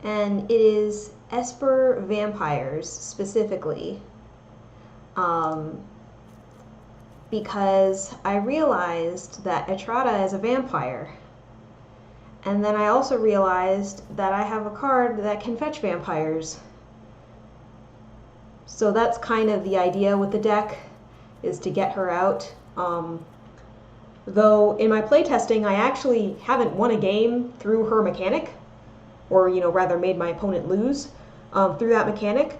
and it is Esper Vampires specifically. Because I realized that Etrata is a vampire. And then I also realized that I have a card that can fetch vampires. So that's kind of the idea with the deck, is to get her out. Though in my playtesting, I actually haven't won a game through her mechanic, or rather made my opponent lose through that mechanic.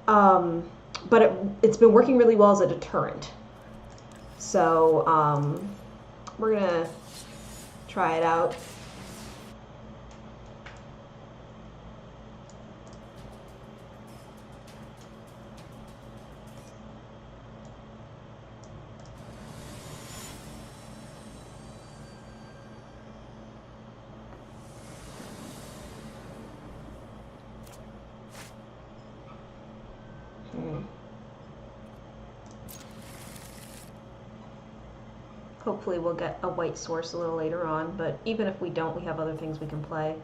But it's been working really well as a deterrent. So we're gonna try it out. Hopefully we'll get a white source a little later on, but even if we don't, we have other things we can play.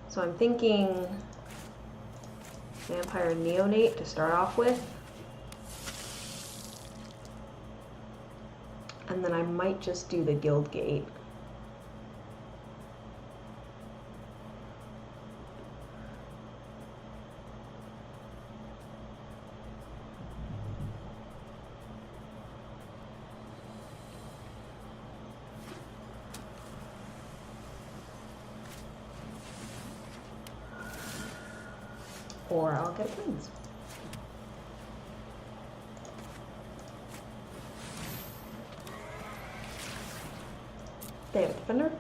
So I'm thinking Vampire Neonate to start off with. And then I might just do the Guild Gate. Or I'll get a Queens. They have a defender.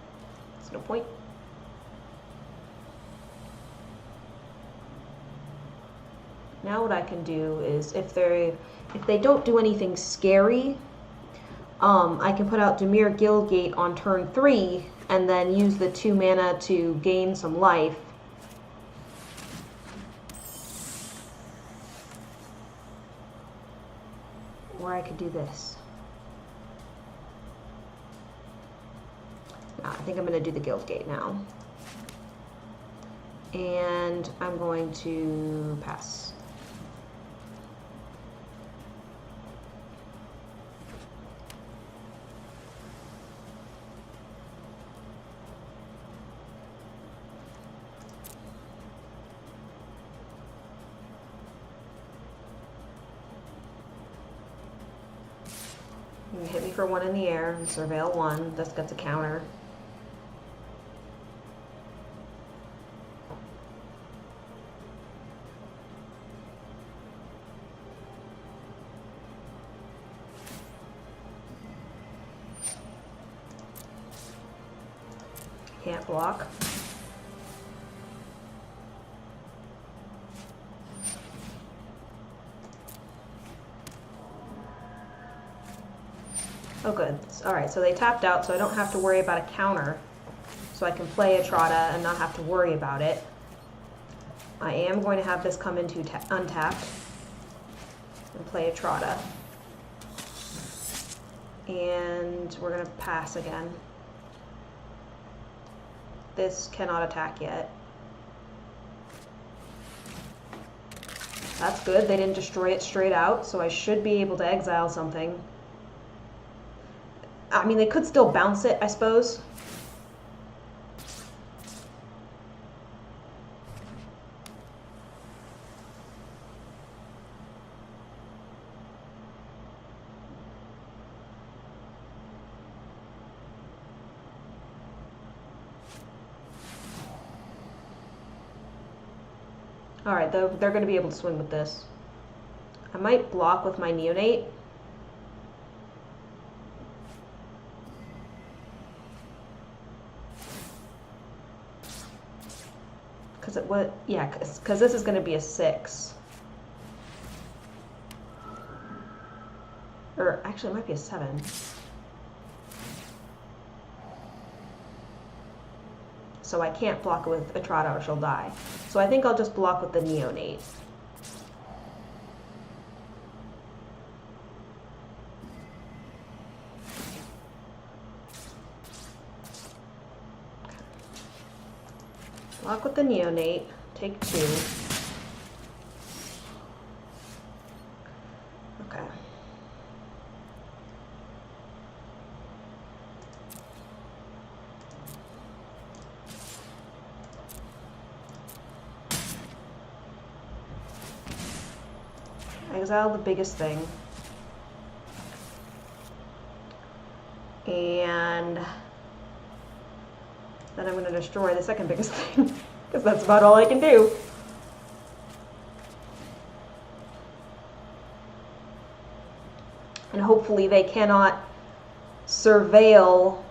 There's no point. Now what I can do is, if they don't do anything scary, I can put out Dimir Guildgate on turn 3 and then use the 2 mana to gain some life. Or I could do this. I think I'm going to do the Guildgate now. And I'm going to pass. You hit me for 1 in the air, and surveil 1. This gets a counter. Can't block. Oh good. Alright, so they tapped out, so I don't have to worry about a counter. So I can play Etrata and not have to worry about it. I am going to have this come into untapped and play Etrata. And we're going to pass again. This cannot attack yet. That's good. They didn't destroy it straight out, so I should be able to exile something. I mean, they could still bounce it, I suppose. Alright, they're going to be able to swing with this. I might block with my Neonate. Because this is going to be a 6. Or actually, it might be a 7. So I can't block it with Etrata or she'll die. So I think I'll just block with the Neonate. Lock with the neonate. Take 2. Okay. Exile the biggest thing. And then I'm going to destroy the second biggest thing, because that's about all I can do. And hopefully they cannot surveil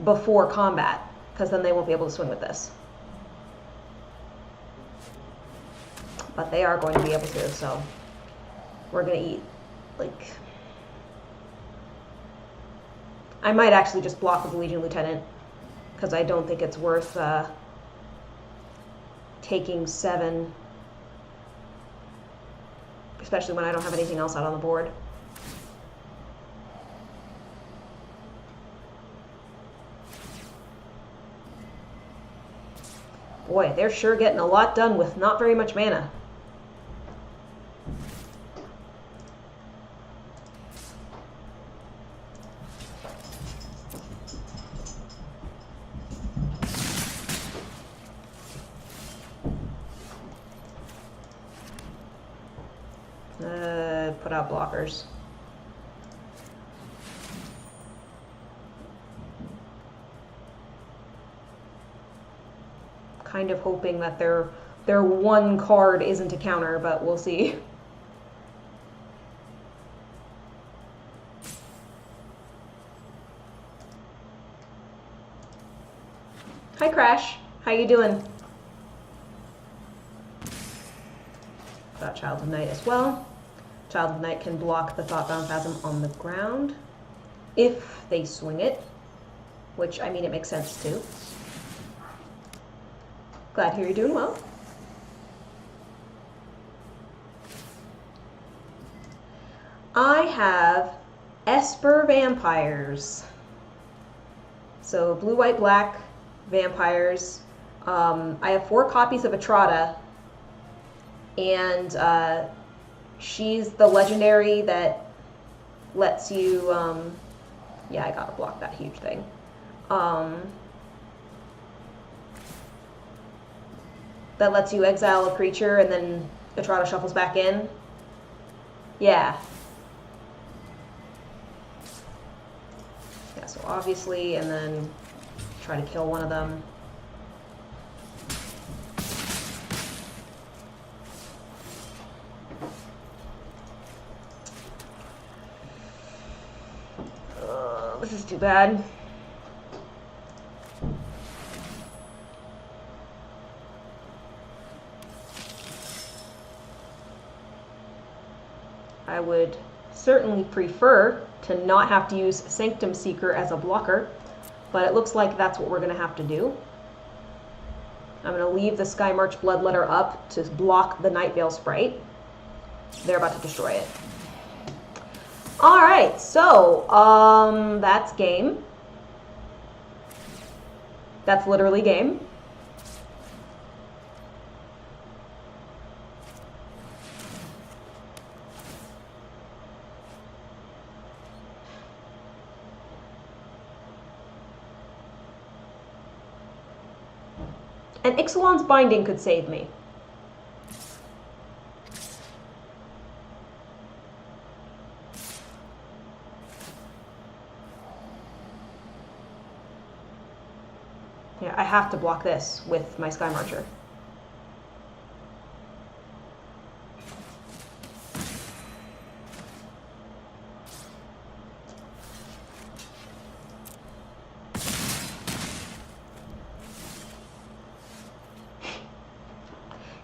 before combat, because then they won't be able to swing with this. But they are going to be able to, so we're going to eat, like... I might actually just block with the Legion Lieutenant, because I don't think it's worth taking 7, especially when I don't have anything else out on the board. Boy, they're sure getting a lot done with not very much mana. Put out blockers. Kind of hoping that their one card isn't a counter, but we'll see. Hi Crash, how you doing? Got Child of Night as well. Child of Night can block the Thoughtbound Phasm on the ground if they swing it, which, I mean, it makes sense too. Glad to hear you're doing well. I have Esper Vampires. So blue, white, black vampires. I have 4 copies of Etrata, and she's the legendary that lets you, yeah, I gotta block that huge thing. That lets you exile a creature and then Etrata shuffles back in. Yeah. Yeah, so obviously, and then try to kill one of them. This is too bad. I would certainly prefer to not have to use Sanctum Seeker as a blocker, but it looks like that's what we're going to have to do. I'm going to leave the Sky March Bloodletter up to block the Night Veil Sprite. They're about to destroy it. Alright, so, that's game. That's literally game. And Ixalan's Binding could save me. Yeah, I have to block this with my Sky Marcher.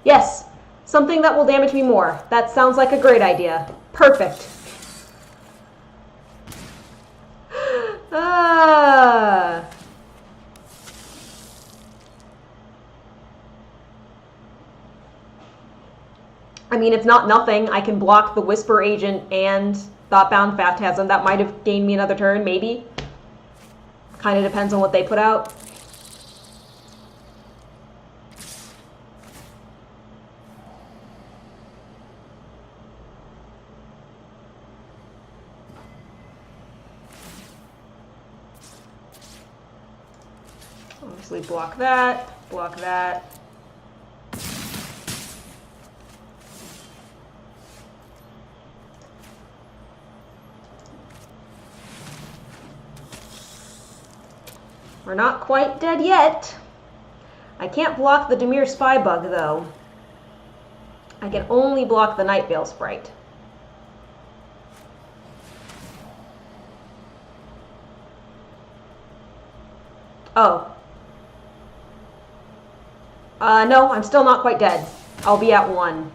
Yes, something that will damage me more. That sounds like a great idea. Perfect. Ah. I mean, it's not nothing. I can block the Whisper Agent and Thoughtbound Phantasm. That might have gained me another turn, maybe. Kind of depends on what they put out. Obviously block that, block that. We're not quite dead yet. I can't block the Dimir Spy Bug, though. I can only block the Night Veil Sprite. Oh. No, I'm still not quite dead. I'll be at 1.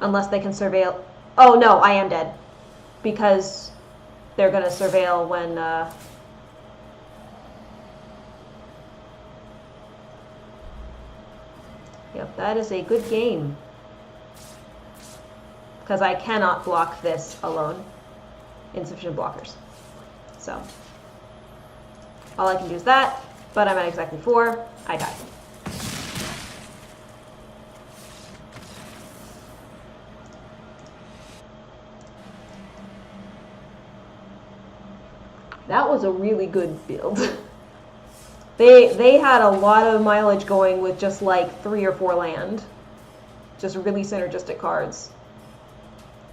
Unless they can surveil... Oh, no, I am dead. Because they're going to surveil when... Yep, that is a good game. Because I cannot block this alone. Insufficient blockers. So, all I can do is that, but I'm at exactly 4. I die. That was a really good build. They had a lot of mileage going with just like 3 or 4 land. Just really synergistic cards.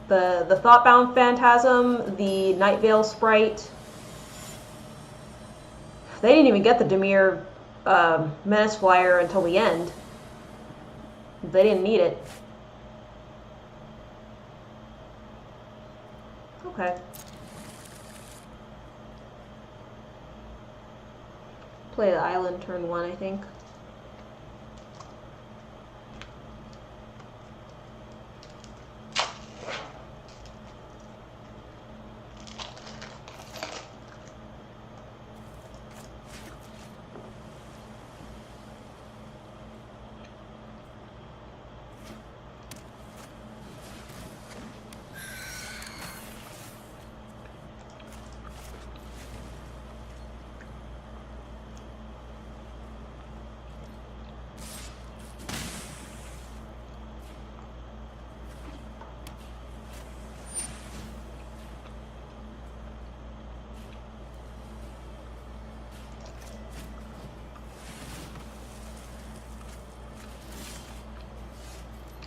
The Thoughtbound Phantasm, the Night Veil Sprite. They didn't even get the Dimir Menace Flyer until the end. They didn't need it. Okay. Play the island turn 1, I think.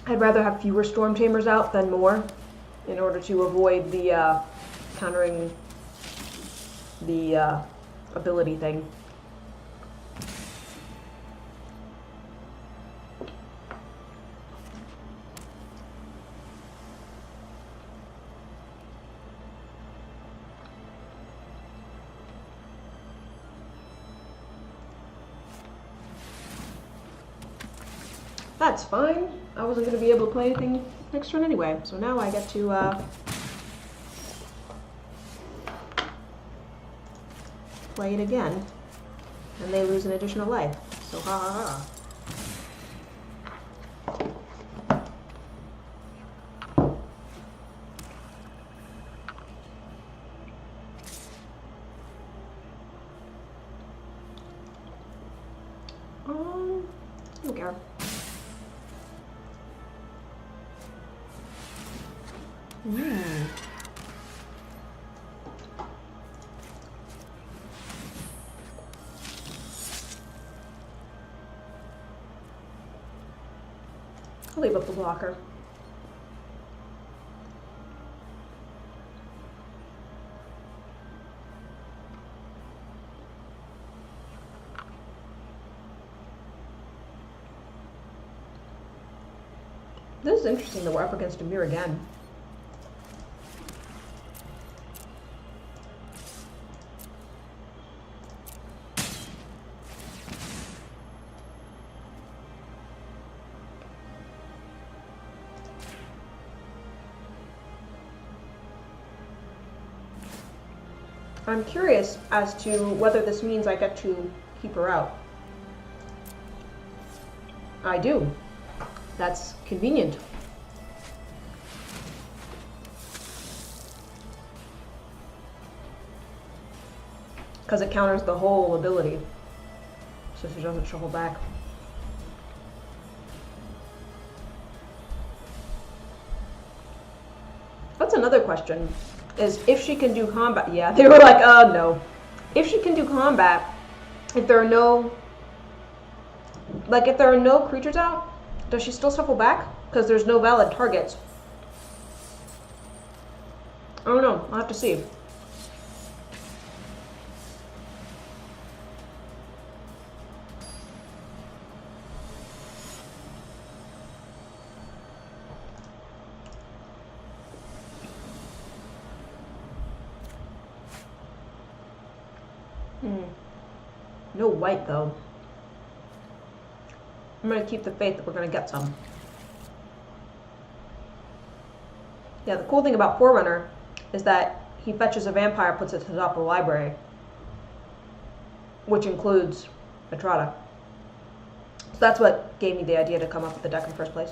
I'd rather have fewer Storm Chambers out than more, in order to avoid the countering the ability thing. That's fine. I wasn't going to be able to play anything next turn anyway, so now I get to play it again, and they lose an additional life. So ha ha ha. I don't care. I'll leave up the blocker. This is interesting that we're up against Dimir again. I'm curious as to whether this means I get to keep her out. I do. That's convenient. Because it counters the whole ability. So she doesn't shuffle back. That's another question. Is if she can do combat. Yeah, they were like, oh no. if she can do combat, if there are no creatures out, does she still shuffle back? Because there's no valid targets. I don't know. I'll have to see. No white, though. I'm going to keep the faith that we're going to get some. Yeah, the cool thing about Forerunner is that he fetches a vampire, puts it to the top of the library, which includes Etrata. So that's what gave me the idea to come up with the deck in the first place.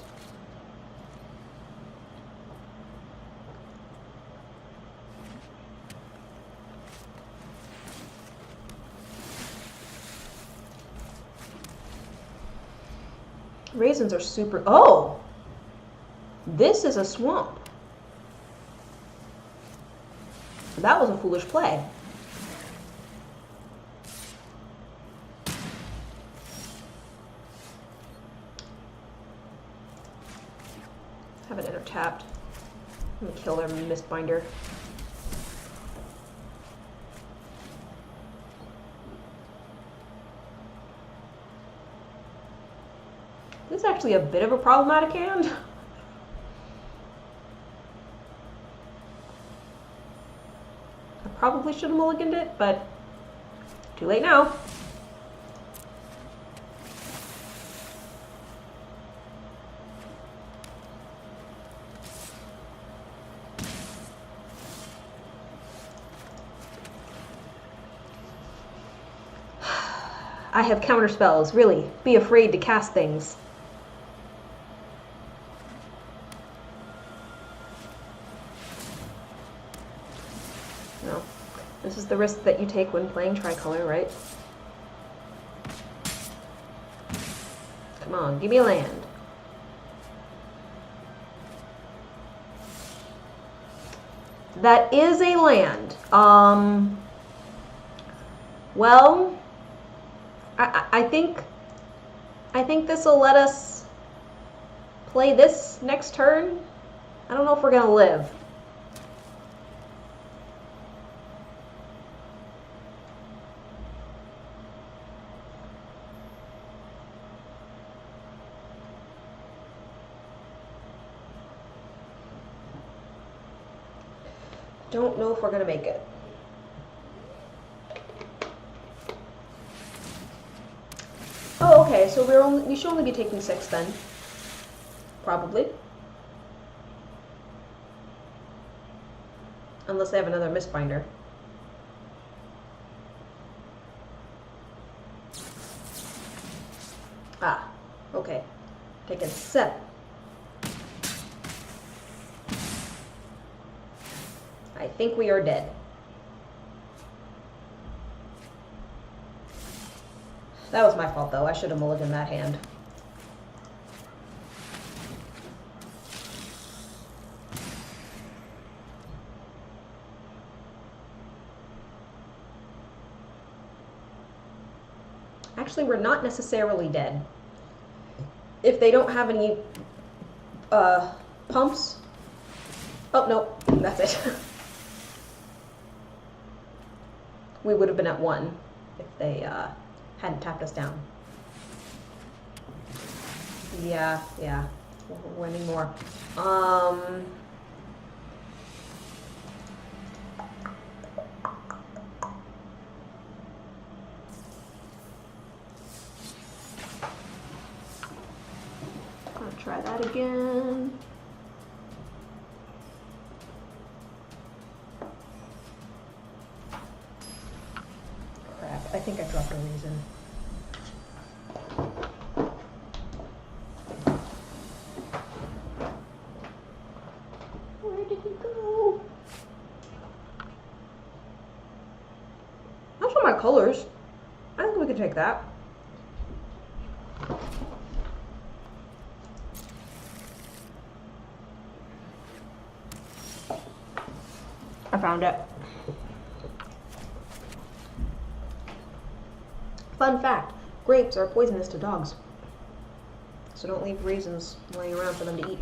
Raisins are super... Oh! This is a swamp. That was a foolish play. Have it enter tapped. I'm gonna kill their Mistbinder. This is actually a bit of a problematic hand. I probably should have mulliganed it, but too late now. I have counter spells, really. Be afraid to cast things. No. This is the risk that you take when playing tricolor, right? Come on, give me a land. That is a land. Well, I think this will let us play this next turn. I don't know if we're gonna live. Don't know if we're gonna make it. Oh, okay, so we should only be taking 6 then. Probably. Unless they have another Mistbinder. Ah, okay. Taking 7. I think we are dead. That was my fault, though. I should have mulliganed that hand. Actually, we're not necessarily dead. If they don't have any pumps... Oh, no. That's it. We would have been at 1 if they hadn't tapped us down. Yeah. We're winning more. I'll try that again. I think I dropped a reason. Where did he go? Those are my colors. I think we could take that. I found it. Fun fact, grapes are poisonous to dogs. So don't leave raisins laying around for them to eat.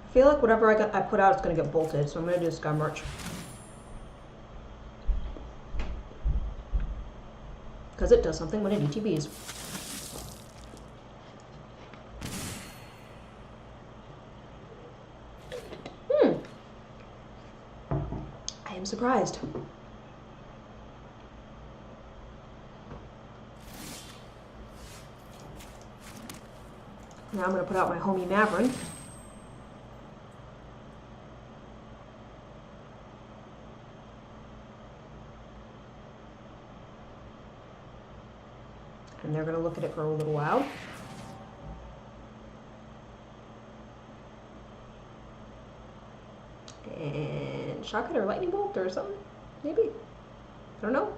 I feel like whatever I put out is going to get bolted, so I'm going to do Sky March. Because it does something when it ETBs. I am surprised. Now I'm going to put out my homie Mavrin. And they're going to look at it for a little while. And shock it or lightning bolt or something, maybe. I don't know.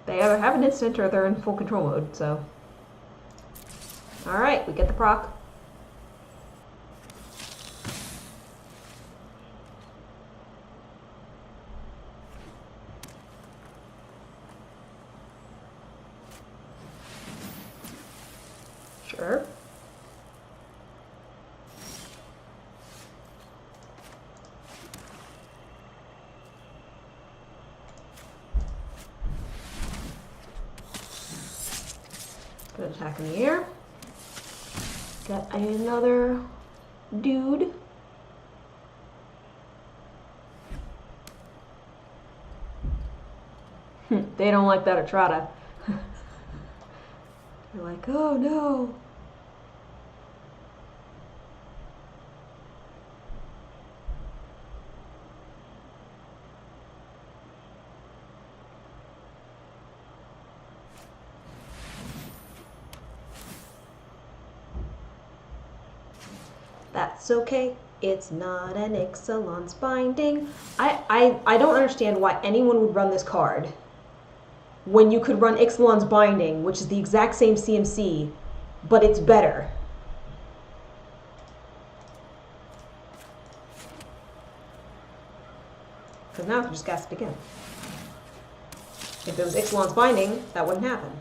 They either have an instant or they're in full control mode, so. Alright, we get the proc. Sure. Good attack in the air. Got another dude. They don't like that Etrata. They're like, oh no. That's okay. It's not an Ixalan's binding. I don't understand why anyone would run this card when you could run Ixalan's binding, which is the exact same CMC, but it's better. Because now I can just cast it again. If it was Ixalan's binding, that wouldn't happen.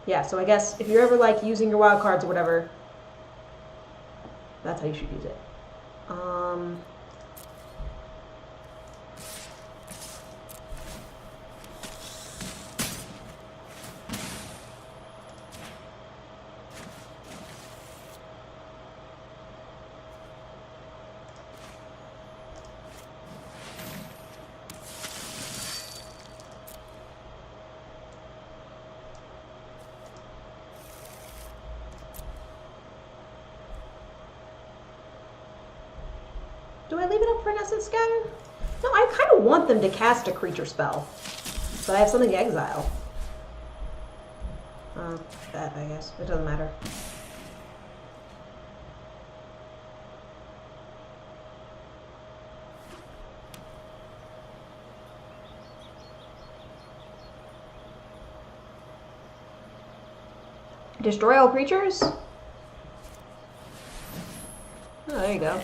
Yeah, so I guess if you're ever like using your wild cards or whatever, that's how you should use it. Do I leave it up for an Essence Scatter? No, I kind of want them to cast a creature spell. But I have something to exile. That, I guess. It doesn't matter. Destroy all creatures? Oh, there you go.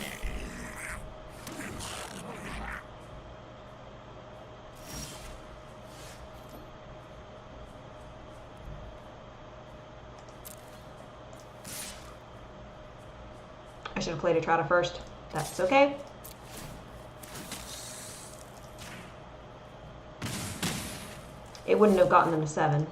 I should have played Etrata first. That's okay. It wouldn't have gotten them to 7.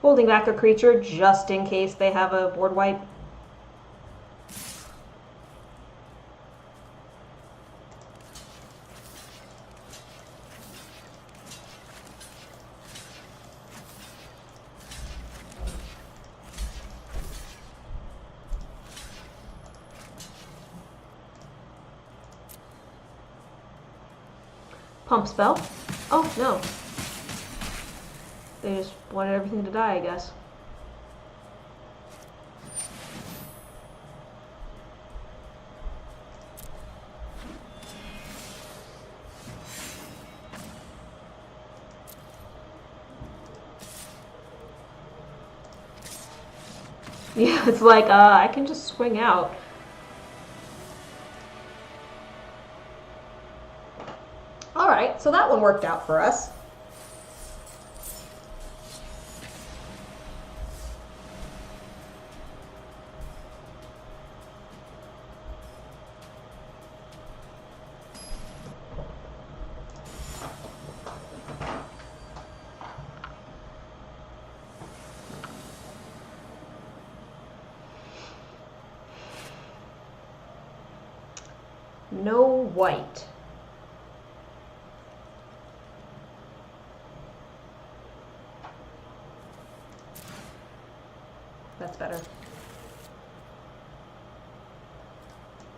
Holding back a creature just in case they have a board wipe. Pump spell. Oh, no. They just wanted everything to die, I guess. Yeah, it's like, I can just swing out. Alright, so that one worked out for us. No white. That's better.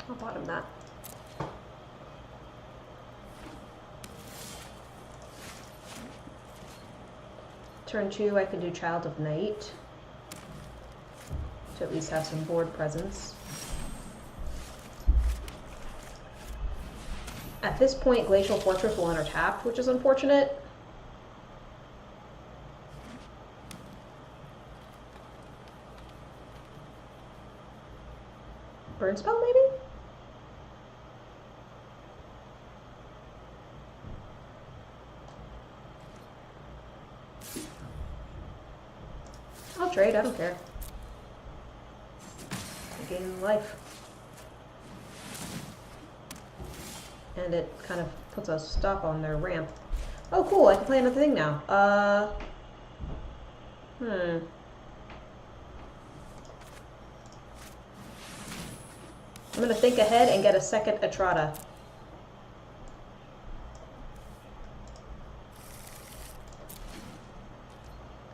I'll bottom that. Turn 2, I can do Child of Night to at least have some board presence. At this point, Glacial Fortress will enter tapped, which is unfortunate. Burn spell, maybe? I'll trade, I don't care. I gain life. And it kind of puts a stop on their ramp. Oh, cool, I can play another thing now. I'm gonna think ahead and get a second Etrata.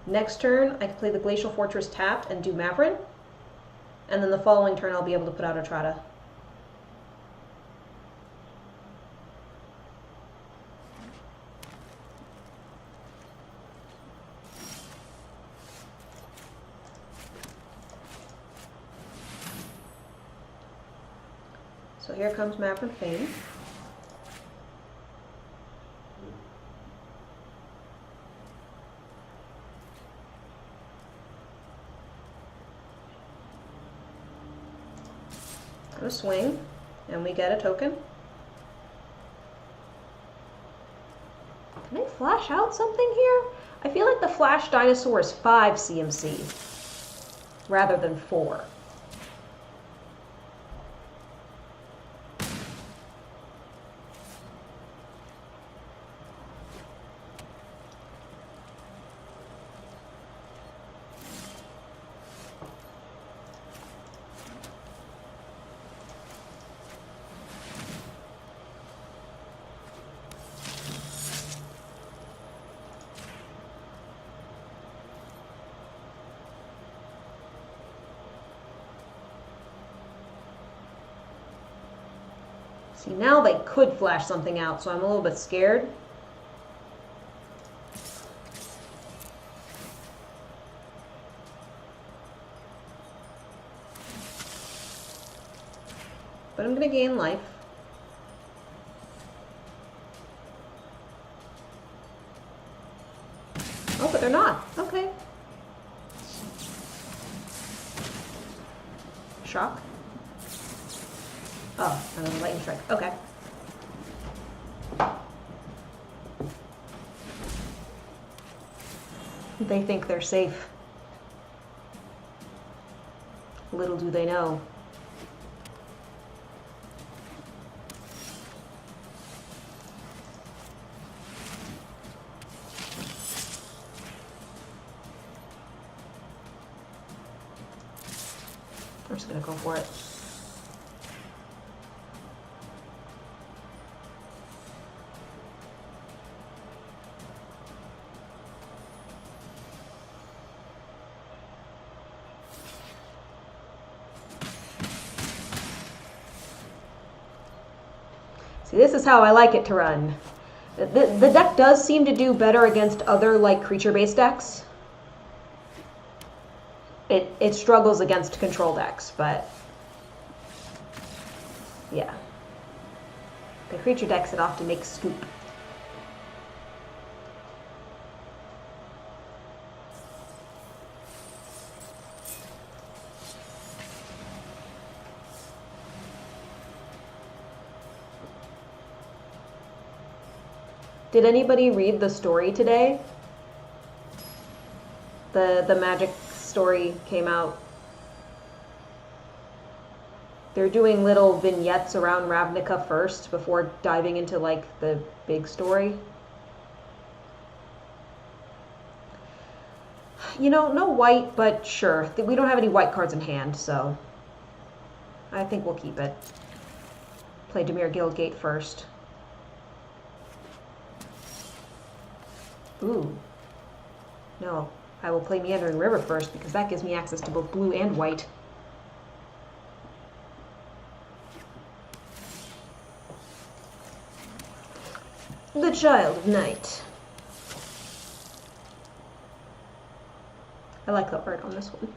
Next turn, I can play the Glacial Fortress tapped and do Mavrin. And then the following turn, I'll be able to put out Etrata. So here comes Mavrin Fane. I'm gonna swing, and we get a token. Can I flash out something here? I feel like the Flash Dinosaur is 5 CMC rather than 4. See, now they could flash something out, so I'm a little bit scared. But I'm going to gain life. Oh, but they're not. Okay. Shock. Oh, another lightning strike. Okay. They think they're safe. Little do they know. I'm just gonna go for it. See, this is how I like it to run. The deck does seem to do better against other, like, creature-based decks. It struggles against control decks, but... yeah. The creature decks, it often makes scoop. Did anybody read the story today? The Magic story came out. They're doing little vignettes around Ravnica first before diving into, like, the big story. You know, no white, but sure. We don't have any white cards in hand, so I think we'll keep it. Play Dimir Guildgate first. Ooh. No, I will play Meandering River first because that gives me access to both blue and white. The Child of Night. I like the art on this one.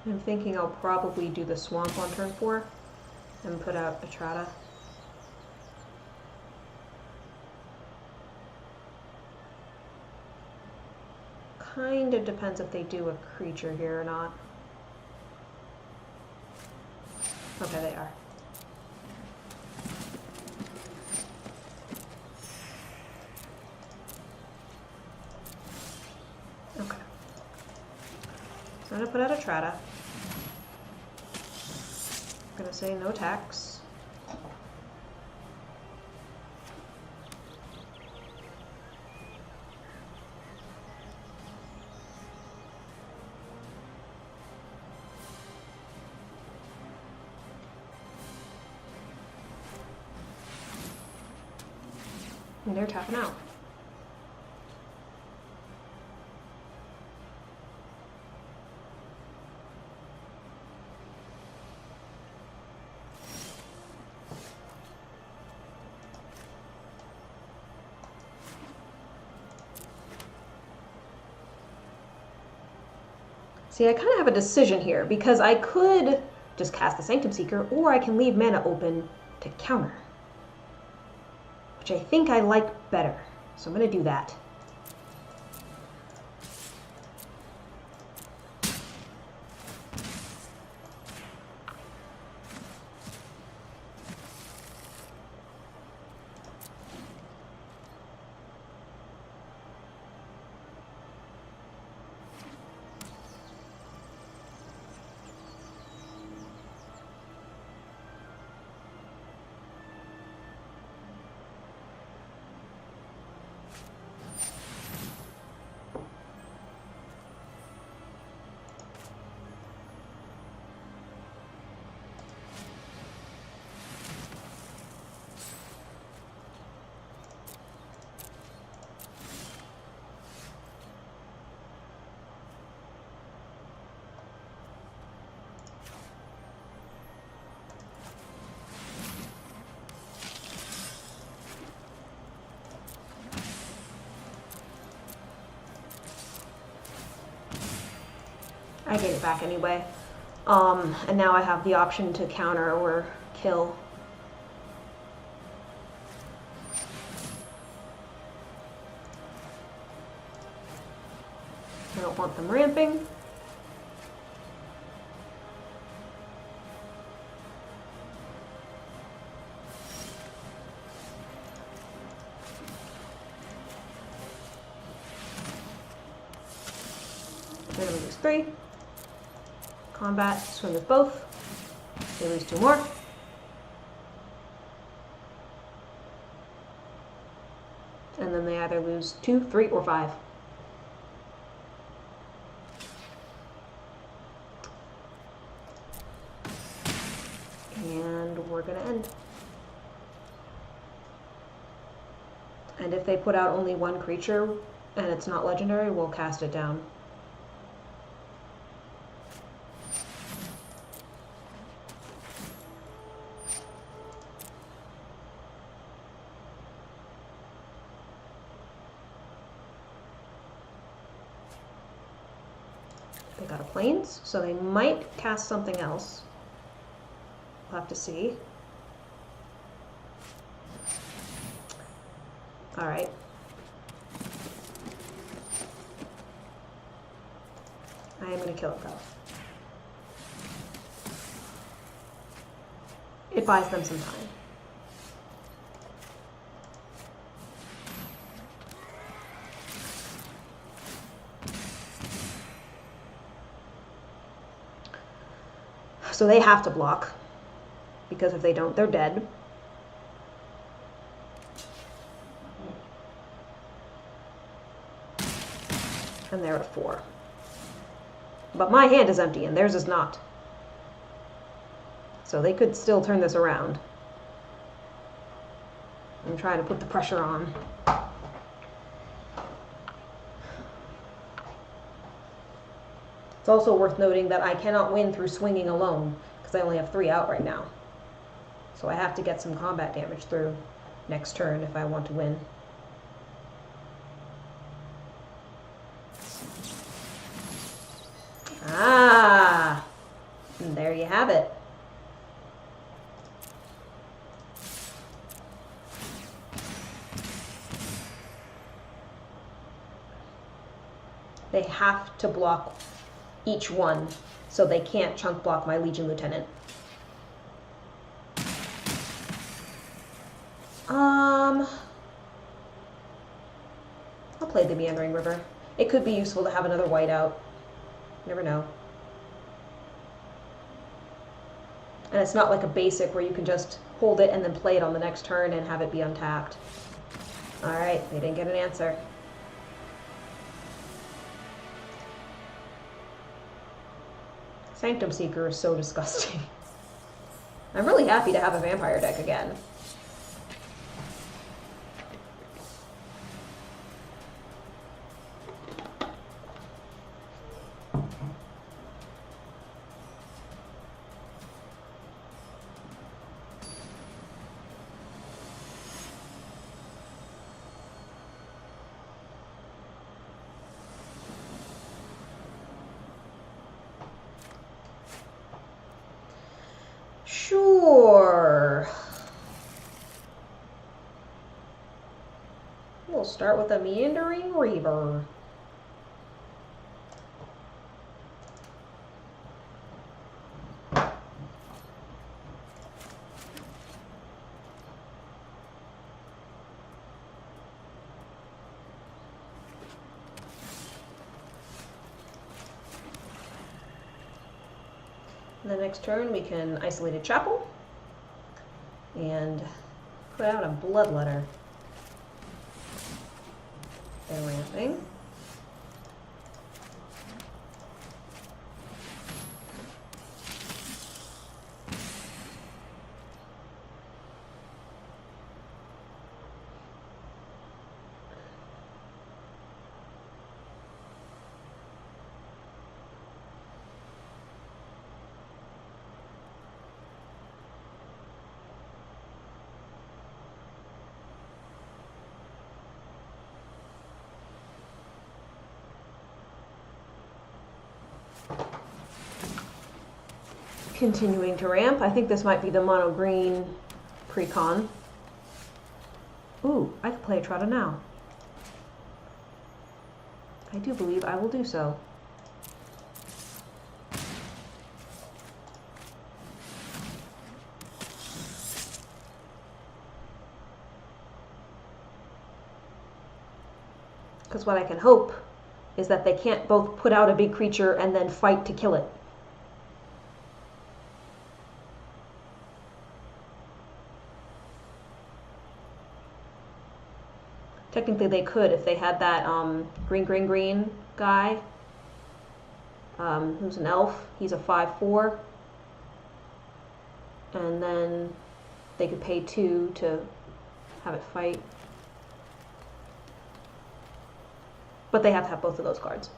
I'm thinking I'll probably do the swamp on turn 4 and put out Etrata. Kind of depends if they do a creature here or not. Okay, they are. Okay. So I'm gonna put out Etrata. I'm gonna say no attacks. And they're tapping out. See, I kind of have a decision here because I could just cast the Sanctum Seeker or I can leave mana open to counter, which I think I like better. So I'm going to do that. I get it back anyway. And now I have the option to counter or kill. I don't want them ramping. They're going to lose 3. Combat, swing with both. They lose 2 more. And then they either lose 2, 3, or 5. And we're going to end. And if they put out only 1 creature and it's not legendary, we'll cast it down. They got a plains, so they might cast something else. We'll have to see. All right. I am going to kill it, though. It buys them some time. So they have to block, because if they don't, they're dead. And they're at 4. But my hand is empty and theirs is not. So they could still turn this around. I'm trying to put the pressure on. It's also worth noting that I cannot win through swinging alone, because I only have 3 out right now. So I have to get some combat damage through next turn if I want to win. Ah! And there you have it. They have to block each one, so they can't chunk block my Legion Lieutenant. I'll play the Meandering River. It could be useful to have another white out. Never know. And it's not like a basic where you can just hold it and then play it on the next turn and have it be untapped. Alright, they didn't get an answer. Sanctum Seeker is so disgusting. I'm really happy to have a vampire deck again. Sure. We'll start with a Meandering River. The next turn we can Isolated Chapel and put out a Bloodletter. They're ramping. Continuing to ramp. I think this might be the mono green pre-con. Ooh, I could play Etrata now. I do believe I will do so. Because what I can hope is that they can't both put out a big creature and then fight to kill it. Technically they could if they had that green guy, who's an elf. He's a 5/4. And then they could pay 2 to have it fight. But they have to have both of those cards.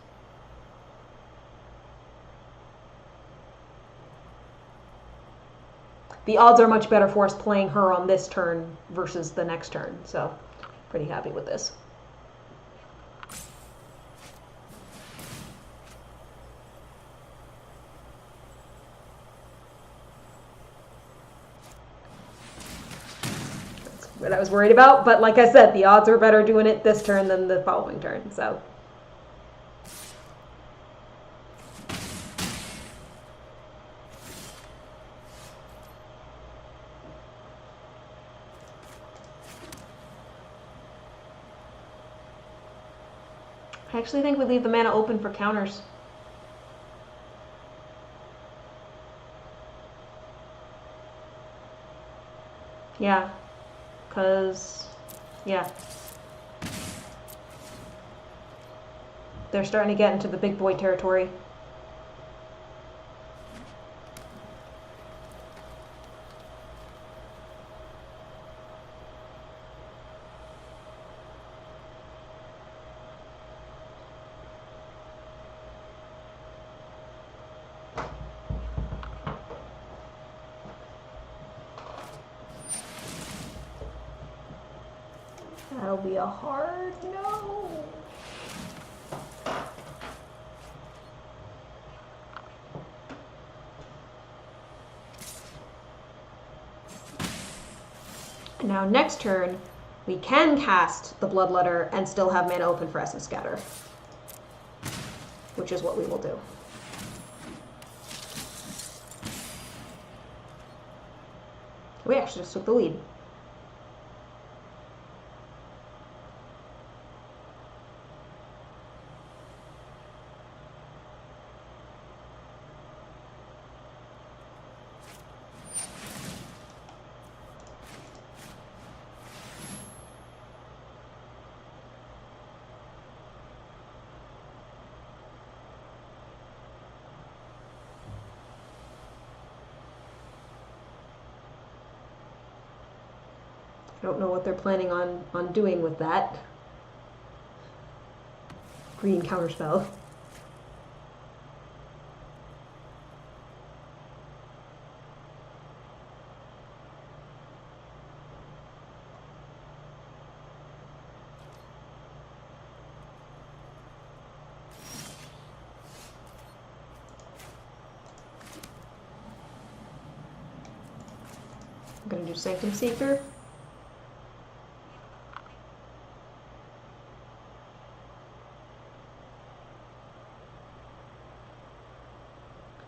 The odds are much better for us playing her on this turn versus the next turn, so pretty happy with this. That's what I was worried about, but like I said, the odds are better doing it this turn than the following turn, so. I actually think we leave the mana open for counters. Yeah, because, yeah. They're starting to get into the big boy territory. That'll be a hard no. And now next turn, we can cast the Bloodletter and still have mana open for Essence Scatter, which is what we will do. We actually just took the lead. I don't know what they're planning on doing with that. Green counterspell. I'm going to do Sanctum Seeker.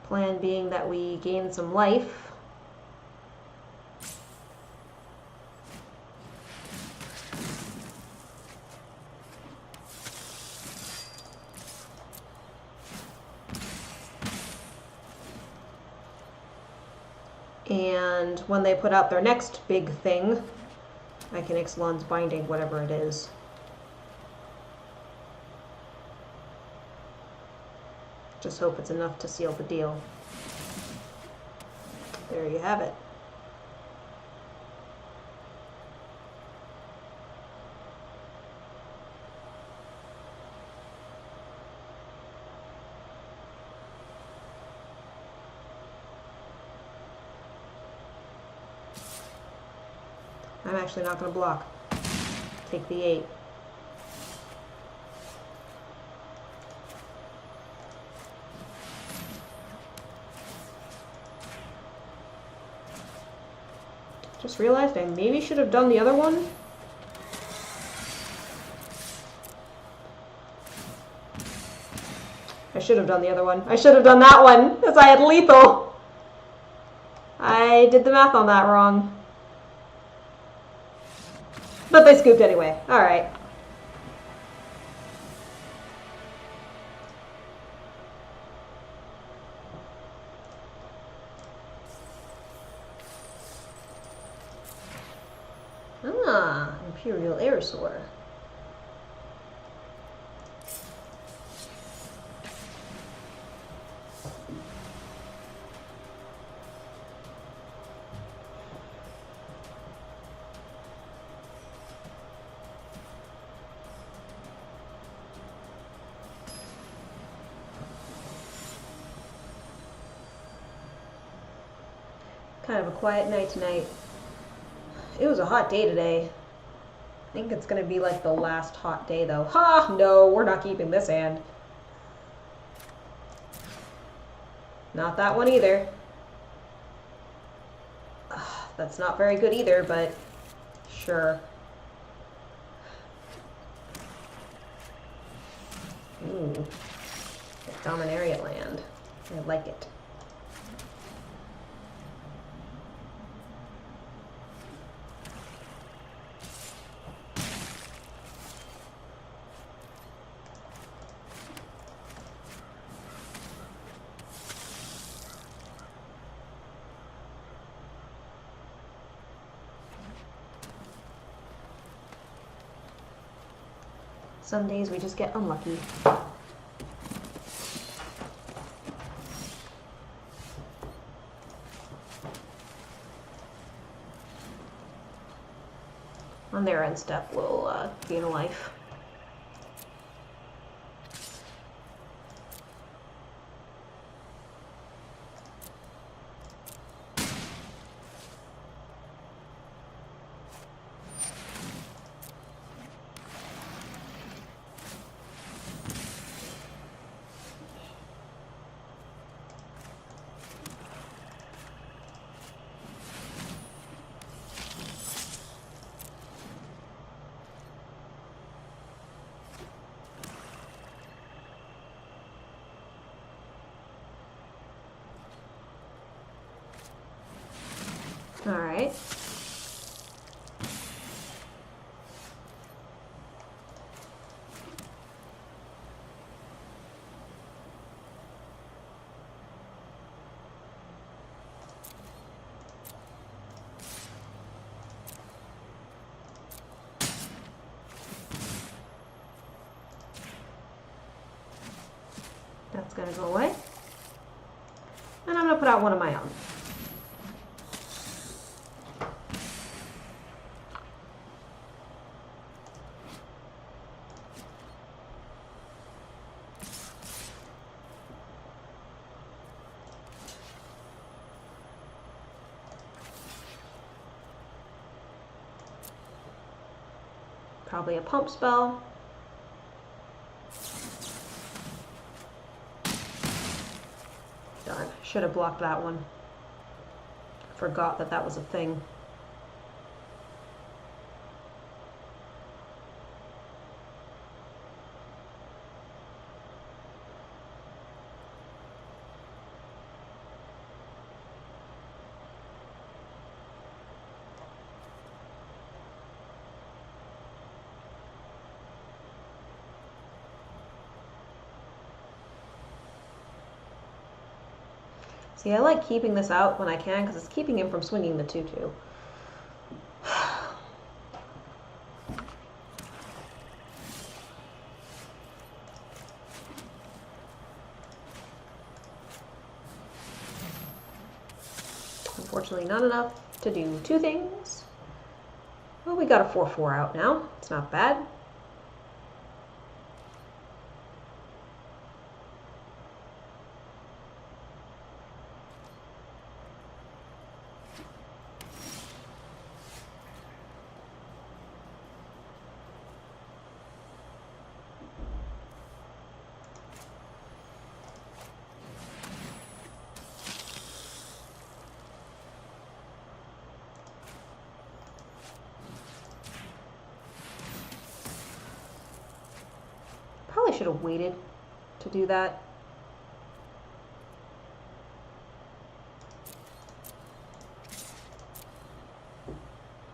Plan being that we gain some life. And when they put out their next big thing, I can Ixalan's Binding, whatever it is. Just hope it's enough to seal the deal. There you have it. I'm actually not going to block. Take the 8. Just realized I maybe should have done the other one. I should have done the other one. I should have done that one, because I had lethal. I did the math on that wrong. But they scooped anyway. Alright. Ah, Imperial Aerosaur. Kind of a quiet night tonight. It was a hot day today. I think it's going to be like the last hot day though. Ha! No, we're not keeping this hand. Not that one either. That's not very good either, but sure. Ooh. Dominaria land. I like it. Some days we just get unlucky. On their end step will gain a life. All right. That's gonna go away. And I'm gonna put out one of my own. Probably a pump spell. Darn, should have blocked that one. Forgot that that was a thing. See, I like keeping this out when I can because it's keeping him from swinging the 2/2. Unfortunately, not enough to do two things. Well, we got a 4/4 out now. It's not bad. Probably should have waited to do that.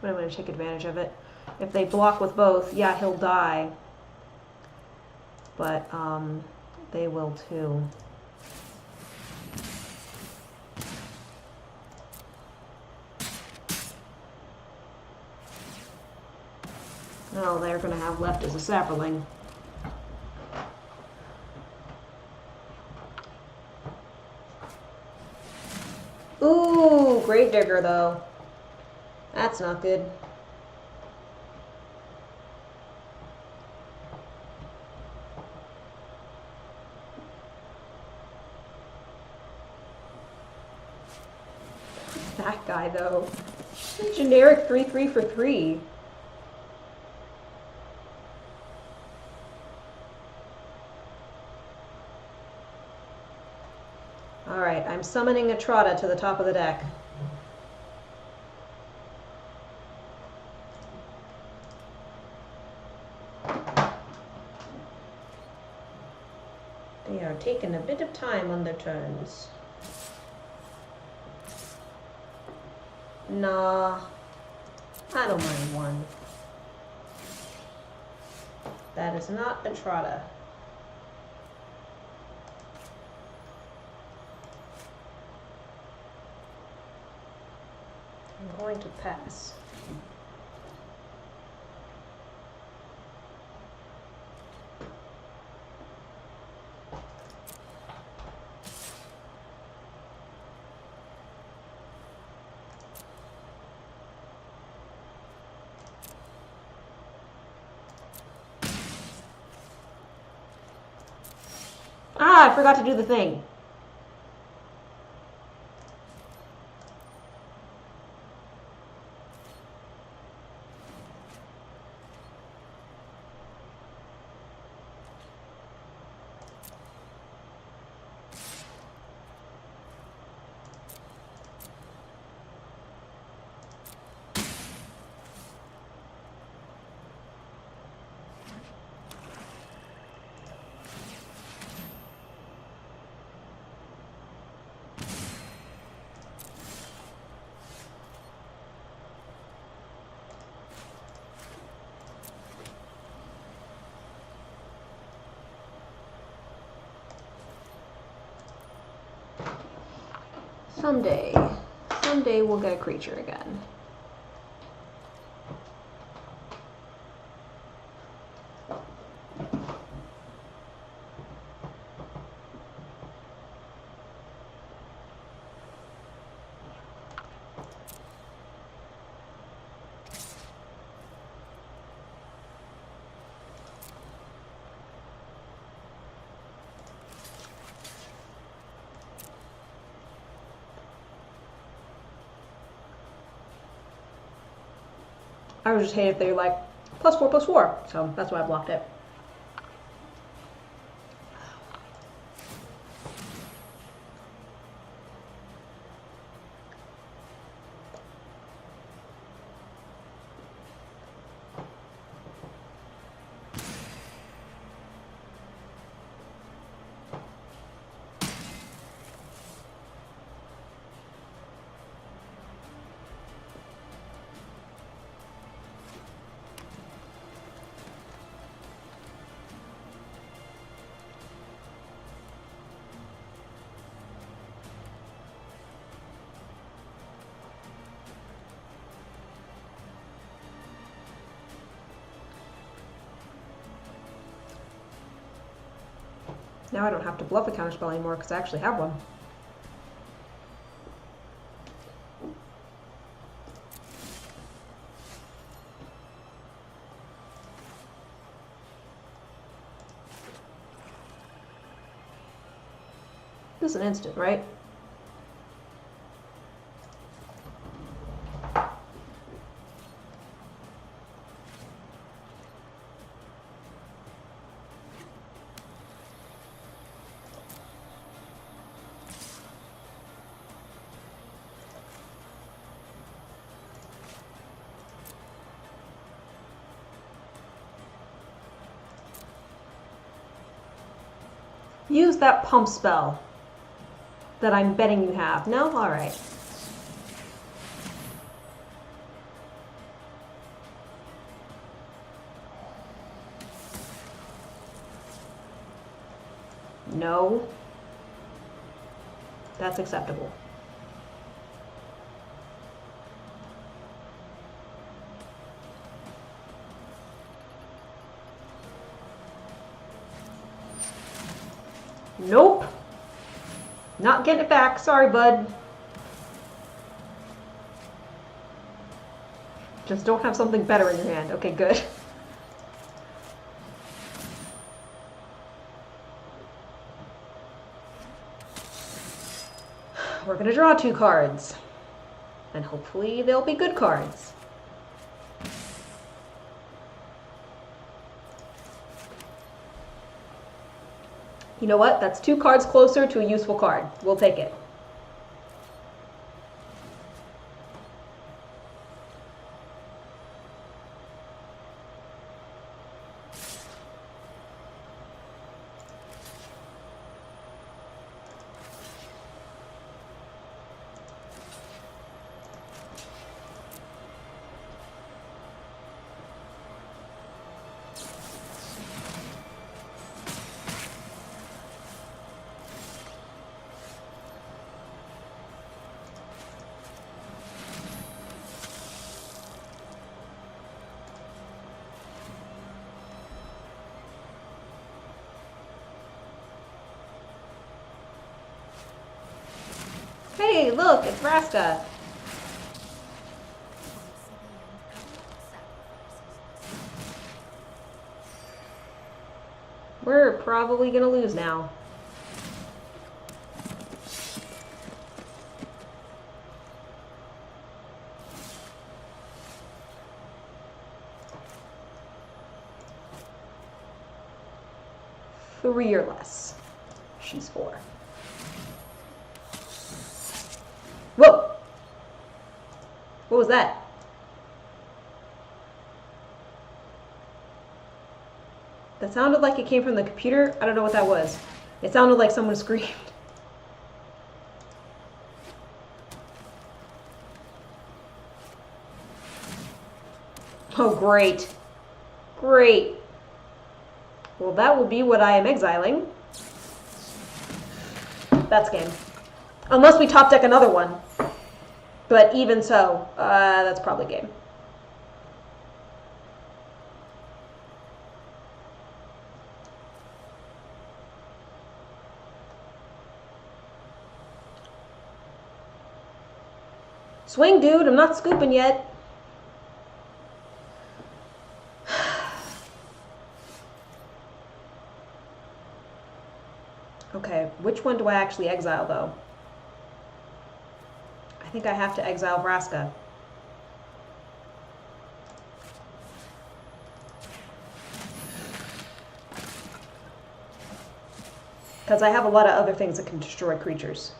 But I'm going to take advantage of it. If they block with both, yeah, he'll die. But they will too. all they're going to have left is a sapperling. Ooh, Gravedigger, though. That's not good. That guy, though. Generic 3/3 for 3. Alright, I'm summoning Etrata to the top of the deck. They are taking a bit of time on their turns. Nah, I don't mind one. That is not Etrata. I'm going to pass. Ah, I forgot to do the thing. Someday we'll get a creature again. I would just hate if they were like, +4/+4. So that's why I blocked it. Now I don't have to bluff a counterspell anymore because I actually have one. This is an instant, right? Use that pump spell that I'm betting you have. No? Alright. No. That's acceptable. Nope. Not getting it back. Sorry, bud. Just don't have something better in your hand. Okay, good. We're gonna draw 2 cards. And hopefully they'll be good cards. You know what? That's 2 cards closer to a useful card. We'll take it. Hey, look, it's Vraska. We're probably gonna lose now. Three or less. She's 4. Whoa! What was that? That sounded like it came from the computer. I don't know what that was. It sounded like someone screamed. Oh, great. Great. Well, that will be what I am exiling. That's game. Unless we top deck another one. But even so, that's probably game. Swing, dude. I'm not scooping yet. Okay, which one do I actually exile, though? I think I have to exile Vraska. Because I have a lot of other things that can destroy creatures.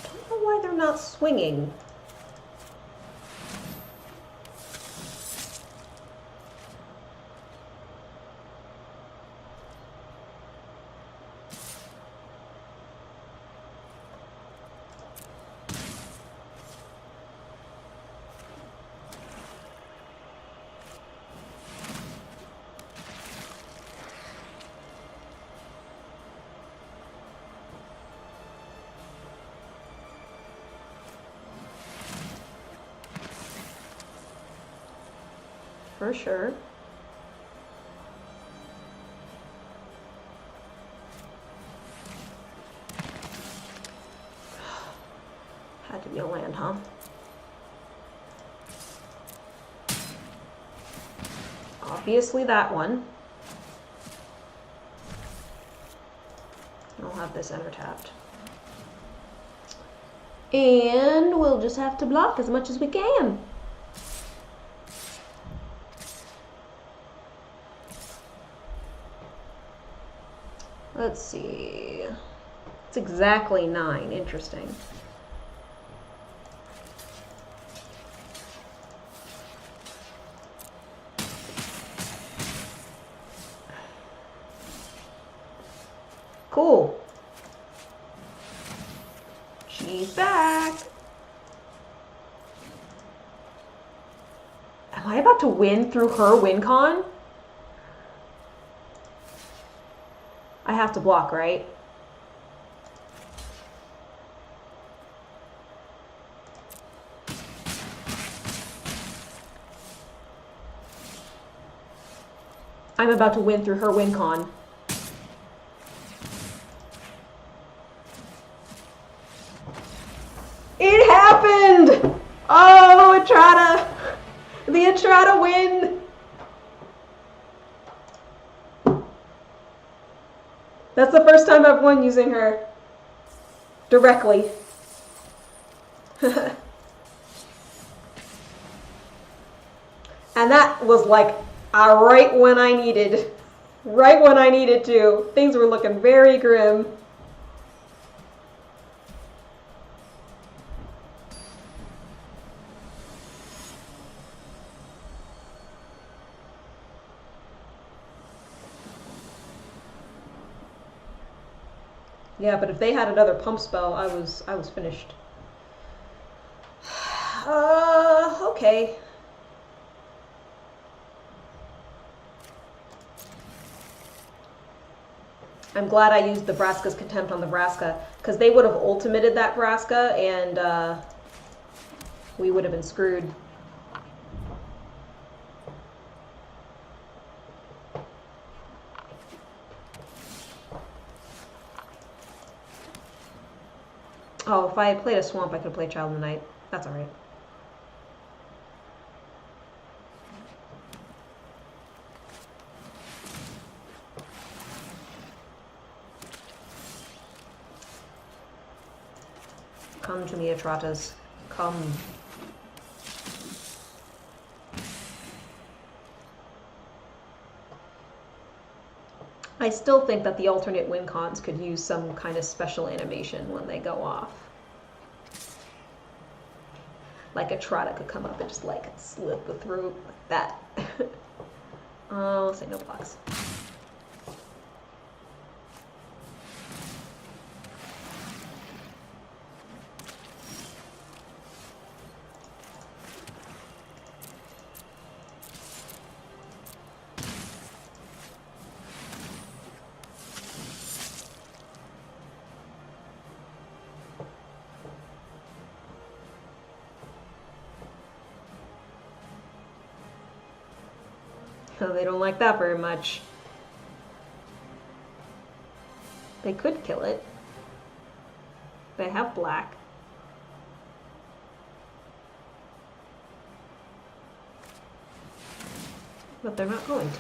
I don't know why they're not swinging. For sure. Had to be a land, huh? Obviously that one. I'll have this enter tapped. And we'll just have to block as much as we can. Let's see. It's exactly 9. Interesting. Cool. She's back. Am I about to win through her win con? I have to block, right? I'm about to win through her win con. It happened! Oh, Etrata! The Etrata win! That's the first time I've won using her directly. And that was like right when I needed. Right when I needed to. Things were looking very grim. Yeah, but if they had another pump spell, I was finished. Okay. I'm glad I used the Vraska's Contempt on the Vraska, because they would have ultimated that Vraska, and we would have been screwed. Oh, if I had played a Swamp, I could play Child of the Night. That's alright. Come to me, Etratas. Come. I still think that the alternate win cons could use some kind of special animation when they go off. Like Etrata could come up and just like slit the throat like that. I'll say no blocks. So they don't like that very much. They could kill it. They have black. But they're not going to.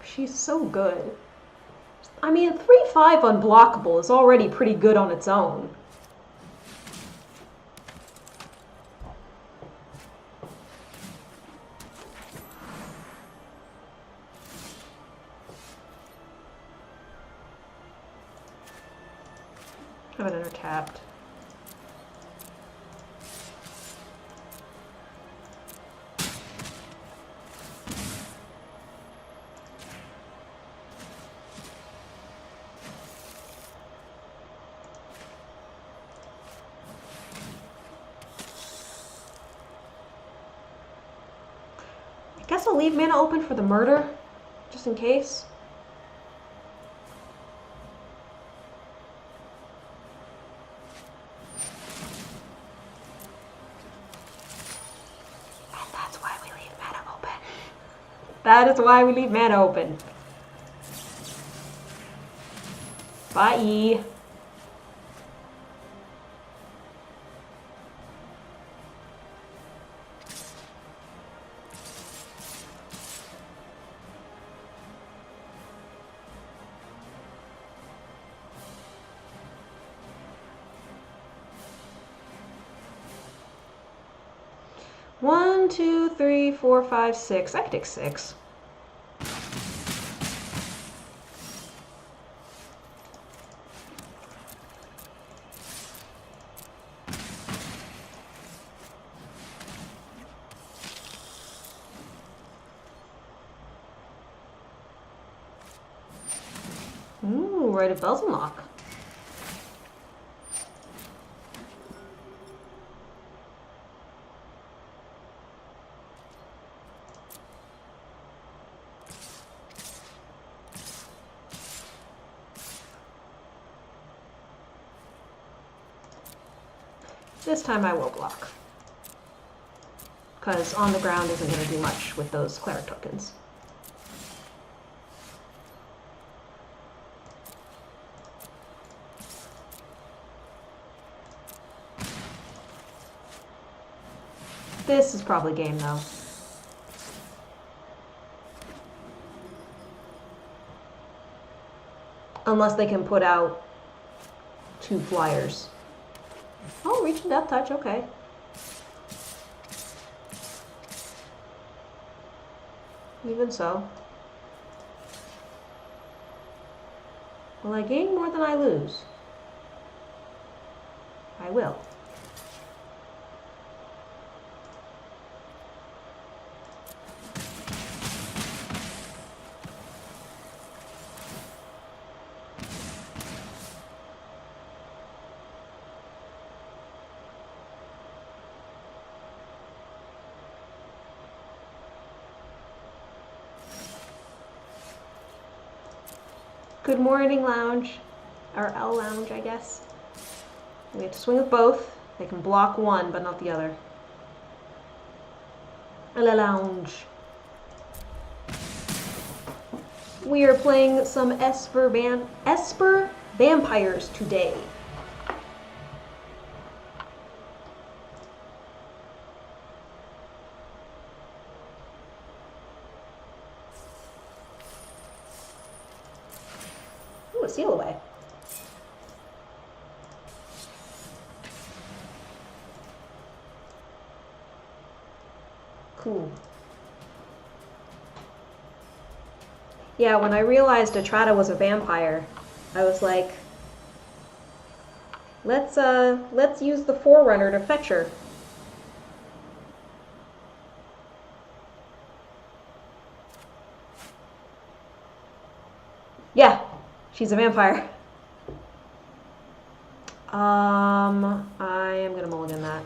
She's so good. I mean, 3/5 unblockable is already pretty good on its own. Have it tapped. I guess I'll leave mana open for the murder, just in case. And that's why we leave mana open. That is why we leave mana open. Bye. One, two, three, four, five, six. I could take 6. Rite of Belzenlock. This time I will block, because on the ground isn't going to do much with those cleric tokens. This is probably game, though. Unless they can put out 2 flyers. Oh, reach and death touch, okay. Even so. Will I gain more than I lose? I will. Good morning, lounge. Or L lounge, I guess. We have to swing with both. They can block one, but not the other. L lounge. We are playing some Esper Vampires today. Ooh, a seal away. Cool. Yeah, when I realized Etrata was a vampire, I was like, let's use the Forerunner to fetch her. Yeah, she's a vampire. I am gonna mulligan that.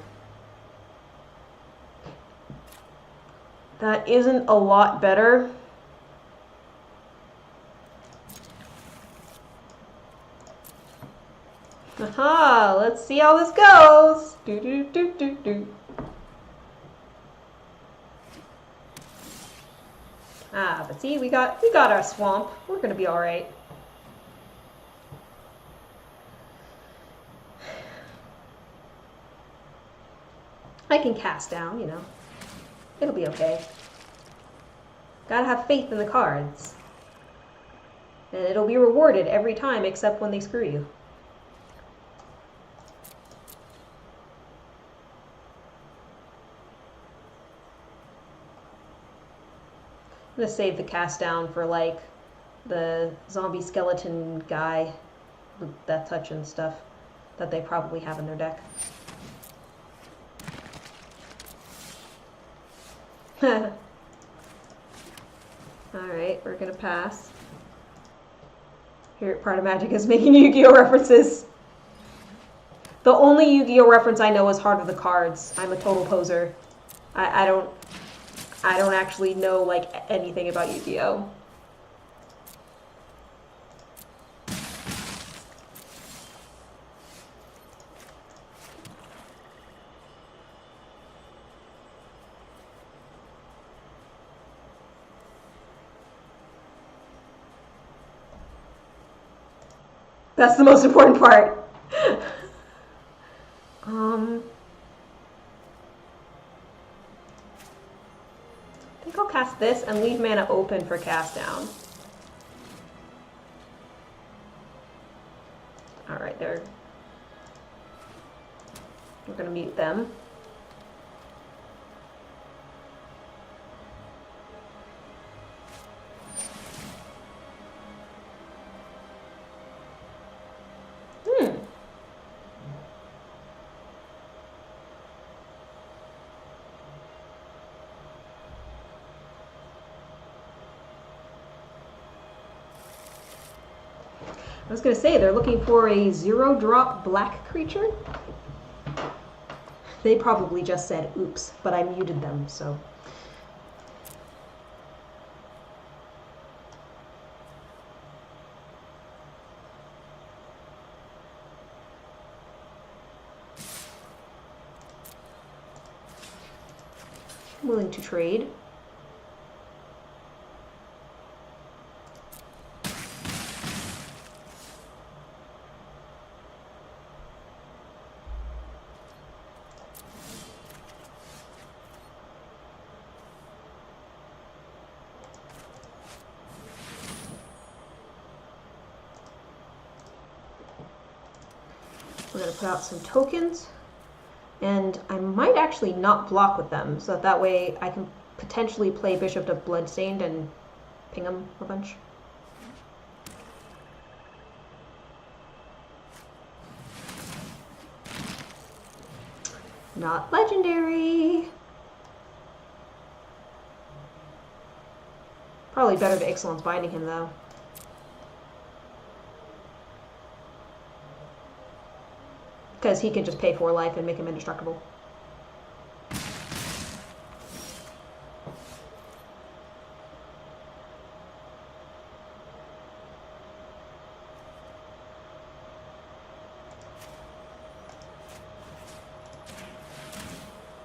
That isn't a lot better. Aha, let's see how this goes. Do do do do do. Ah, but see, we got our swamp. We're gonna be all right. I can cast down, you know. It'll be okay. Gotta have faith in the cards. And it'll be rewarded every time except when they screw you. I'm gonna save the cast down for like the zombie skeleton guy with death touch and stuff that they probably have in their deck. Alright, we're gonna pass. Here at Part of Magic is making Yu-Gi-Oh! References. The only Yu-Gi-Oh! Reference I know is Heart of the Cards. I'm a total poser. I don't actually know like anything about Yu-Gi-Oh! That's the most important part. I think I'll cast this and leave mana open for cast down. Alright, we're gonna mute them. I was going to say, they're looking for a 0-drop black creature. They probably just said oops, but I muted them, so. I'm willing to trade. We're going to put out some tokens, and I might actually not block with them, so that way I can potentially play Bishop of Bloodstained and ping them a bunch. Not legendary. Probably better to Ixalan's Binding him, though. Because he can just pay 4 life and make him indestructible.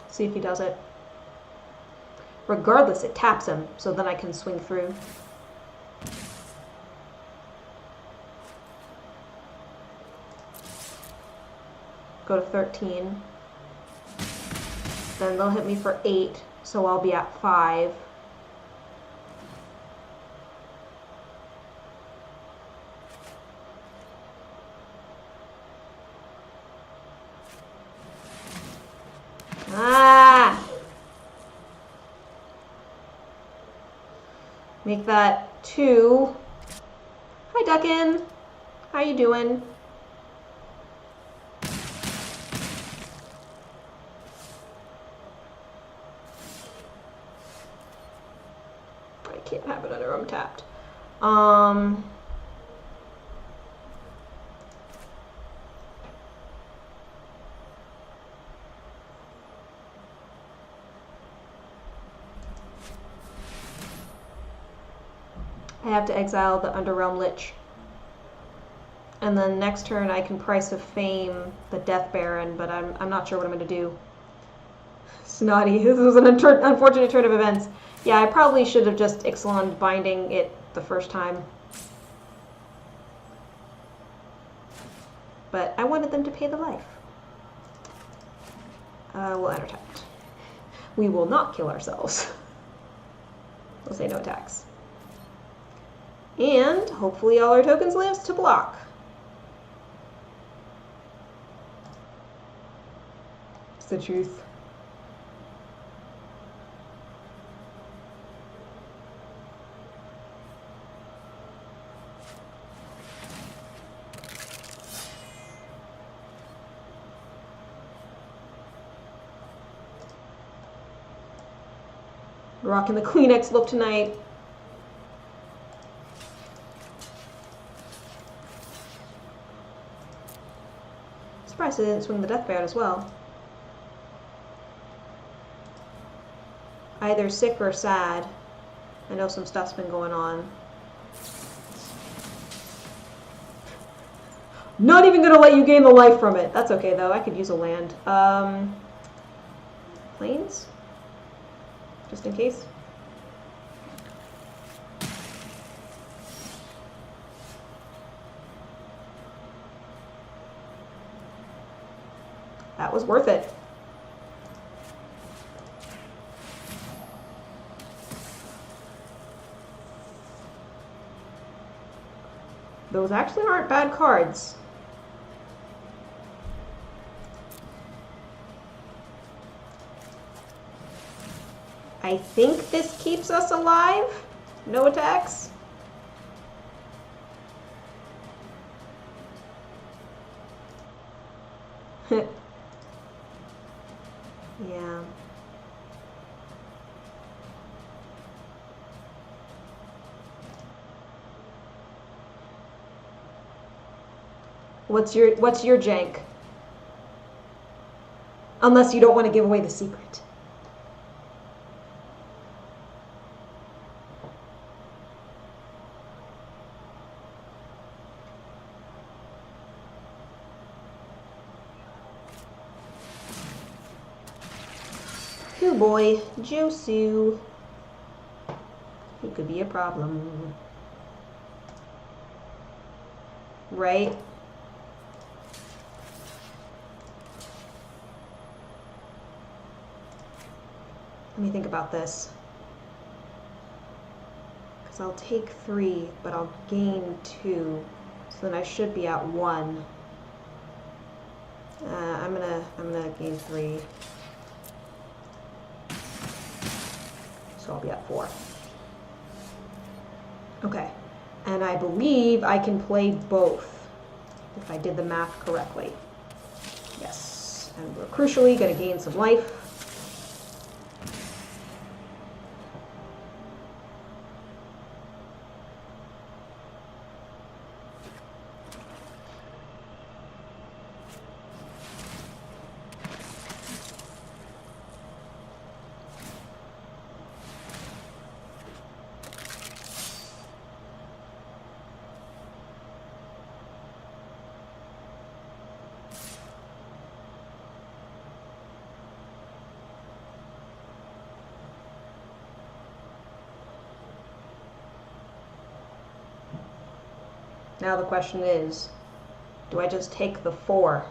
See if he does it. Regardless, it taps him, so then I can swing through. Go to 13. Then they'll hit me for 8, so I'll be at 5. Ah! Make that 2. Hi, Duckin. How you doing? Can't have it under untapped. I have to exile the Underrealm Lich. And then next turn I can Price of Fame the Death Baron, but I'm not sure what I'm going to do. Snotty, this was an unfortunate turn of events. Yeah, I probably should have just Ixalan Binding it the first time. But I wanted them to pay the life. We'll enter tapped. We will not kill ourselves. We'll say no attacks. And hopefully all our tokens lives to block. It's the truth. Rocking the Kleenex look tonight. Surprised I didn't swing the Death Baron as well. Either sick or sad. I know some stuff's been going on. Not even gonna let you gain the life from it. That's okay though, I could use a land. Plains? Just in case. That was worth it. Those actually aren't bad cards. I think this keeps us alive. No attacks. Yeah. What's your jank? Unless you don't want to give away the secret. Coo boy, Josu. He could be a problem. Right? Let me think about this. Because I'll take 3, but I'll gain 2. So then I should be at 1. I'm gonna gain 3. So I'll be at 4. Okay. And I believe I can play both, if I did the math correctly. Yes. And we're crucially gonna gain some life. Now the question is, do I just take the 4?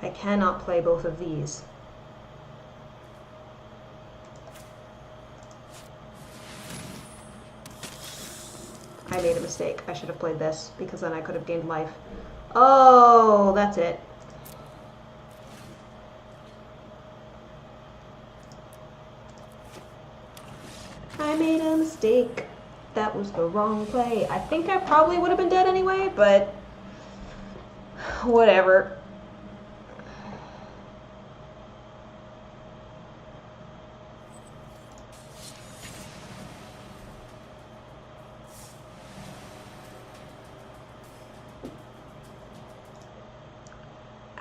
I cannot play both of these. I made a mistake. I should have played this, because then I could have gained life. Oh, that's it. I made a mistake. That was the wrong play. I think I probably would have been dead anyway, but whatever.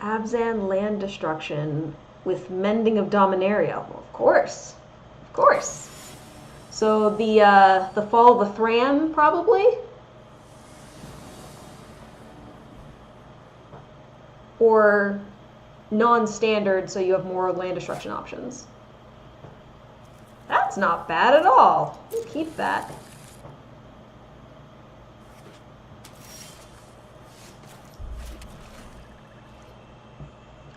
Abzan land destruction with mending of Dominaria. Well, of course. Of course. So the fall of the Thran, probably? Or non-standard, so you have more land destruction options. That's not bad at all. We'll keep that.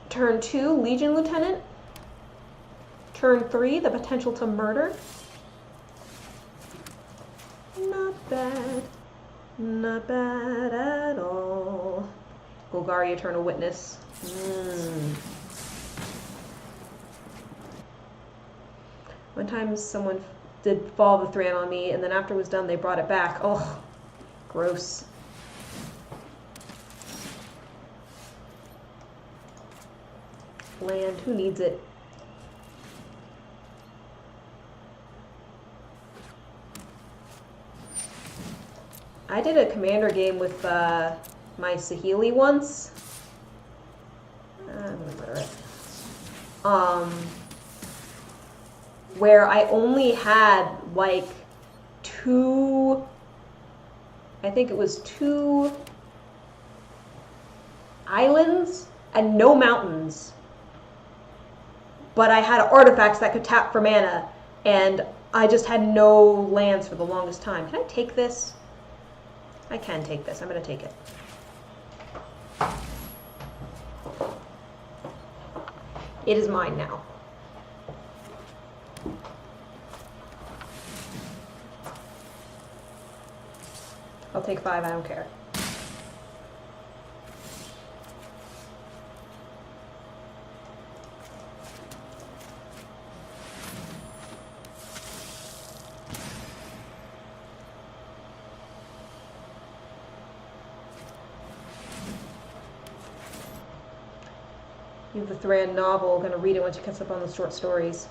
Turn 2, Legion Lieutenant. Turn 3, the potential to murder. Not bad. Not bad at all. Golgari, Eternal Witness. One time someone did Fall of the Thran on me, and then after it was done, they brought it back. Oh, gross. Land, who needs it? I did a commander game with my Saheeli once. I'm gonna murder it. Where I only had like 2, I think it was 2 islands and no mountains. But I had artifacts that could tap for mana, and I just had no lands for the longest time. Can I take this? I can take this. I'm going to take it. It is mine now. I'll take 5. I don't care. You have the Thran novel. Gonna read it when she gets up on the short stories.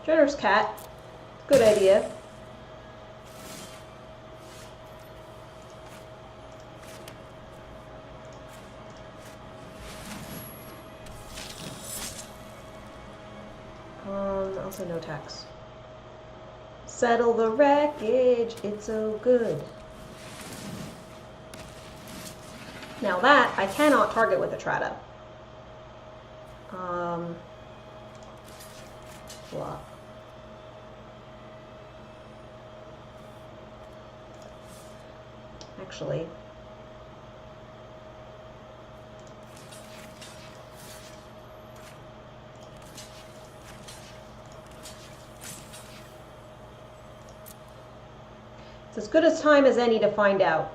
Generous cat. Good idea. Also no tax. Settle the wreckage. It's so good. Now that I cannot target with Etrata. Block. Actually, it's as good a time as any to find out.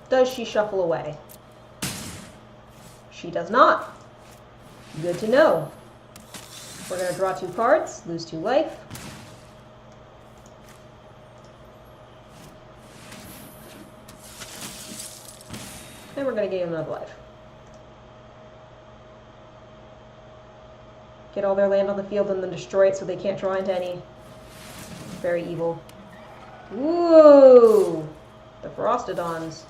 Does she shuffle away? She does not. Good to know. We're going to draw 2 cards, lose 2 life. And we're going to gain another life. Get all their land on the field and then destroy it so they can't draw into any. Very evil. Ooh! The Frostodons.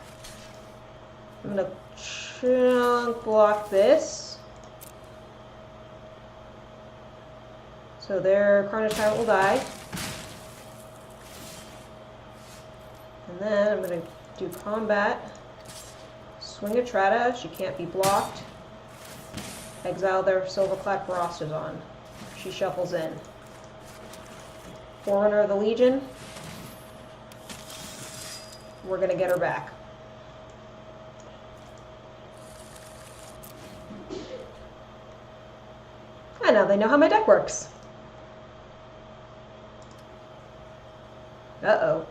I'm going to chunk block this. So their Carnage Tyrant will die. And then I'm going to do combat. Swing Etrata. She can't be blocked. Exile their Silverclad Frostodon. She shuffles in. Forerunner of the Legion. We're going to get her back. And now they know how my deck works. Uh-oh.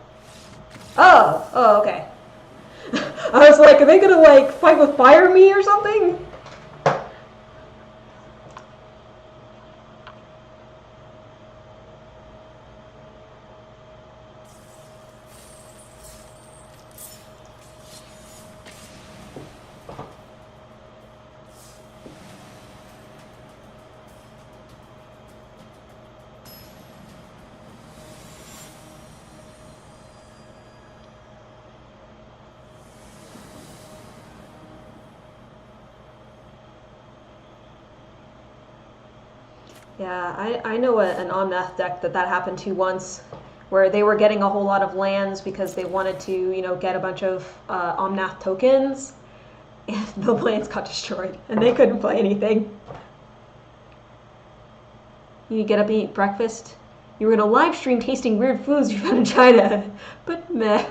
Oh, okay. I was like, are they gonna like fight with fire me or something? Yeah, I know an Omnath deck that happened to once, where they were getting a whole lot of lands because they wanted to, you know, get a bunch of Omnath tokens, and the lands got destroyed, and they couldn't play anything. You get up and eat breakfast. You were gonna live stream tasting weird foods you found in China, but meh.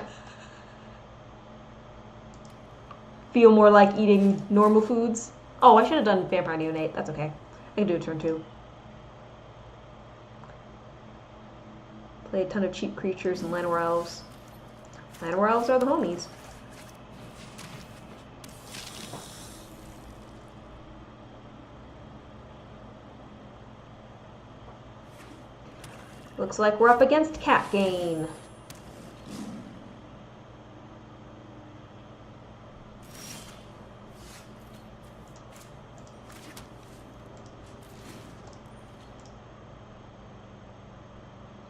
Feel more like eating normal foods. Oh, I should have done Vampire Neonate. That's okay. I can do a turn 2. Play a ton of cheap creatures and Llanowar Elves. Llanowar Elves are the homies. Looks like we're up against Cat Gain.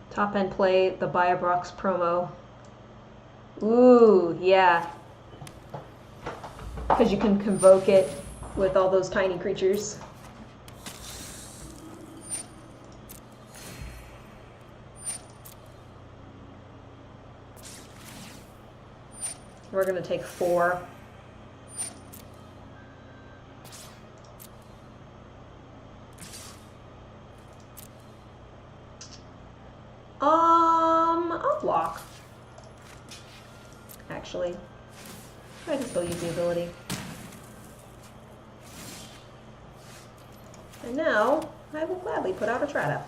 Top end play the Biobrox promo. Ooh, yeah. Because you can convoke it with all those tiny creatures. We're going to take 4. I'll block. Actually, I can still use the ability. And now, I will gladly put out Etrata.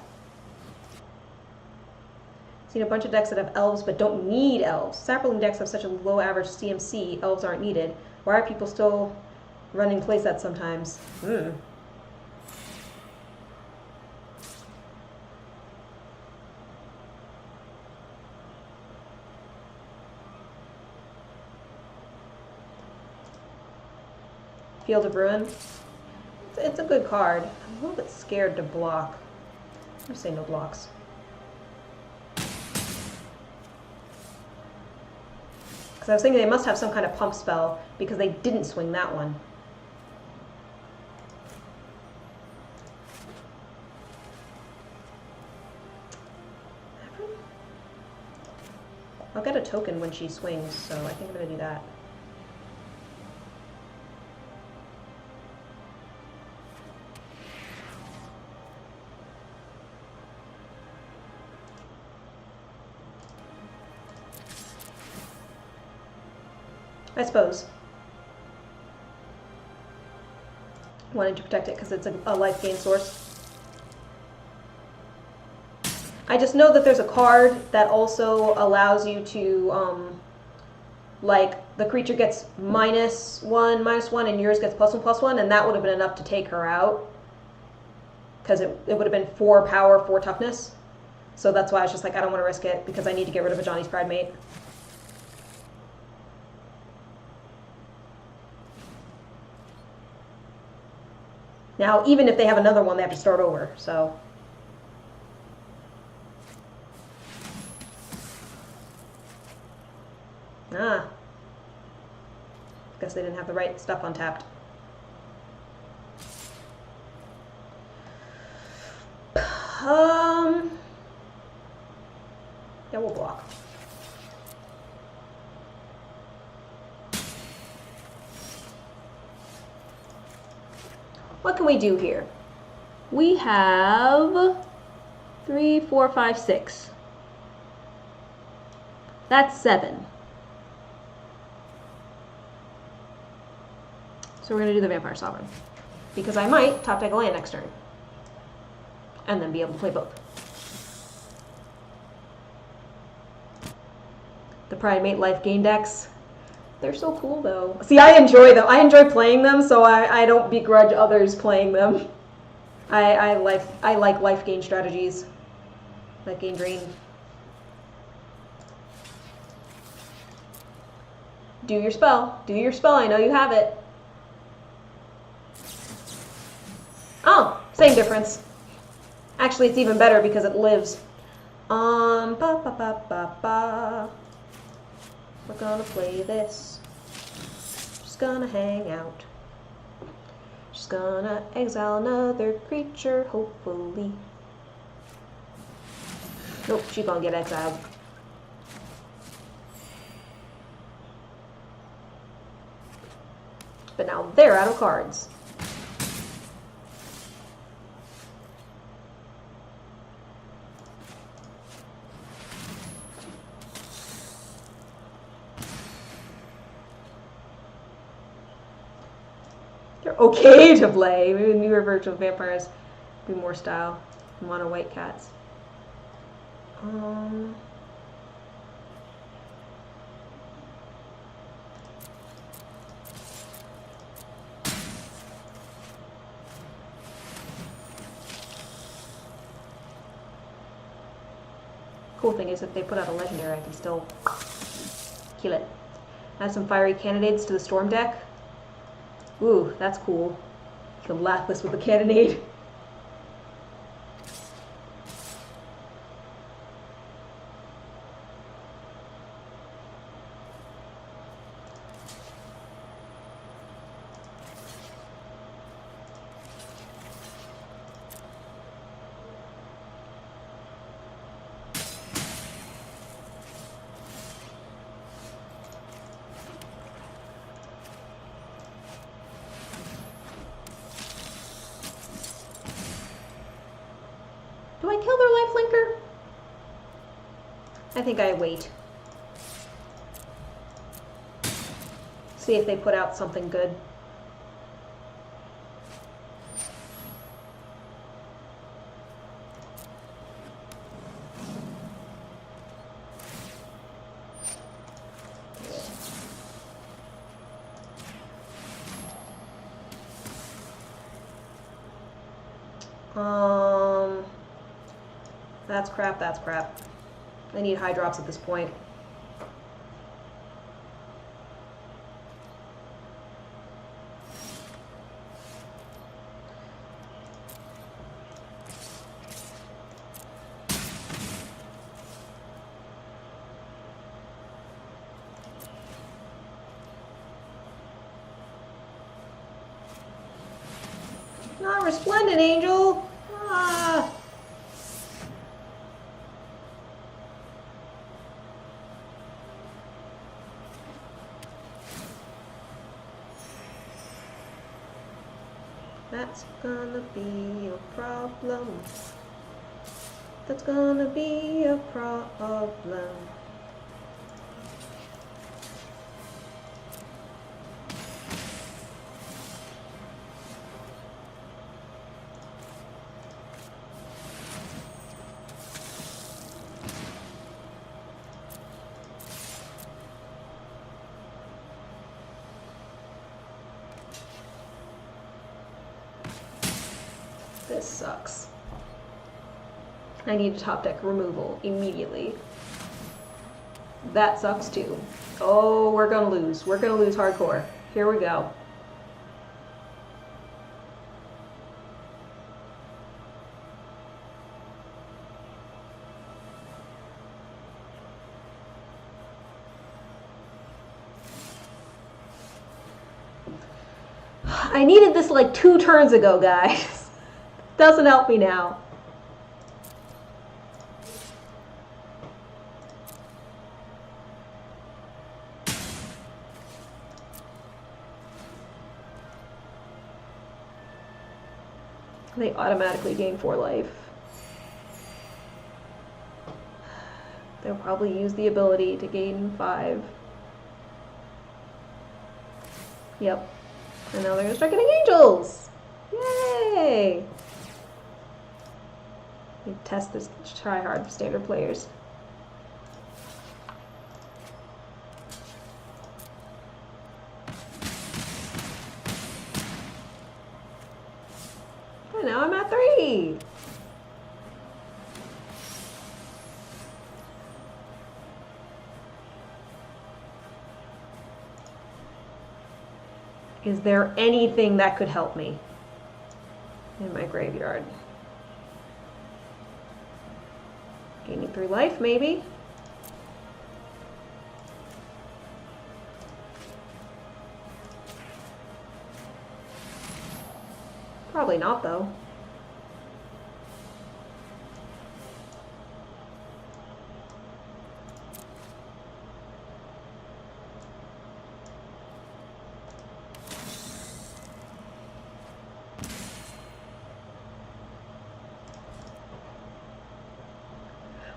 Seen a bunch of decks that have elves but don't need elves. Sapperling decks have such a low average CMC, elves aren't needed. Why are people still running playsets sometimes. Field of Ruin. It's a good card. I'm a little bit scared to block. I'm gonna say no blocks. Because I was thinking they must have some kind of pump spell because they didn't swing that one. I'll get a token when she swings, so I think I'm gonna do that. I suppose. Wanted to protect it because it's a life gain source. I just know that there's a card that also allows you to, like, the creature gets -1/-1, and yours gets +1/+1, and that would have been enough to take her out. Because it would have been 4 power, 4 toughness. So that's why I was just like, I don't want to risk it, because I need to get rid of a Johnny's Pride mate. Now, even if they have another one, they have to start over, so. Ah. Guess they didn't have the right stuff untapped. Yeah, we'll block. What can we do here? We have 3, 4, 5, 6. That's 7. So we're going to do the Vampire Sovereign. Because I might top deck a land next turn. And then be able to play both. The Pride Mate life gain decks. They're so cool though. See, I enjoy them. I enjoy playing them, so I don't begrudge others playing them. I like life gain strategies. Life gain drain. Do your spell. Do your spell. I know you have it. Oh, same difference. Actually, it's even better because it lives. Ba ba ba ba ba. We're gonna play this. Just gonna hang out. Just gonna exile another creature, hopefully. Nope, she's gonna get exiled. But now they're out of cards. They're okay to play. Maybe newer virtual vampires be more style. Mono white cats. Cool thing is if they put out a legendary, I can still kill it. Add some fiery candidates to the storm deck. Ooh, that's cool. You can laugh this with a cannonade. Do I kill their lifelinker? I think I wait. See if they put out something good. That's crap, that's crap. I need high drops at this point. Not resplendent, Angel! Ah! That's gonna be a problem. That's gonna be a problem. This sucks. I need a top deck removal immediately. That sucks too. Oh, we're gonna lose. We're gonna lose hardcore. Here we go. I needed this like 2 turns ago, guys. Doesn't help me now. They automatically gain 4 life. They'll probably use the ability to gain 5. Yep. And now they're gonna start getting angels! Yay! You test this try hard standard players. And now I'm at 3! Is there anything that could help me in my graveyard? Gaining 3 life, maybe? Probably not, though.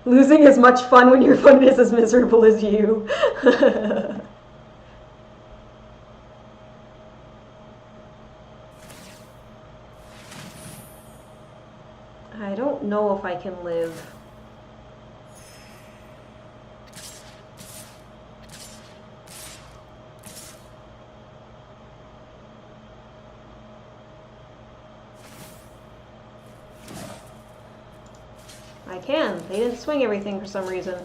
Losing is much fun when your opponent is as miserable as you. I don't know if I can live. I can. They didn't swing everything for some reason.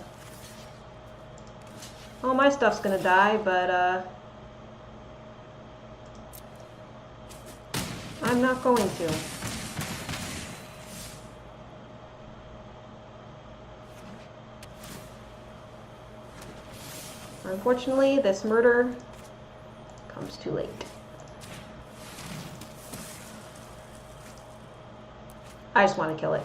All my stuff's gonna die, but I'm not going to. Unfortunately, this murder comes too late. I just want to kill it.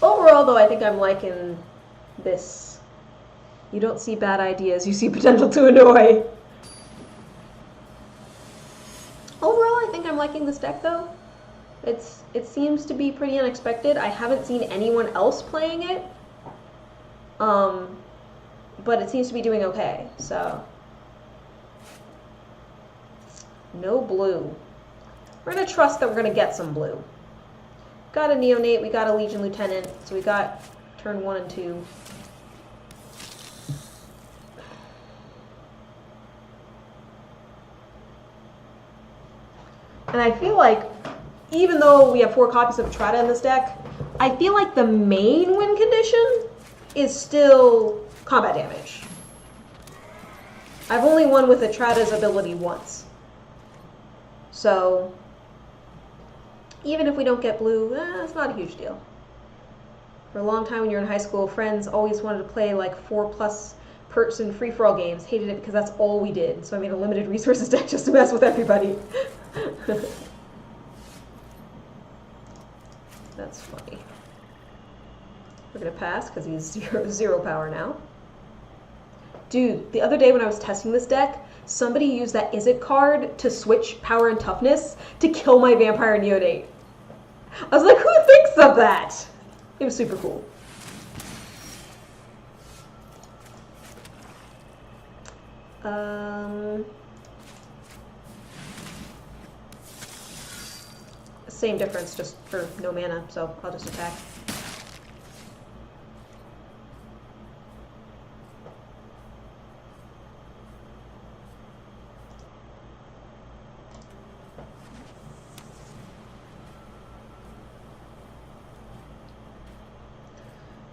Overall, though, I think I'm liking this. You don't see bad ideas, you see potential to annoy. Overall, I think I'm liking this deck, though. It seems to be pretty unexpected. I haven't seen anyone else playing it. But it seems to be doing okay, so. No blue. We're gonna trust that we're gonna get some blue. got a Neonate, we got a Legion Lieutenant, so we got turn 1 and 2. And I feel like, even though we have 4 copies of Etrata in this deck, I feel like the main win condition is still combat damage. I've only won with Etrata's ability once. So, even if we don't get blue, it's not a huge deal. For a long time when you're in high school, friends always wanted to play like 4+ person free-for-all games. Hated it because that's all we did. So I made a limited resources deck just to mess with everybody. That's funny. We're gonna pass because he's zero power now. Dude, the other day when I was testing this deck, somebody used that Is It card to switch power and toughness to kill my Vampire Neonate. I was like, who thinks of that? It was super cool. Same difference, just for no mana, so I'll just attack.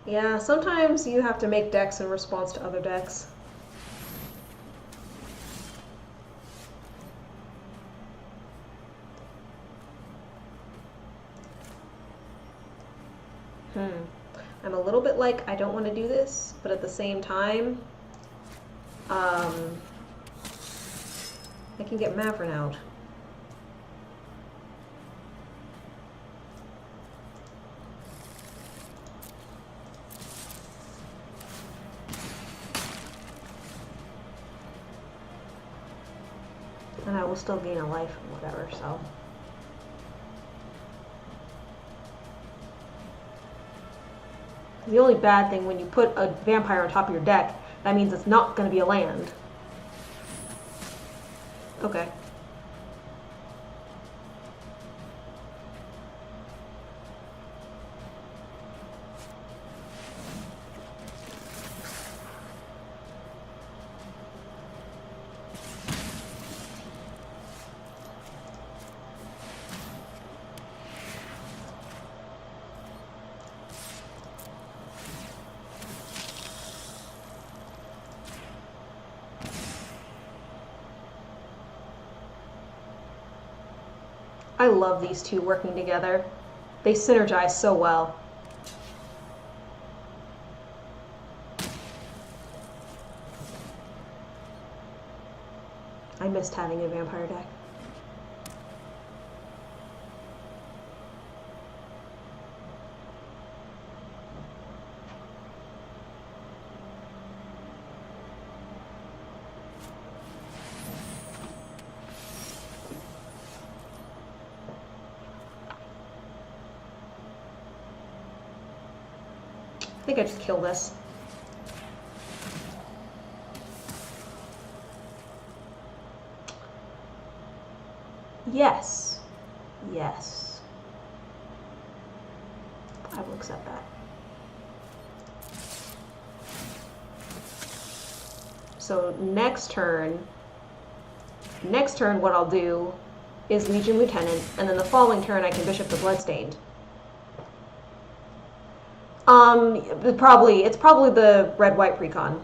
Yeah, sometimes you have to make decks in response to other decks. I'm a little bit like, I don't want to do this, but at the same time, I can get Mavrin out. And I will still gain a life or whatever, so. The only bad thing when you put a vampire on top of your deck, that means it's not going to be a land. Okay. I love these two working together. They synergize so well. I missed having a vampire deck. I think I just kill this. Yes. Yes. I will accept that. So next turn what I'll do is Legion Lieutenant, and then the following turn I can Bishop the Bloodstained. It's probably the red-white precon.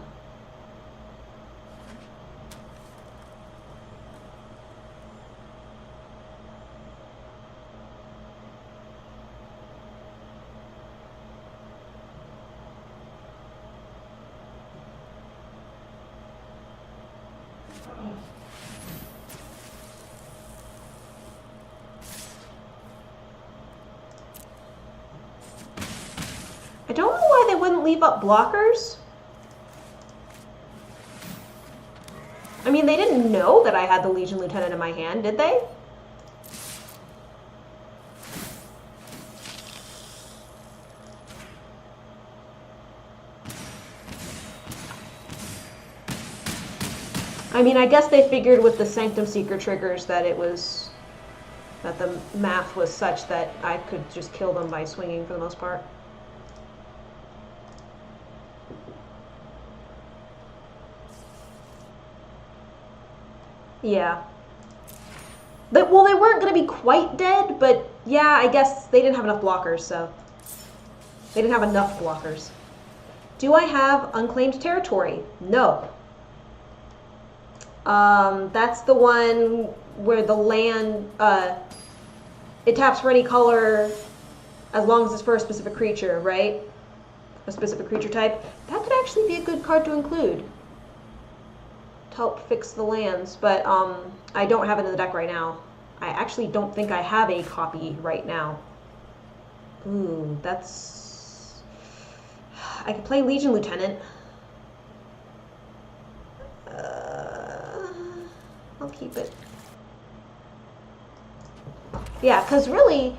I don't know why they wouldn't leave up blockers. I mean, they didn't know that I had the Legion Lieutenant in my hand, did they? I mean, I guess they figured with the Sanctum Seeker triggers that it was That the math was such that I could just kill them by swinging for the most part. Yeah. Well, they weren't going to be quite dead, but yeah, I guess they didn't have enough blockers, so... They didn't have enough blockers. Do I have unclaimed territory? No. That's the one where the land, it taps for any color as long as it's for a specific creature, right? A specific creature type. That could actually be a good card to include. To help fix the lands, but I don't have it in the deck right now. I actually don't think I have a copy right now. Ooh, that's... I could play Legion Lieutenant. I'll keep it. Yeah, because really,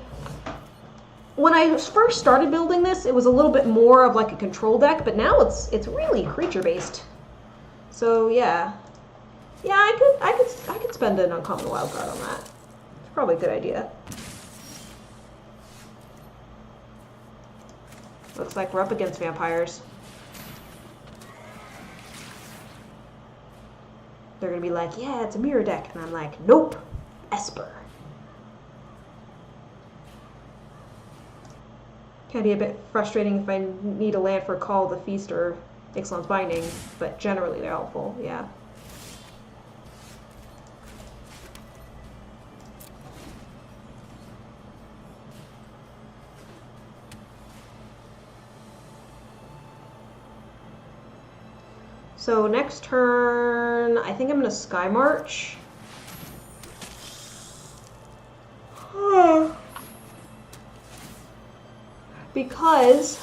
when I first started building this, it was a little bit more of like a control deck, but now it's really creature based. So yeah, I could spend an uncommon wild card on that. It's probably a good idea. Looks like we're up against vampires. They're gonna be like, yeah, it's a mirror deck, and I'm like, nope, Esper. Can be a bit frustrating if I need a land for Call of the Feast or Ixalan's Binding, but generally they're helpful, yeah. So next turn, I think I'm going to Sky March. Because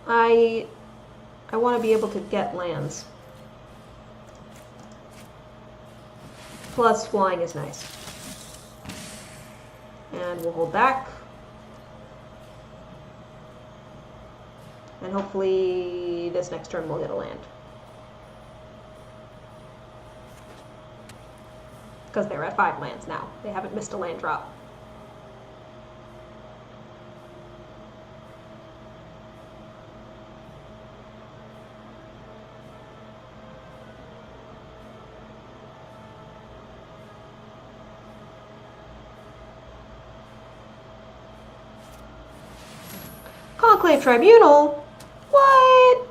I want to be able to get lands. Plus flying is nice. And we'll hold back. And hopefully this next turn we'll get a land. Because they're at 5 lands now. They haven't missed a land drop. Conclave Tribunal? What?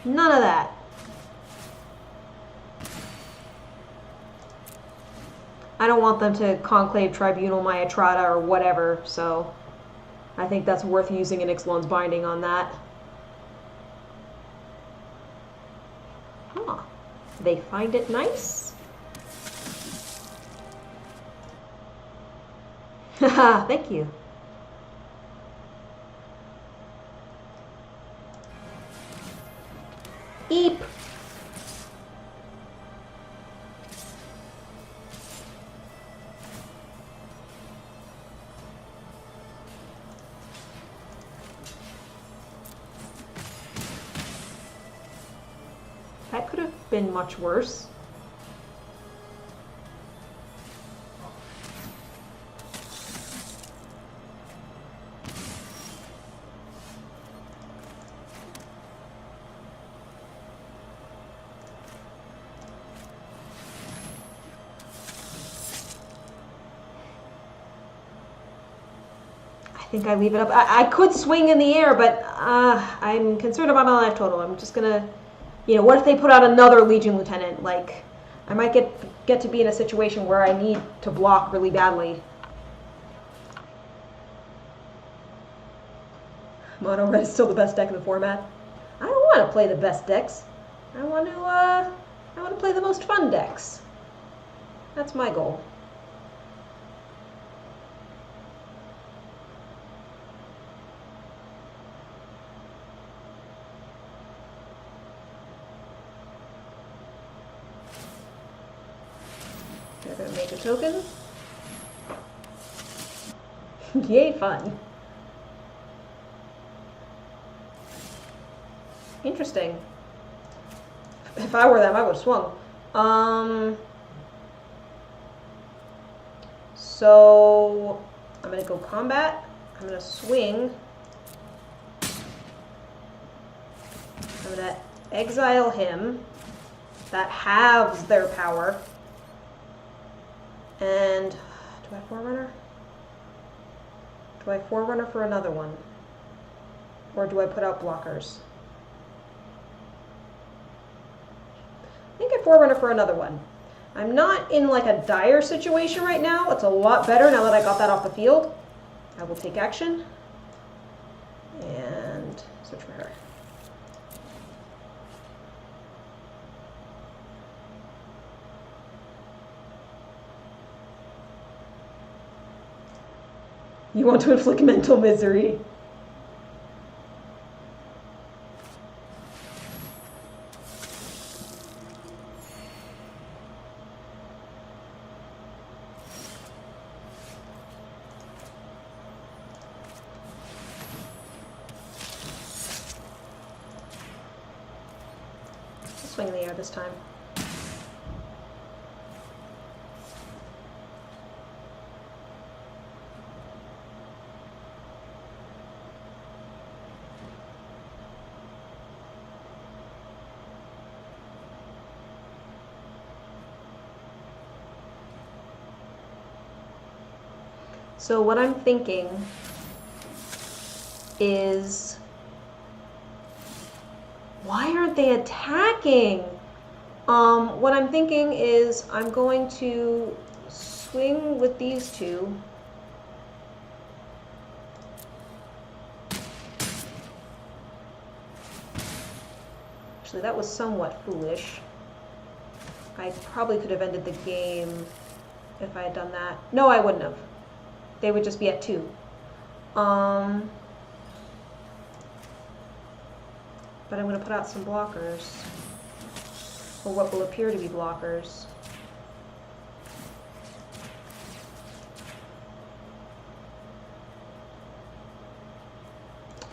None of that. I don't want them to Conclave Tribunal my Etrata or whatever, so I think that's worth using an Ixalan's Binding on that. Huh. They find it nice? Haha, thank you. Eep. That could have been much worse. I think I leave it up. I could swing in the air, but I'm concerned about my life total. I'm just gonna, you know, what if they put out another Legion Lieutenant? Like, I might get to be in a situation where I need to block really badly. Mono Red is still the best deck in the format. I don't want to play the best decks. I want to play the most fun decks. That's my goal. They're gonna make a token. Yay, fun. Interesting. If I were them, I would have swung. So I'm gonna go combat. I'm gonna swing. I'm gonna exile him. That halves their power. And do I Forerunner? Do I Forerunner for another one? Or do I put out blockers? I think I Forerunner for another one. I'm not in like a dire situation right now. It's a lot better now that I got that off the field. I will take action and search for her. You want to inflict mental misery. Swing in the air this time. So what I'm thinking is, why aren't they attacking? What I'm thinking is I'm going to swing with these two. Actually, that was somewhat foolish. I probably could have ended the game if I had done that. No, I wouldn't have. They would just be at 2. But I'm going to put out some blockers. Or what will appear to be blockers.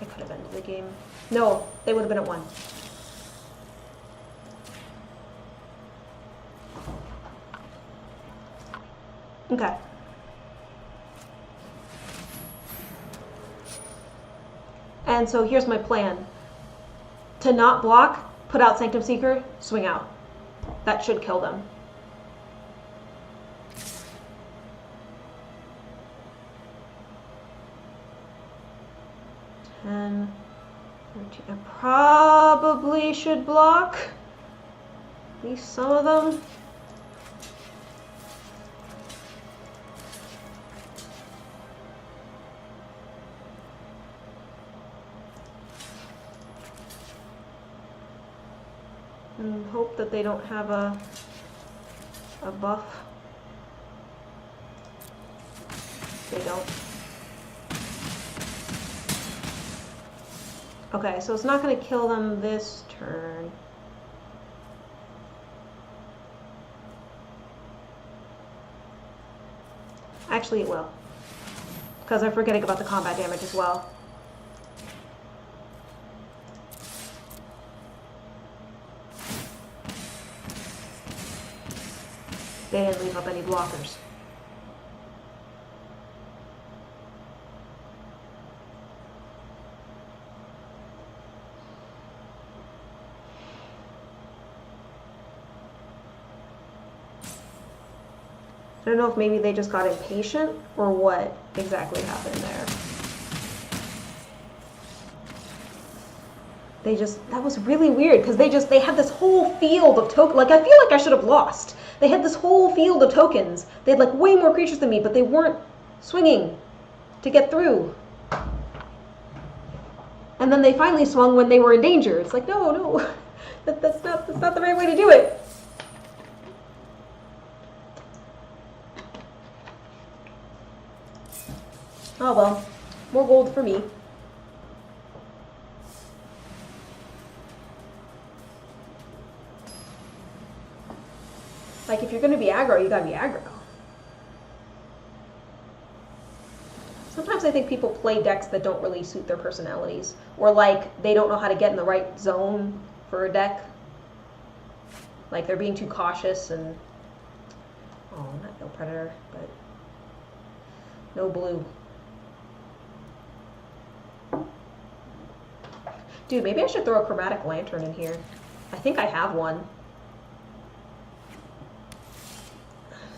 I could have ended the game. No, they would have been at 1. Okay. And so here's my plan. To not block, put out Sanctum Seeker, swing out. That should kill them. I probably should block. At least some of them. And hope that they don't have a buff. They don't. Okay, so it's not going to kill them this turn. Actually, it will. Because I'm forgetting about the combat damage as well. They didn't leave up any blockers. I don't know if maybe they just got impatient or what exactly happened there. That was really weird because they had this whole field of tokens. Like, I feel like I should have lost. They had this whole field of tokens. They had like way more creatures than me, but they weren't swinging to get through. And then they finally swung when they were in danger. It's like, no, that's not the right way to do it. Oh well, more gold for me. Like, if you're going to be aggro, you got to be aggro. Sometimes I think think people play decks that don't really suit their personalities, or like they don't know how to get in the right zone for a deck. Like they're being too cautious and not no predator, but no blue. Dude, maybe I should throw a chromatic lantern in here. I think I have one.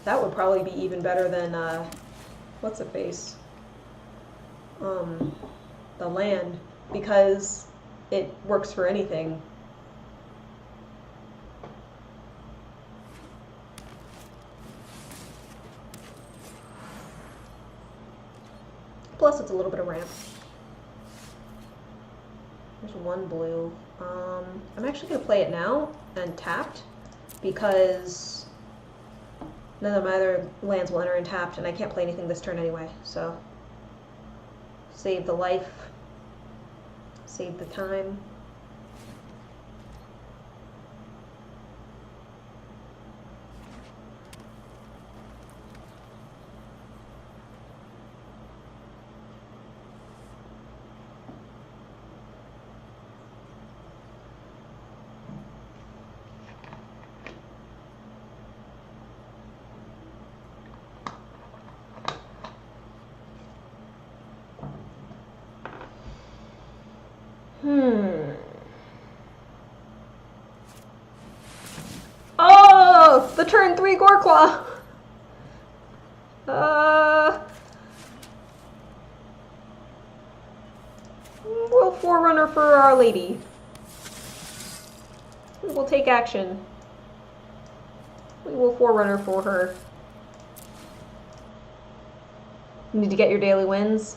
That would probably be even better than, what's it face? The land, because it works for anything. Plus, it's a little bit of ramp. There's one blue. I'm actually going to play it now and tapped, because none of my other lands will enter in tapped, and I can't play anything this turn anyway, so save the life, save the time. Oh, the turn 3 Goreclaw. We'll Forerunner for Our Lady. We will take action. We will Forerunner for her. You need to get your daily wins.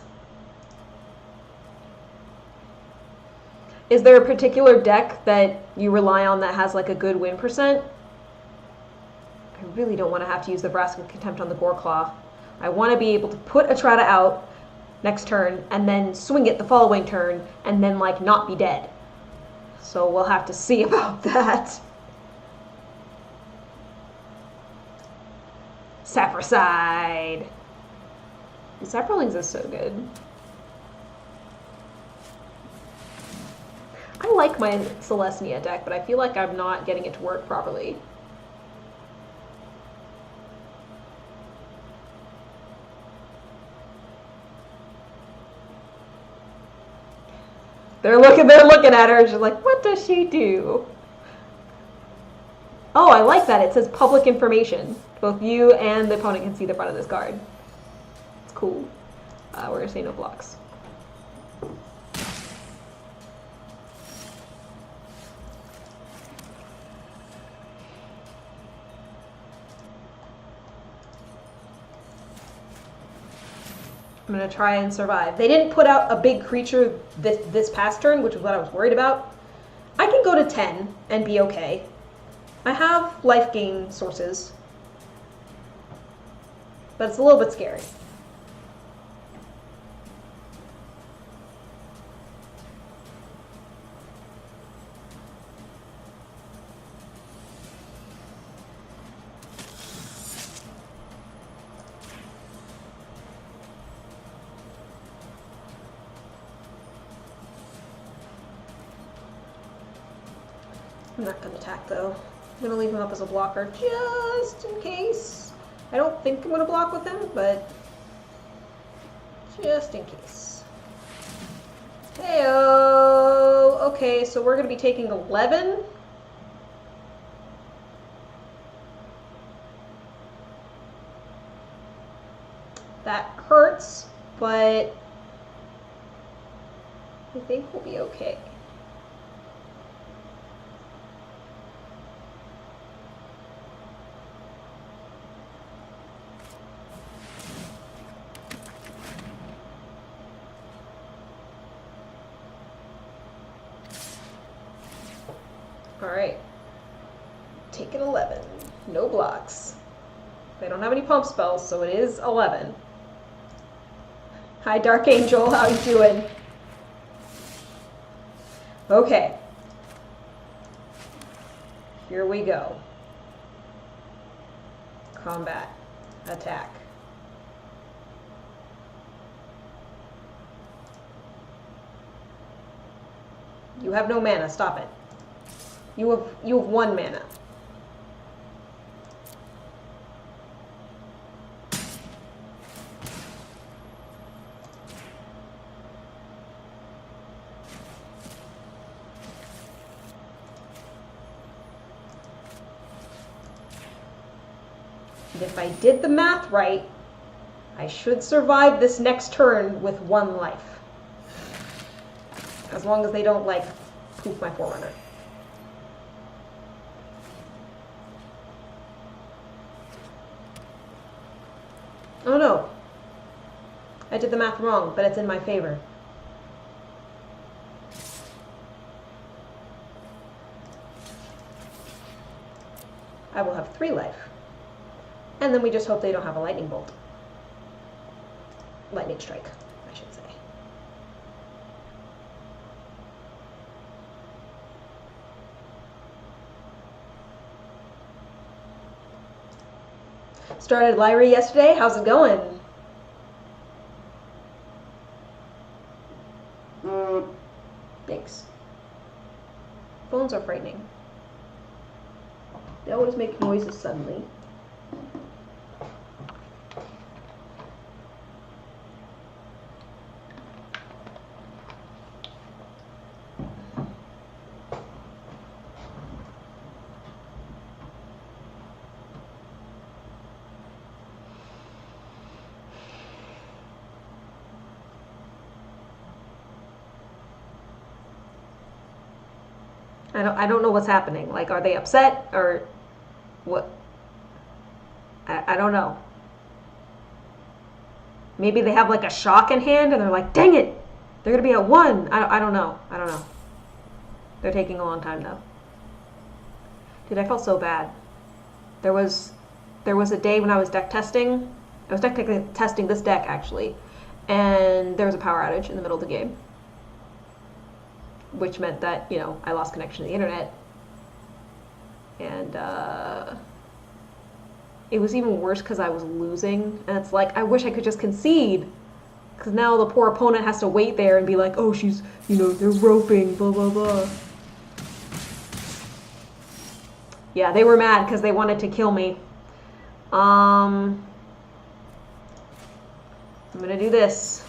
Is there a particular deck that you rely on that has like a good win percent? I really don't want to have to use the Vraska Contempt on the Goreclaw. I want to be able to put Etrata out next turn and then swing it the following turn and then like not be dead. So we'll have to see about that. Sapricide. Saprolings is so good. I like my Celestia deck, but I feel like I'm not getting it to work properly. They're looking at her, she's like, what does she do? Oh, I like that. It says public information. Both you and the opponent can see the front of this card. It's cool. We're gonna say no blocks. I'm going to try and survive. They didn't put out a big creature this past turn, which is what I was worried about. I can go to 10 and be okay. I have life gain sources, but it's a little bit scary. I'm not going to attack, though. I'm going to leave him up as a blocker, just in case. I don't think I'm going to block with him, but just in case. Heyo! Okay, so we're going to be taking 11. That hurts, but I think we'll be okay. Alright, taking 11, no blocks. They don't have any pump spells, so it is 11. Hi Dark Angel, how you doing? Okay, here we go. Combat, attack. You have no mana. Stop it. You have 1 mana. And if I did the math right, I should survive this next turn with 1 life. As long as they don't, like, poof my Forerunner. Oh no. I did the math wrong, but it's in my favor. I will have 3 life. And then we just hope they don't have a lightning bolt. Lightning strike, I should say. Started Lyra yesterday. How's it going? Thanks. Phones are frightening. They always make noises suddenly. I don't know what's happening. Like, are they upset or what? I don't know. Maybe they have like a shock in hand and they're like, dang it, they're gonna be at 1. I don't know. I don't know. They're taking a long time though. Dude, I felt so bad. There was a day when I was deck testing. I was deck testing this deck actually, and there was a power outage in the middle of the game, which meant that, you know, I lost connection to the internet. And it was even worse because I was losing. And it's like, I wish I could just concede. Because now the poor opponent has to wait there and be like, oh, she's, you know, they're roping, blah, blah, blah. Yeah, they were mad because they wanted to kill me. I'm gonna do this.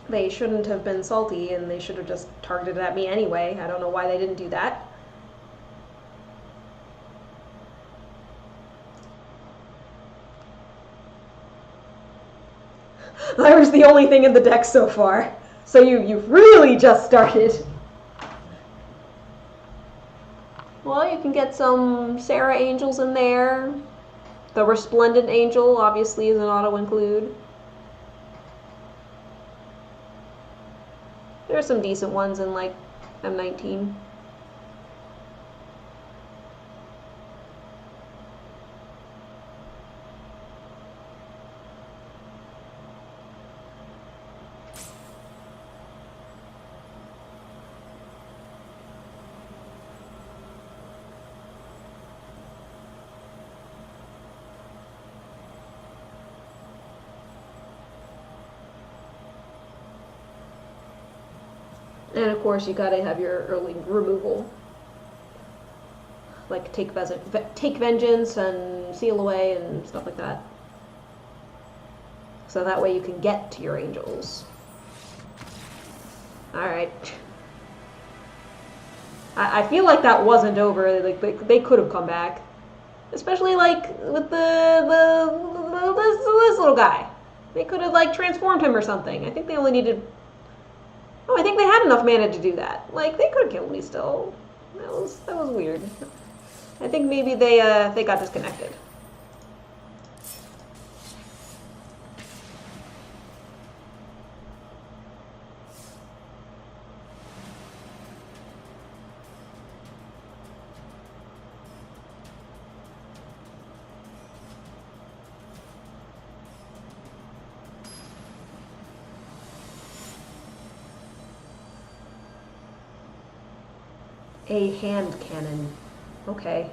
They shouldn't have been salty, and they should have just targeted at me anyway. I don't know why they didn't do that. Lyra's the only thing in the deck so far. So you've really just started. Well, you can get some Sarah Angels in there. The Resplendent Angel obviously is an auto-include. There are some decent ones in, like, M19. And of course, you gotta have your early removal, like take vengeance and seal away and stuff like that. So that way you can get to your angels. All right. I feel like that wasn't over. Like they could have come back, especially like with this little guy. They could have like transformed him or something. I think they only needed. Oh, I think they had enough mana to do that. Like, they could have killed me still. That was weird. I think maybe they got disconnected. A hand cannon. Okay.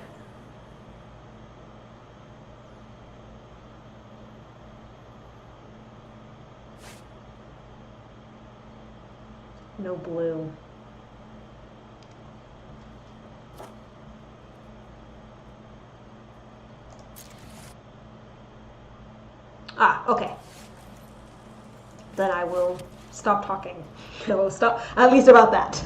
no blue. Ah, okay. Then I will stop talking. I will stop, at least about that.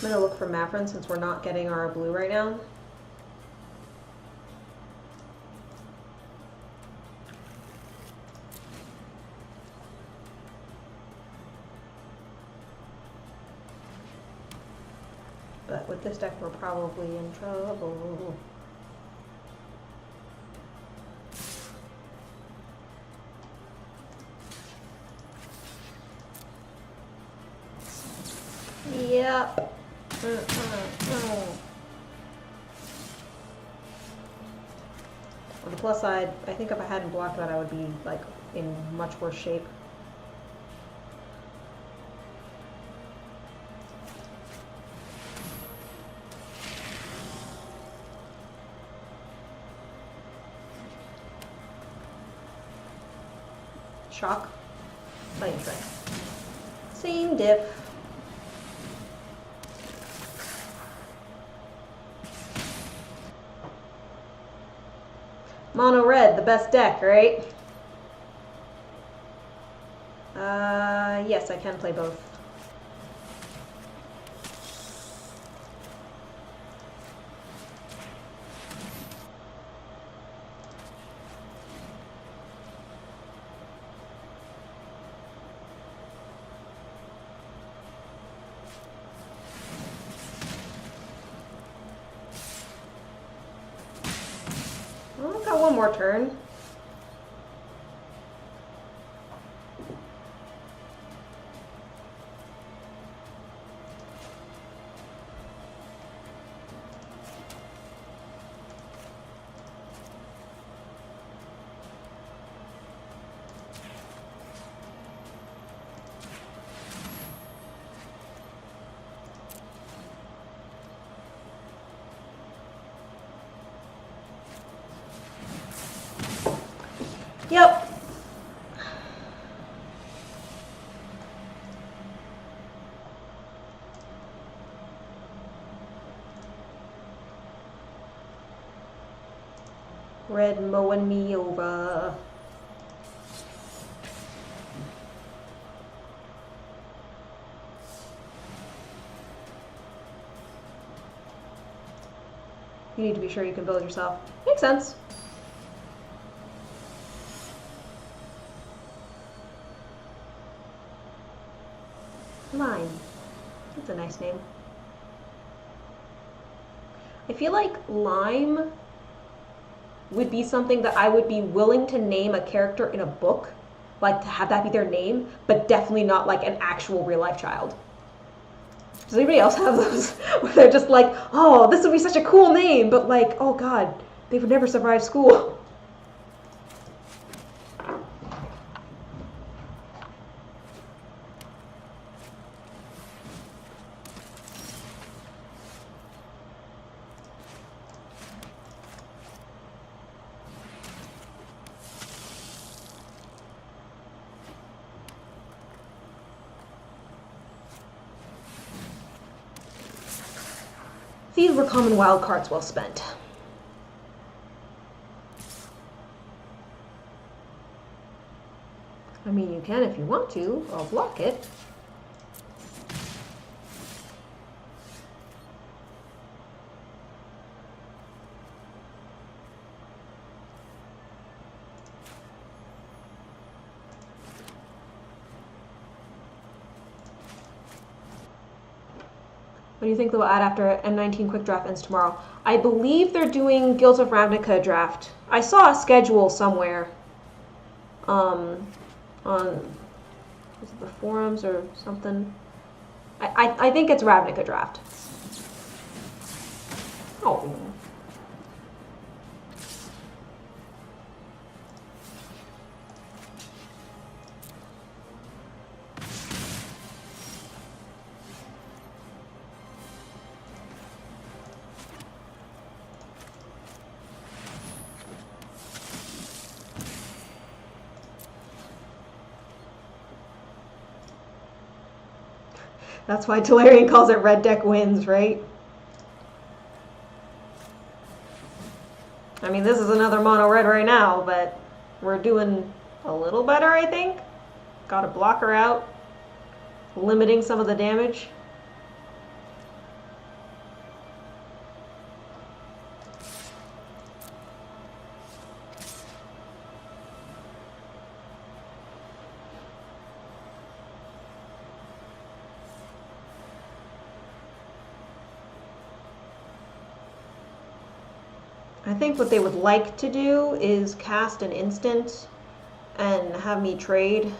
I'm gonna look for Mavrin since we're not getting our blue right now. But with this deck, we're probably in trouble. Yep. On the plus side, I think if I hadn't blocked that, I would be like in much worse shape. Shock. Lightning strike. Same dip. Mono red, the best deck, right? Yes, I can play both. Oh, I've got one more turn. Yep. Red mowing me over. You need to be sure you can build yourself. Makes sense. Lime. That's a nice name. I feel like Lime would be something that I would be willing to name a character in a book, like to have that be their name, but definitely not like an actual real life child. Does anybody else have those where they're just like, oh, this would be such a cool name, but like, oh god, they would never survive school. These were common wild cards well spent. I mean, you can if you want to. I'll block it. What do you think they'll add after M19 Quick Draft ends tomorrow? I believe they're doing Guild of Ravnica draft. I saw a schedule somewhere on was it the forums or something. I think it's Ravnica Draft. Oh. That's why Tolarian calls it red deck wins, right? I mean, this is another mono red right now, but we're doing a little better, I think. Got a blocker out, limiting some of the damage. I think what they would like to do is cast an instant and have me trade.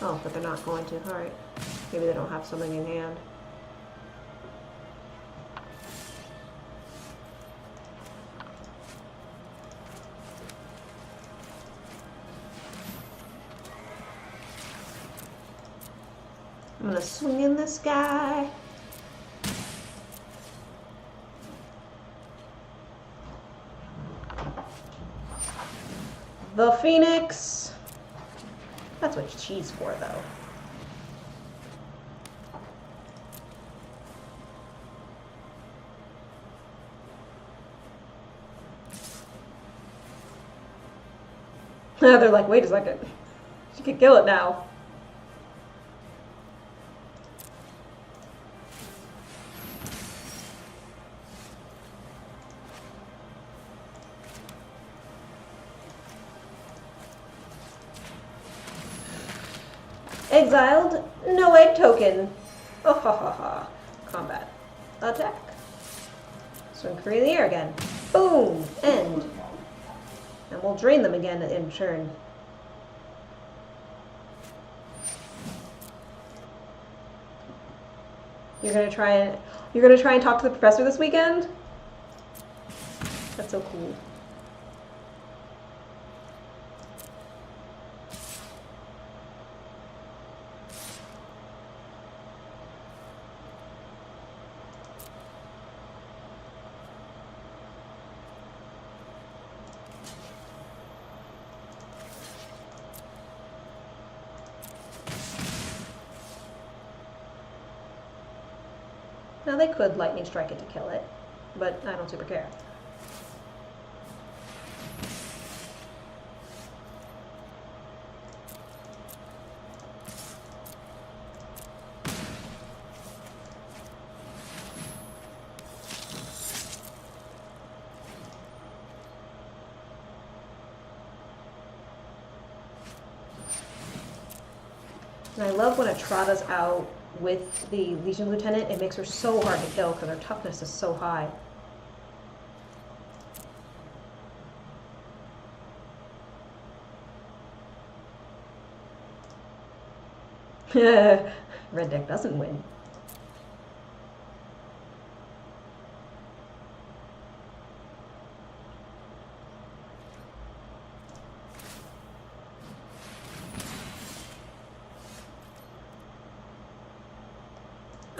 Oh, but they're not going to. Alright. Maybe they don't have something in hand. I'm gonna swing in this guy. The Phoenix. That's what she's for, though. They're like, wait a second. She could kill it now. Exiled, no egg token. Oh ha ha ha. Combat. Attack. Swing free in the air again. Boom! End. And we'll drain them again in turn. You're gonna try and talk to the professor this weekend? That's so cool. Now they could lightning strike it to kill it, but I don't super care. And I love when Etrata's out with the Legion Lieutenant. It makes her so hard to kill because her toughness is so high. Red deck doesn't win.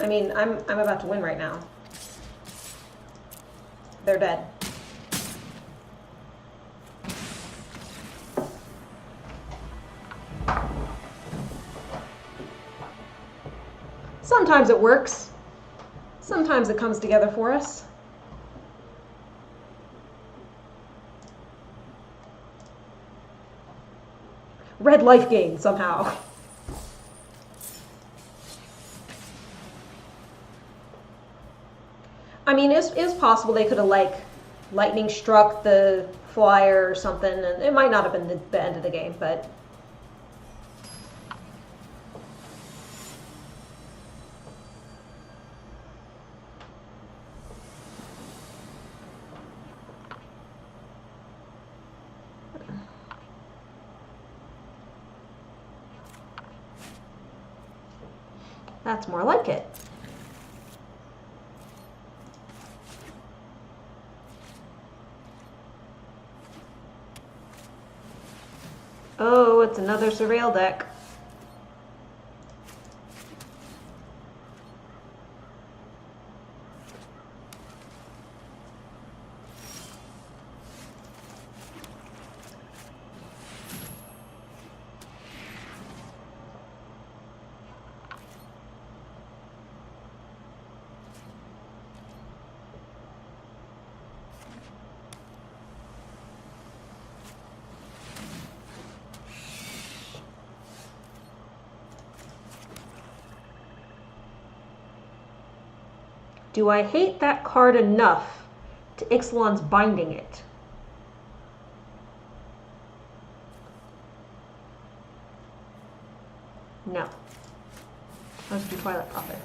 I mean, I'm about to win right now. They're dead. Sometimes it works. Sometimes it comes together for us. Red life gain somehow. I mean, it's possible they could have, like, lightning struck the flyer or something, and it might not have been the end of the game, but... That's more like it. Oh, it's another surveil deck. Do I hate that card enough to Ixalan's binding it? No. Let's do Twilight Prophet.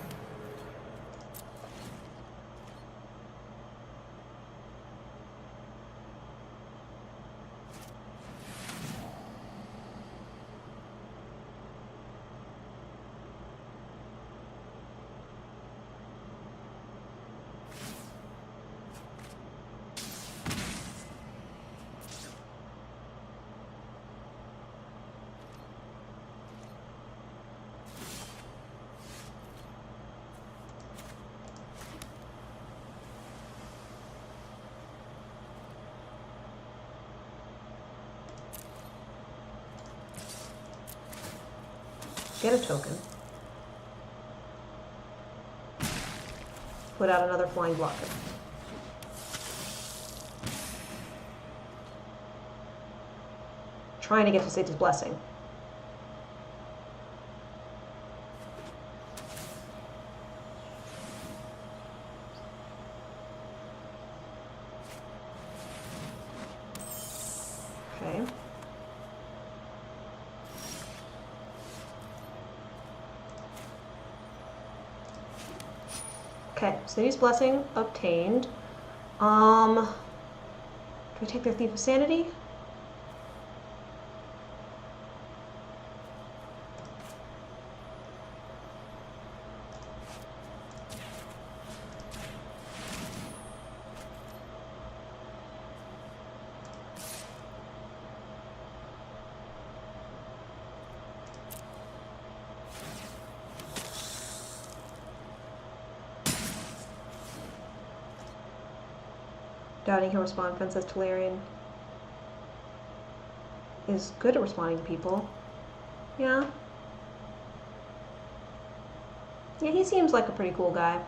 Get a token. Put out another flying blocker. Trying to get to Satan's Blessing. Okay. Okay, City's Blessing obtained. Do we take their Thief of Sanity? Doubting he'll respond, Princess Tolarian is good at responding to people. Yeah. Yeah, he seems like a pretty cool guy.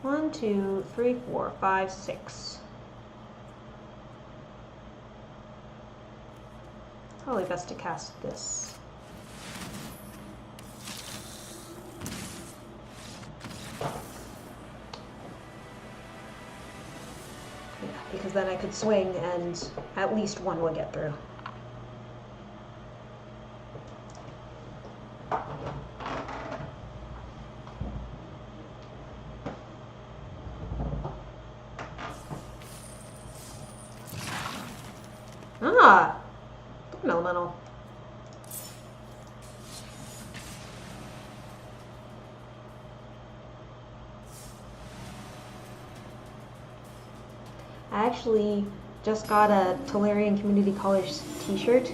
One, two, three, four, five, six. Probably best to cast this. Yeah, because then I could swing and at least one would get through. Ah, an elemental. I actually just got a Tolarian Community College t-shirt.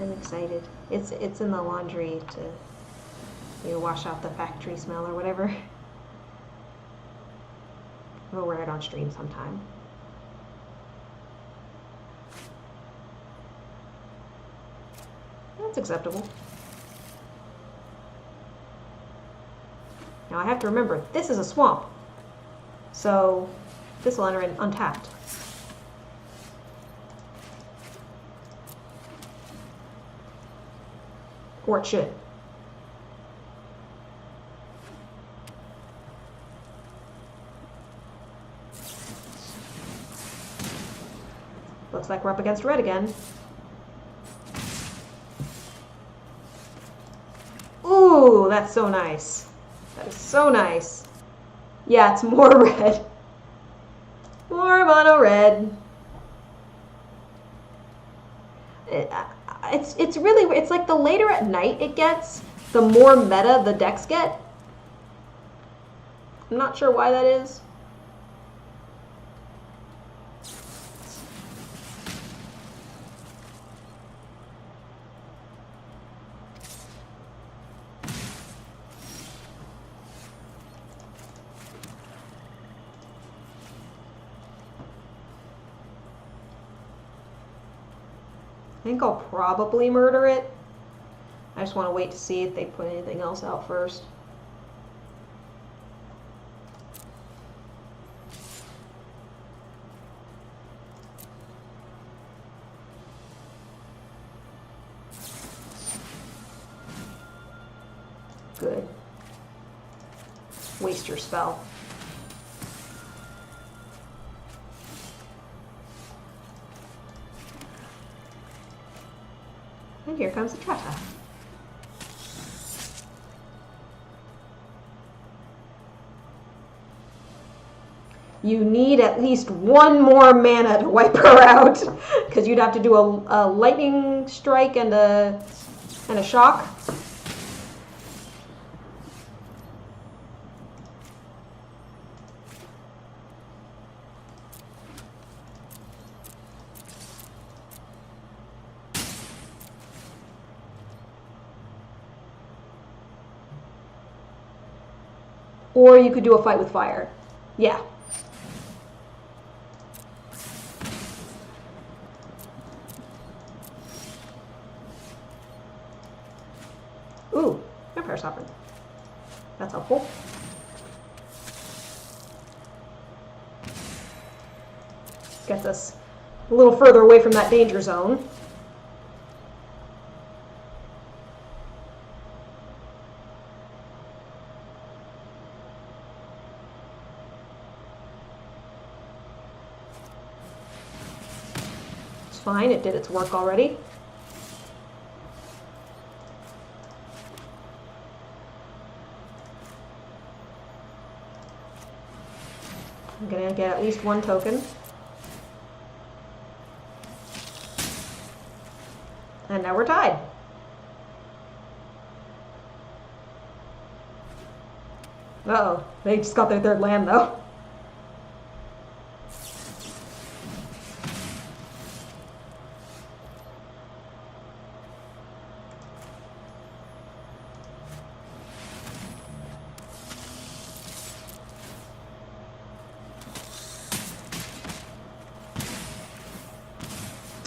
I'm excited. It's in the laundry to wash out the factory smell or whatever. We'll wear it on stream sometime. That's acceptable. Now I have to remember, this is a swamp. So this will enter in untapped. Or it should. Looks like we're up against red again. Ooh, that's so nice. That is so nice. Yeah, it's more red. More mono red. It's really, it's like the later at night it gets, the more meta the decks get. I'm not sure why that is. I think I'll probably murder it. I just want to wait to see if they put anything else out first. Good. Waste your spell. And here comes Etrata. You need at least one more mana to wipe her out, because you'd have to do a lightning strike and a shock. Or you could do a fight with fire. Yeah. Ooh, Vampire Sovereign. That's helpful. Gets us a little further away from that danger zone. Fine, it did its work already. I'm gonna get at least one token. And now we're tied. Uh-oh, they just got their third land though.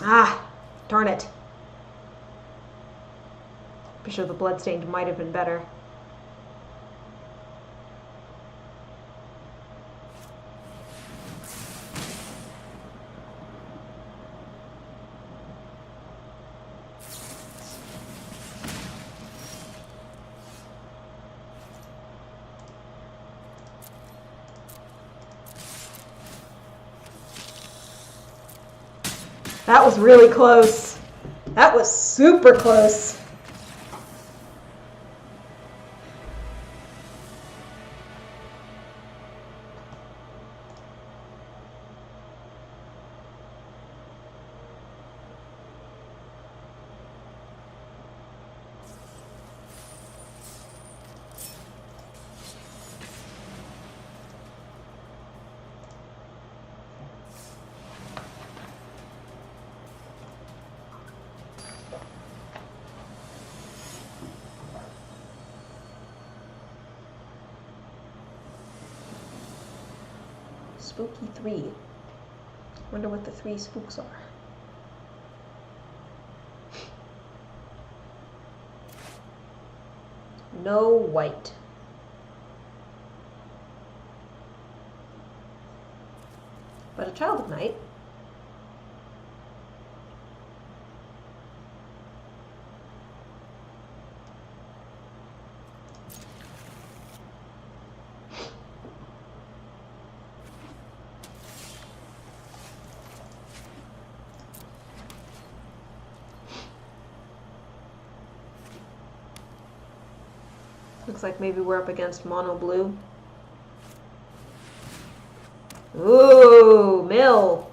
Ah, darn it. Pretty sure the Bloodstained might have been better. That was really close. That was super close. Spooky 3. Wonder what the 3 spooks are. No white. But a Child of Night. Looks like maybe we're up against mono blue. Ooh, mill.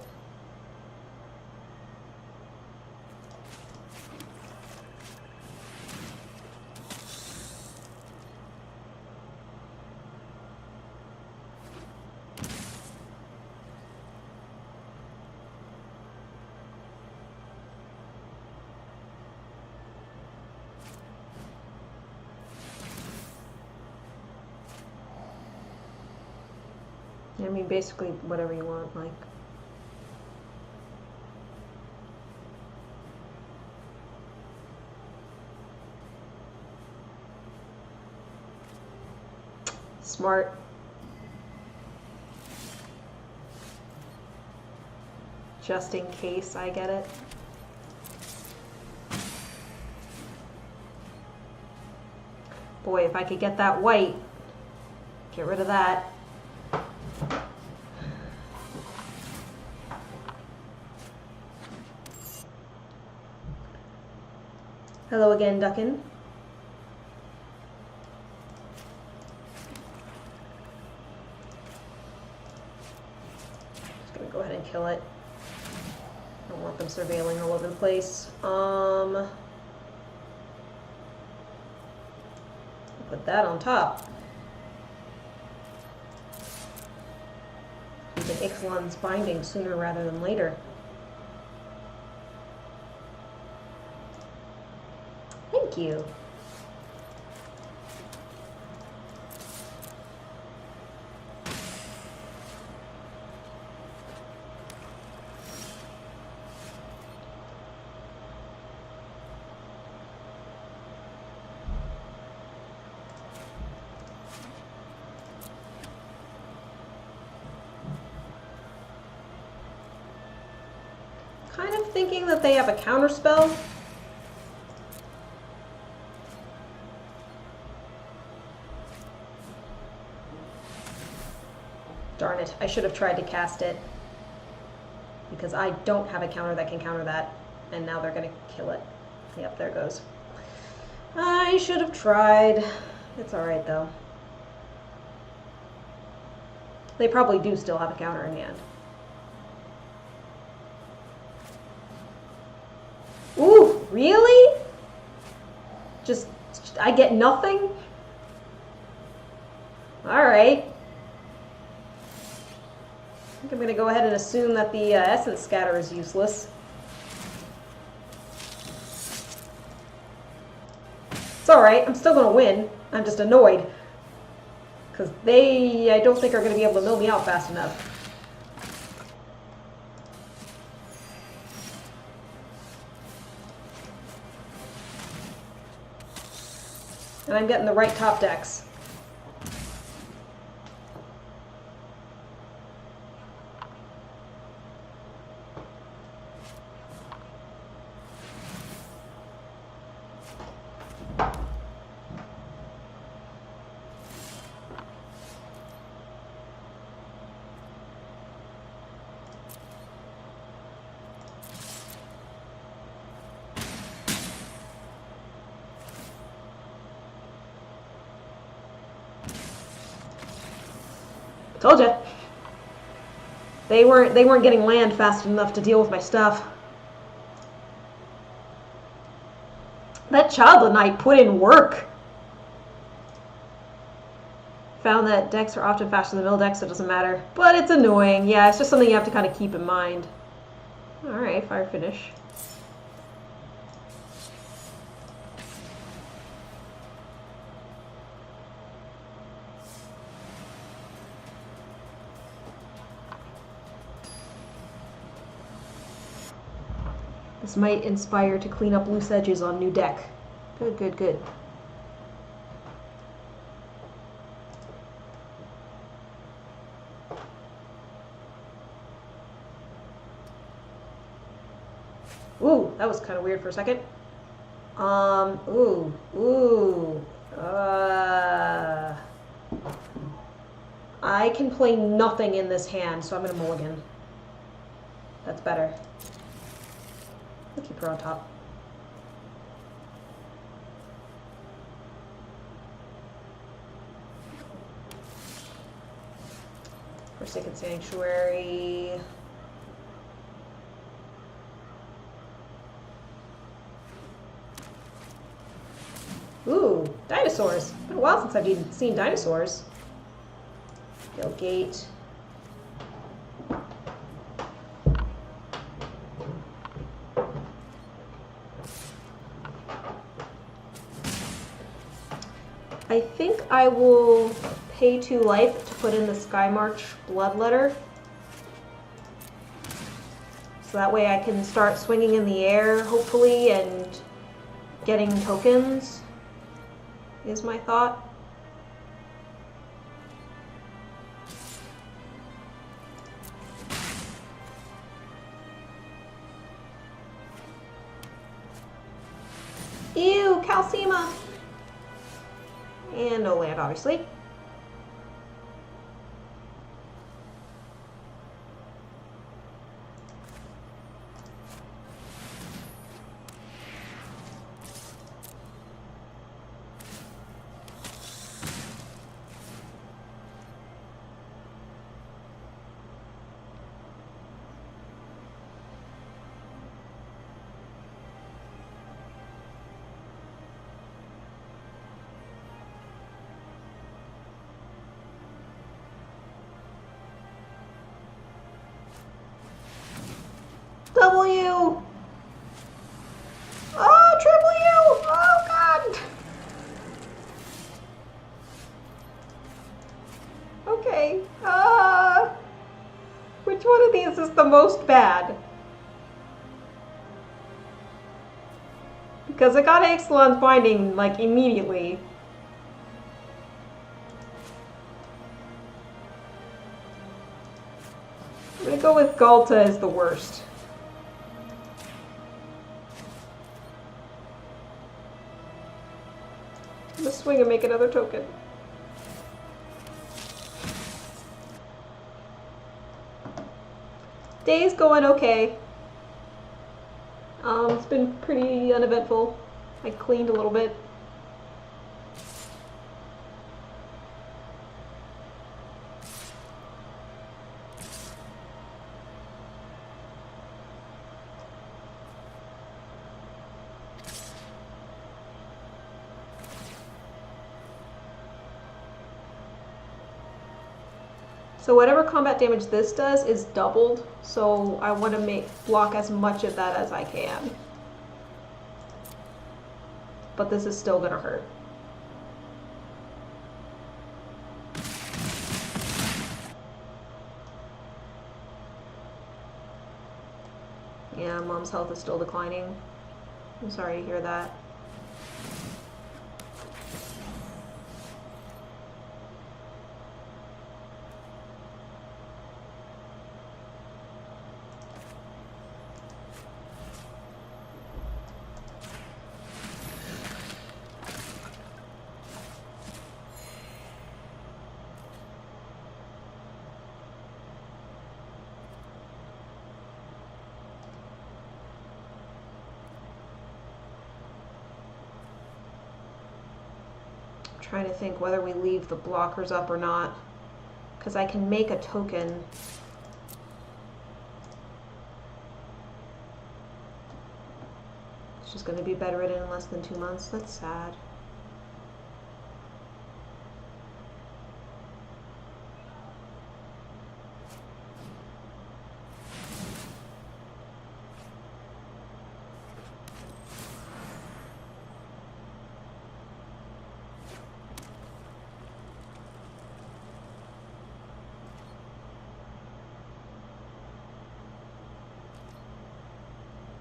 I mean, basically whatever you want, like. Smart. Just in case I get it. Boy, if I could get that white, get rid of that. Hello again, Duckin. Just gonna go ahead and kill it. I don't want them surveilling all over the place. Put that on top. Get Ixalan's binding sooner rather than later. Thank you. Kind of thinking that they have a counterspell. Darn it, I should have tried to cast it. Because I don't have a counter that can counter that. And now they're gonna kill it. Yep, there it goes. I should have tried. It's alright though. They probably do still have a counter in hand. Ooh, really? Just, I get nothing? Alright. I think I'm going to go ahead and assume that the essence scatter is useless. It's alright, I'm still going to win. I'm just annoyed. Because they, I don't think, are going to be able to mill me out fast enough. And I'm getting the right top decks. Told ya. They weren't getting land fast enough to deal with my stuff. That Childhood Knight put in work. Found that decks are often faster than mill decks, so it doesn't matter. But it's annoying. Yeah, it's just something you have to kind of keep in mind. Alright, fire finish. This might inspire to clean up loose edges on new deck. Good, good, good. Ooh, that was kind of weird for a second. I can play nothing in this hand, so I'm gonna mulligan. That's better. I'll keep her on top. Forsaken Sanctuary. Ooh, dinosaurs. Been a while since I've seen dinosaurs. Gate. I think I will pay 2 life to put in the Skymarch Bloodletter. So that way I can start swinging in the air, hopefully, and getting tokens, is my thought. Ew, Calcima! And no land, obviously. W! Oh, triple U! Oh, God! Okay, which one of these is the most bad? Because I got Ixalan's Binding, like, immediately. I'm gonna go with Galta as the worst. I'm gonna swing and make another token. Day's going okay. It's been pretty uneventful. I cleaned a little bit. So whatever combat damage this does is doubled, so I want to block as much of that as I can. But this is still going to hurt. Yeah, Mom's health is still declining. I'm sorry to hear that. Trying to think whether we leave the blockers up or not, because I can make a token. It's just going to be bedridden in less than 2 months. That's sad.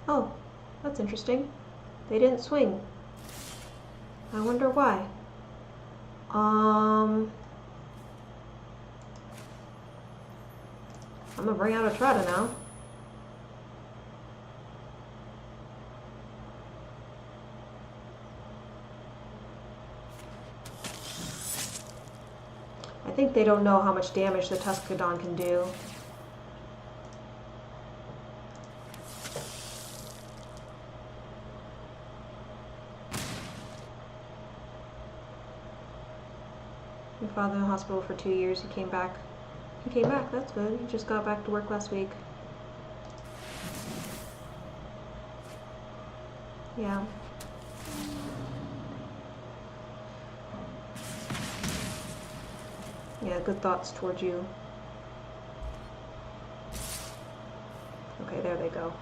Oh, that's interesting. They didn't swing. I wonder why. I'm gonna bring out Etrata now. I think they don't know how much damage the Tuscadon can do. My father in the hospital for 2 years. He came back. He came back, that's good. He just got back to work last week. Yeah. Yeah, good thoughts towards you. Okay, there they go.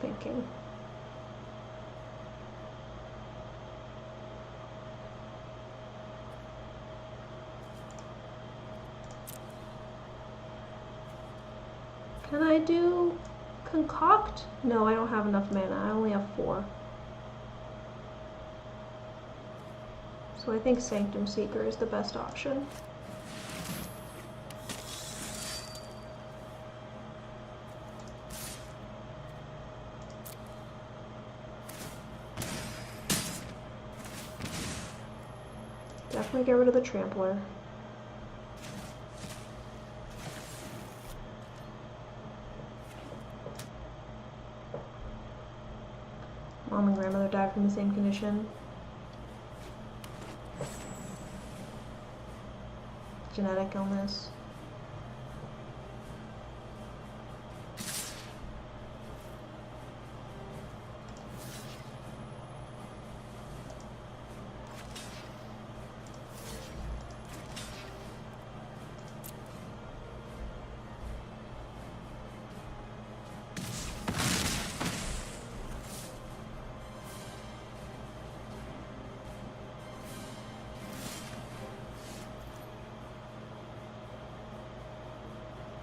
Thinking. Can I do concoct? No, I don't have enough mana. I only have 4. So I think Sanctum Seeker is the best option. Definitely get rid of the Trampler. Mom and grandmother died from the same condition. Genetic illness.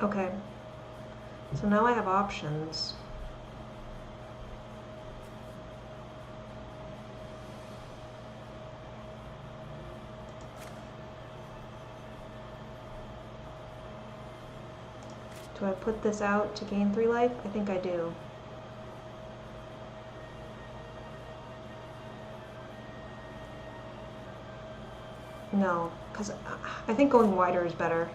Okay, so now I have options. Do I put this out to gain 3 life? I think I do. No, because I think going wider is better.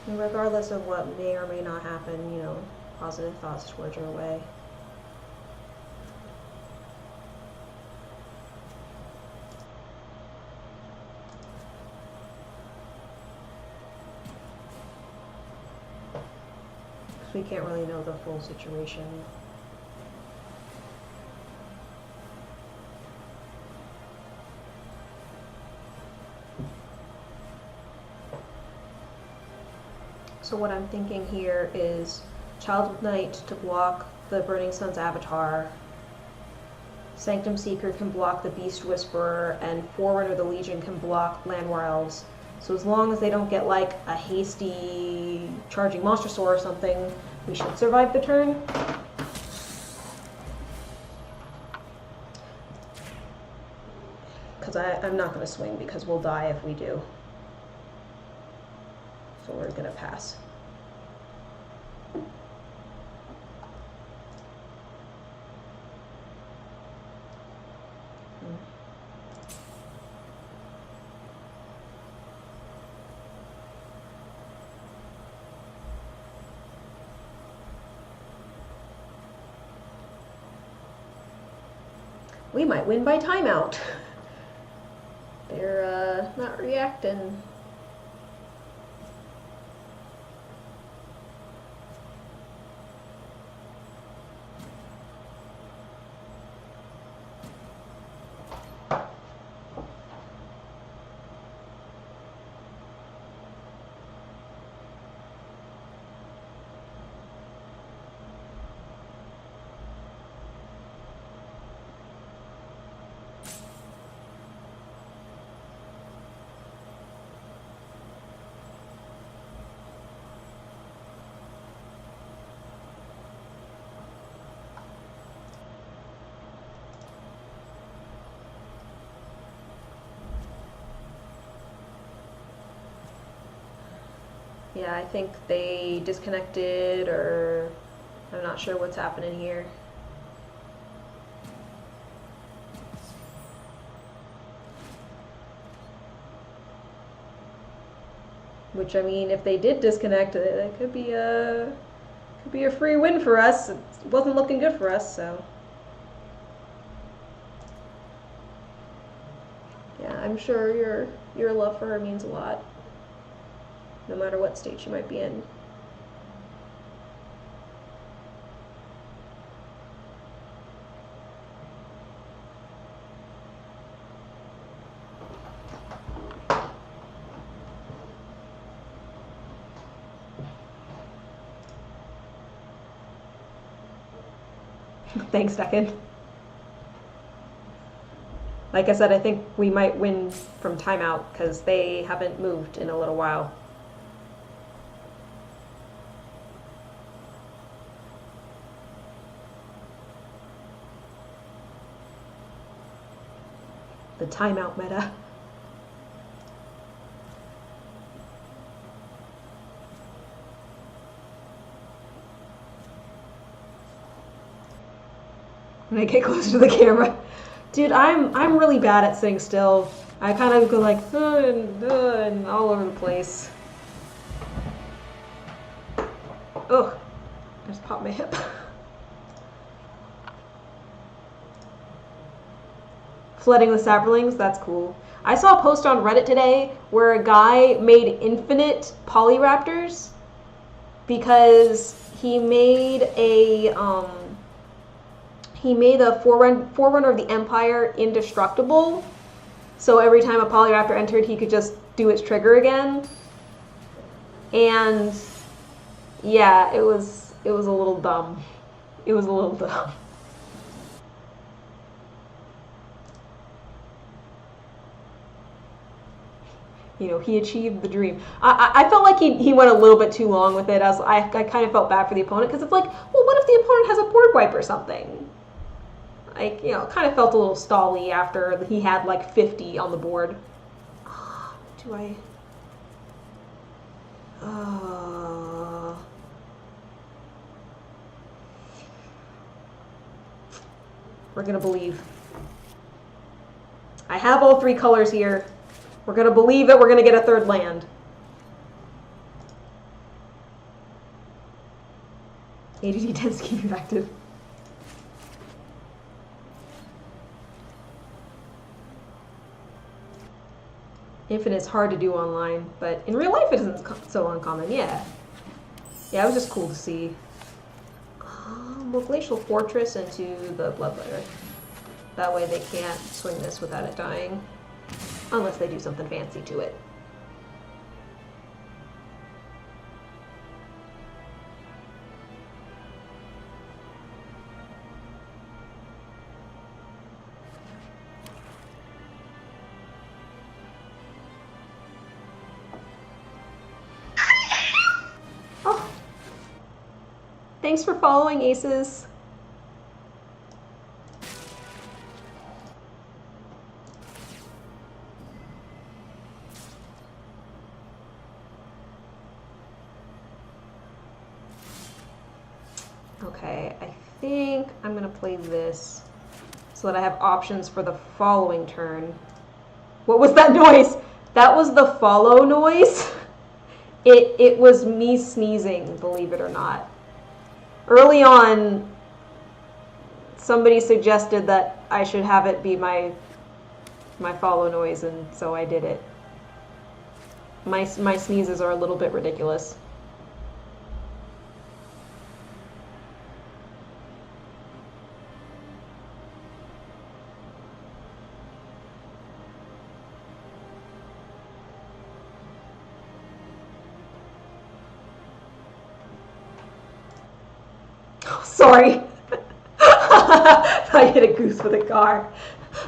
And regardless of what may or may not happen, you know, positive thoughts towards your way. Because we can't really know the full situation. So what I'm thinking here is Child of Night to block the Burning Sun's Avatar, Sanctum Seeker can block the Beast Whisperer, and Forerunner the Legion can block Landwar Elves. So as long as they don't get like a hasty charging Monstrosaur or something, we should survive the turn. Because I'm not going to swing because we'll die if we do. So we're going to pass. We might win by timeout. They're not reacting. Yeah, I think they disconnected, or I'm not sure what's happening here. Which, I mean, if they did disconnect, it could be a free win for us. It wasn't looking good for us, so. Yeah, I'm sure your love for her means a lot, no matter what state she might be in. Thanks, Deccan. Like I said, I think we might win from timeout because they haven't moved in a little while. The timeout meta. When I get closer to the camera. Dude, I'm really bad at sitting still. I kind of go like, and all over the place. Ugh. I just popped my hip. Flooding with saplings, that's cool. I saw a post on Reddit today where a guy made infinite polyraptors because he made a forerunner of the Empire indestructible. So every time a polyraptor entered, he could just do its trigger again. And yeah, it was a little dumb. It was a little dumb. You know, he achieved the dream. I felt like he went a little bit too long with it. I kind of felt bad for the opponent because it's like, well, what if the opponent has a board wipe or something? Like, you know, kind of felt a little stally after he had like 50 on the board. Do I? We're gonna believe. I have all three colors here. We're gonna believe that we're gonna get a third land. ADD tends to keep you active. Infinite is hard to do online, but in real life it isn't so uncommon. Yeah, it was just cool to see. We'll Glacial Fortress into the Bloodletter. That way they can't swing this without it dying. Unless they do something fancy to it. Oh. Thanks for following, Aces. Okay, I think I'm gonna play this so that I have options for the following turn. What was that noise? That was the follow noise. It was me sneezing, believe it or not. Early on, somebody suggested that I should have it be my follow noise, and so I did it. My sneezes are a little bit ridiculous. Sorry. I hit a goose with a car.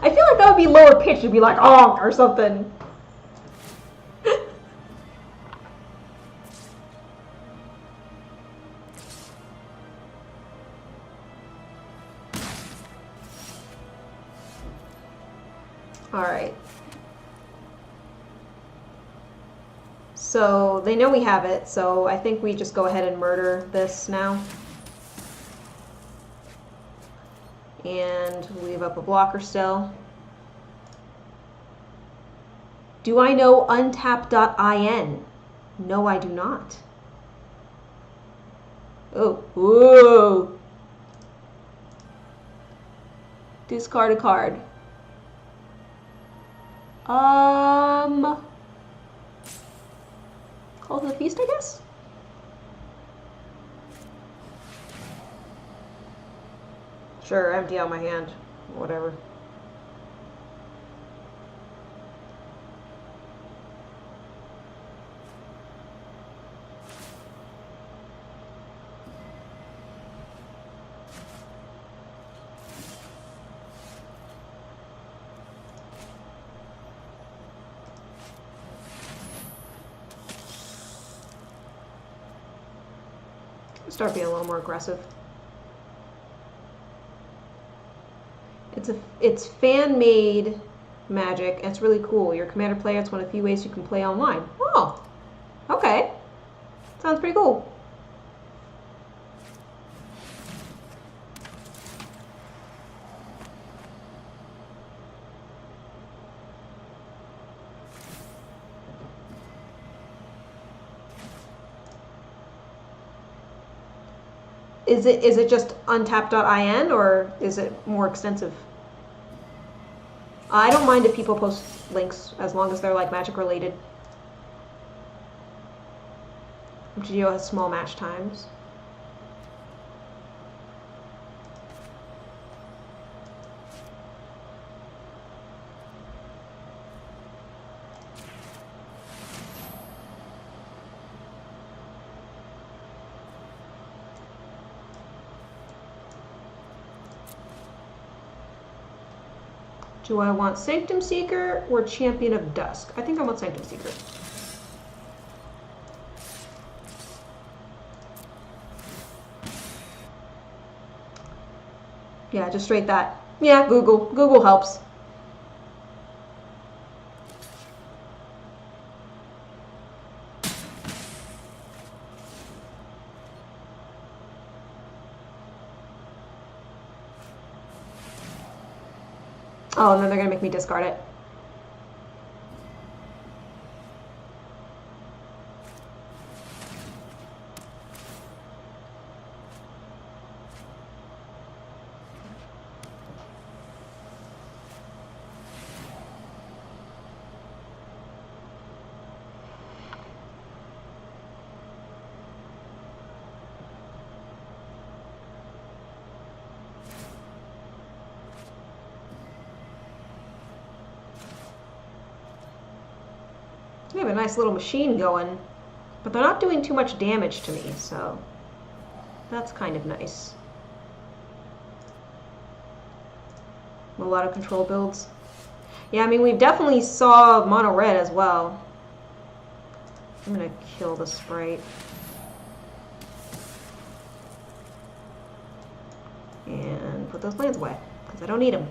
I feel like that would be lower pitched. It'd be like honk or something. All right. So they know we have it, so I think we just go ahead and murder this now. And leave up a blocker still. Do I know untap.in? No, I do not. Oh, ooh. Discard a card. Call to the feast, I guess? Sure, empty out my hand. Whatever. Start being a little more aggressive. It's fan-made magic, and it's really cool. Your commander player, it's one of the few ways you can play online. Oh, okay. Sounds pretty cool. Is it just untap.in, or is it more extensive? I don't mind if people post links as long as they're like magic related. MTGO has small match times. Do I want Sanctum Seeker or Champion of Dusk? I think I want Sanctum Seeker. Yeah, just straight that. Yeah, Google. Google helps. Oh, and then they're gonna make me discard it. They have a nice little machine going, but they're not doing too much damage to me, so that's kind of nice. A lot of control builds. Yeah, I mean, we've definitely saw mono red as well. I'm gonna kill the sprite. And put those lands away, because I don't need them.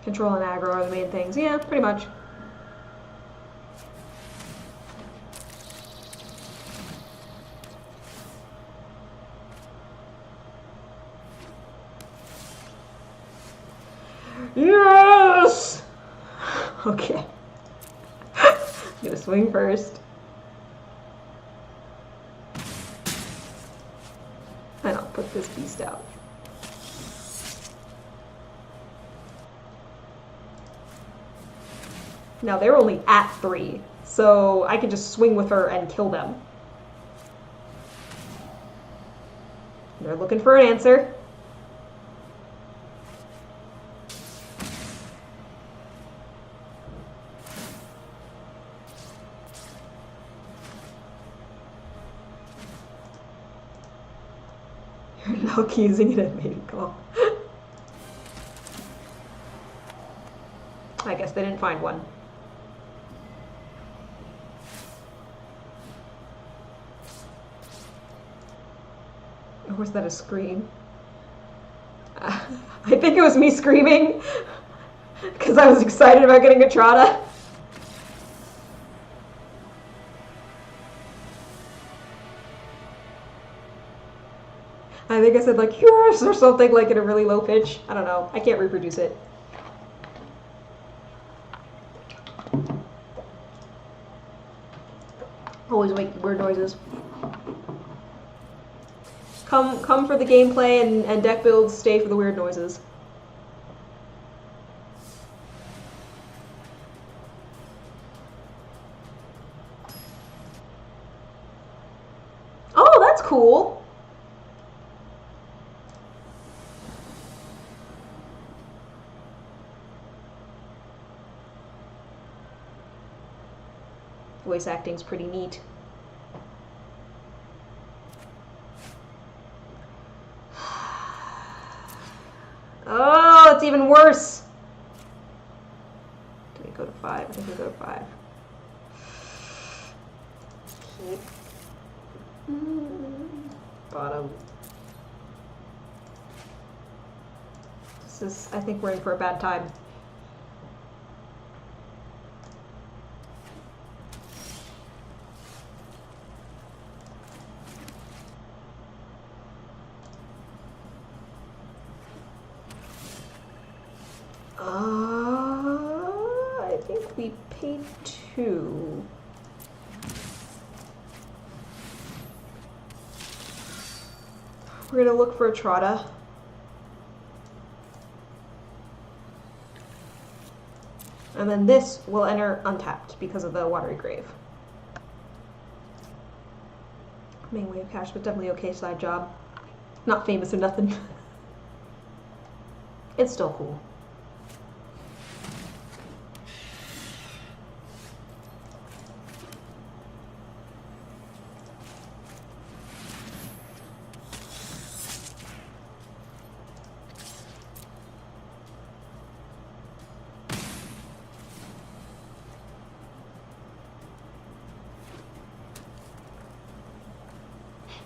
Control and aggro are the main things. Yeah, pretty much. Yes! Okay. I'm gonna swing first. And I'll put this beast out. Now they're only at 3, so I can just swing with her and kill them. They're looking for an answer. You're now using it at mating call. I guess they didn't find one. Or was that a scream? I think it was me screaming because I was excited about getting Etrata. I think I said like yours or something like in a really low pitch. I don't know. I can't reproduce it. Always make weird noises. Come for the gameplay and deck builds, stay for the weird noises. Oh, that's cool. Voice acting's pretty neat. Oh, it's even worse. Do we go to 5? I think we go to 5. Keep. Bottom. This is, I think we're in for a bad time. I think we paid 2. We're gonna look for Etrata. And then this will enter untapped because of the Watery Grave. Main wave cash, but definitely okay side job. Not famous or nothing. It's still cool.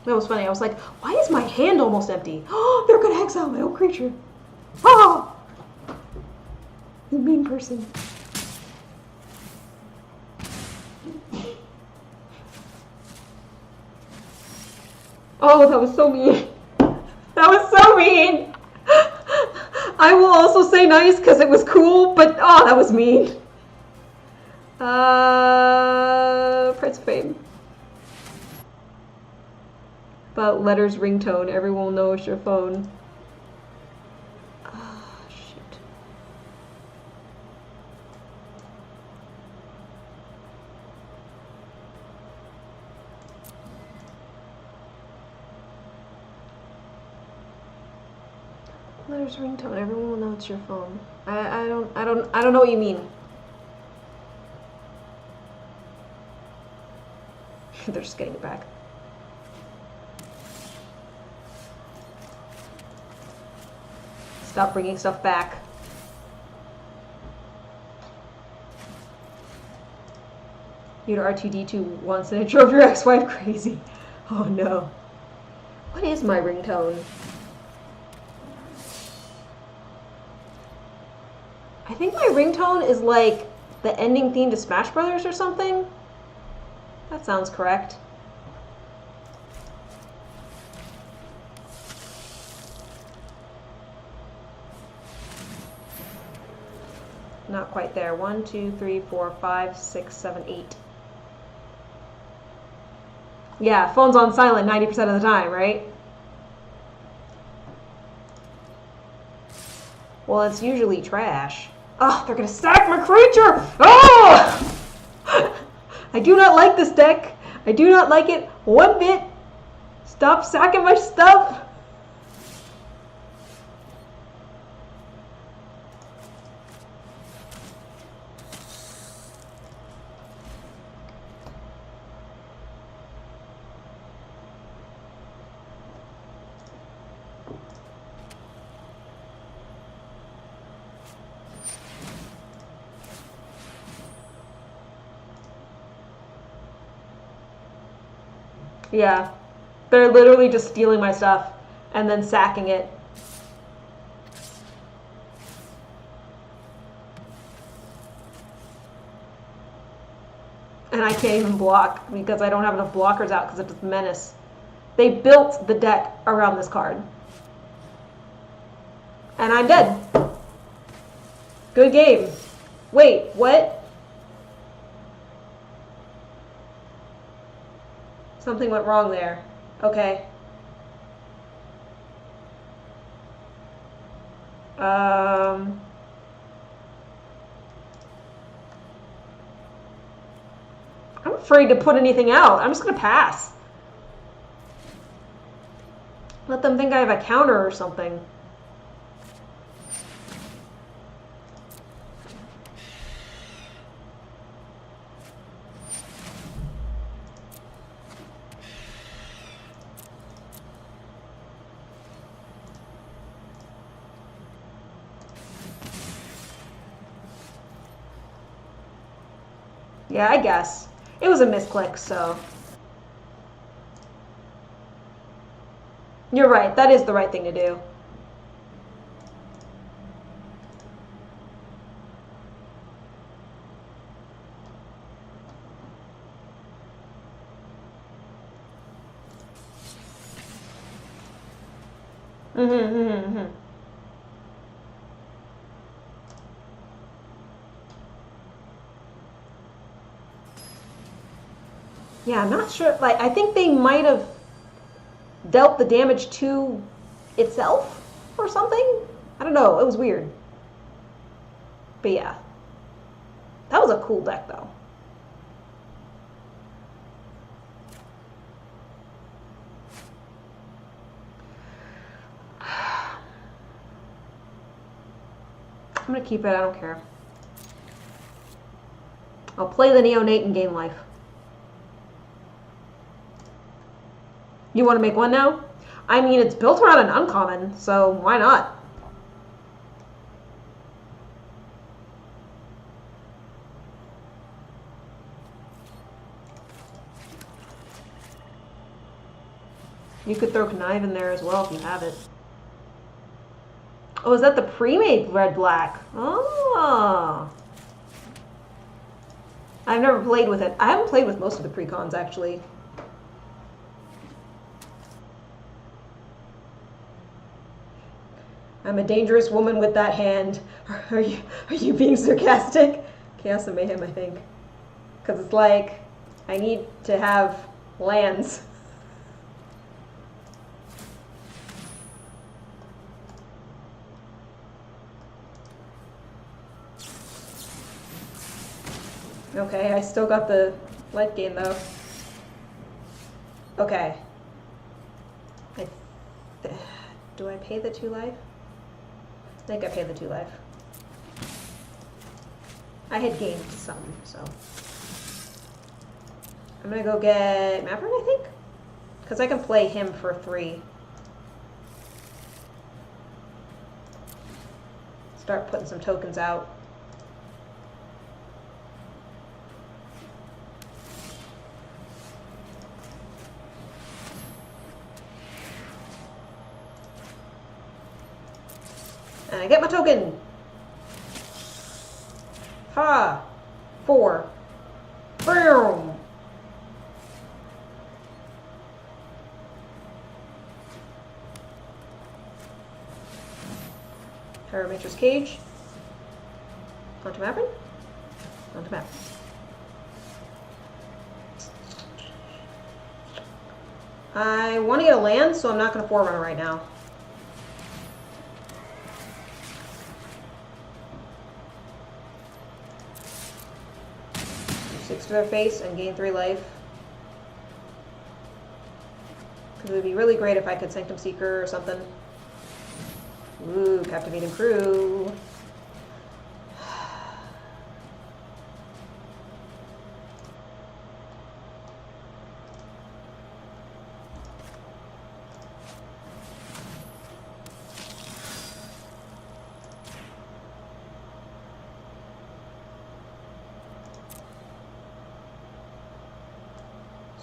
That was funny. I was like, why is my hand almost empty? Oh, they're gonna exile my own creature. Oh! You mean person. Oh, that was so mean. That was so mean. I will also say nice because it was cool, but oh, that was mean. Prince of Fame. But letters ringtone, everyone will know it's your phone. Ah, shit. Letters ringtone, everyone will know it's your phone. I don't know what you mean. They're just getting it back. Stop bringing stuff back. You had R2D2 once and it drove your ex-wife crazy. Oh no. What is my ringtone? I think my ringtone is like the ending theme to Smash Brothers or something. That sounds correct. Not quite there. 1, 2, 3, 4, 5, 6, 7, 8. Yeah, phone's on silent 90% of the time, right? Well, it's usually trash. Oh, they're gonna sack my creature! Oh! I do not like this deck. I do not like it one bit. Stop sacking my stuff. Yeah, they're literally just stealing my stuff and then sacking it. And I can't even block because I don't have enough blockers out because it's Menace. They built the deck around this card. And I'm dead. Good game. Wait, what? Something went wrong there. Okay. I'm afraid to put anything out. I'm just gonna pass. Let them think I have a counter or something. Yeah, I guess. It was a misclick, so. You're right, that is the right thing to do. Yeah, I'm not sure. Like, I think they might have dealt the damage to itself or something. I don't know. It was weird. But yeah. That was a cool deck, though. I'm going to keep it. I don't care. I'll play the Neonate and gain life. You want to make one now? I mean, it's built around an uncommon, so why not? You could throw Connive in there as well if you have it. Oh, is that the pre-made red-black? Oh. I've never played with it. I haven't played with most of the pre-cons, actually. I'm a dangerous woman with that hand. Are you being sarcastic? Chaos and Mayhem, I think. Because it's like, I need to have lands. Okay, I still got the life gain though. Okay. Do I pay the 2 life? I think I paid the 2 life. I had gained some, so. I'm gonna go get Maverick, I think? Because I can play him for 3. Start putting some tokens out. And I get my token. Ha! 4. Boom! Pyromatrix Cage. Onto Maverick. Onto Maverick. I want to get a land, so I'm not going to Forerunner right now. 6 to their face and gain 3 life. Because it would be really great if I could Sanctum Seeker or something. Ooh, Captivating Crew.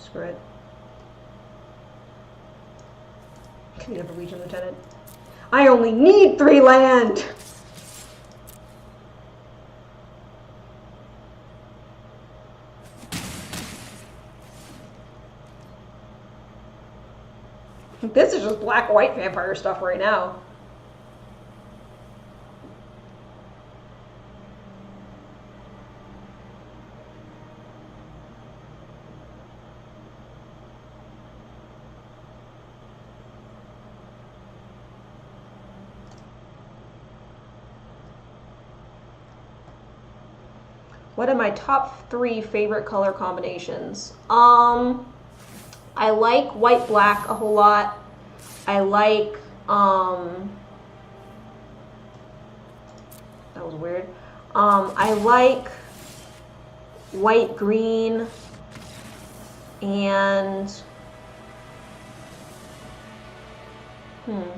Screw it. Can you have a Legion Lieutenant? I only need 3 land! This is just black-white vampire stuff right now. What are my top 3 favorite color combinations? I like white-black a whole lot. I like, that was weird. I like white-green and, would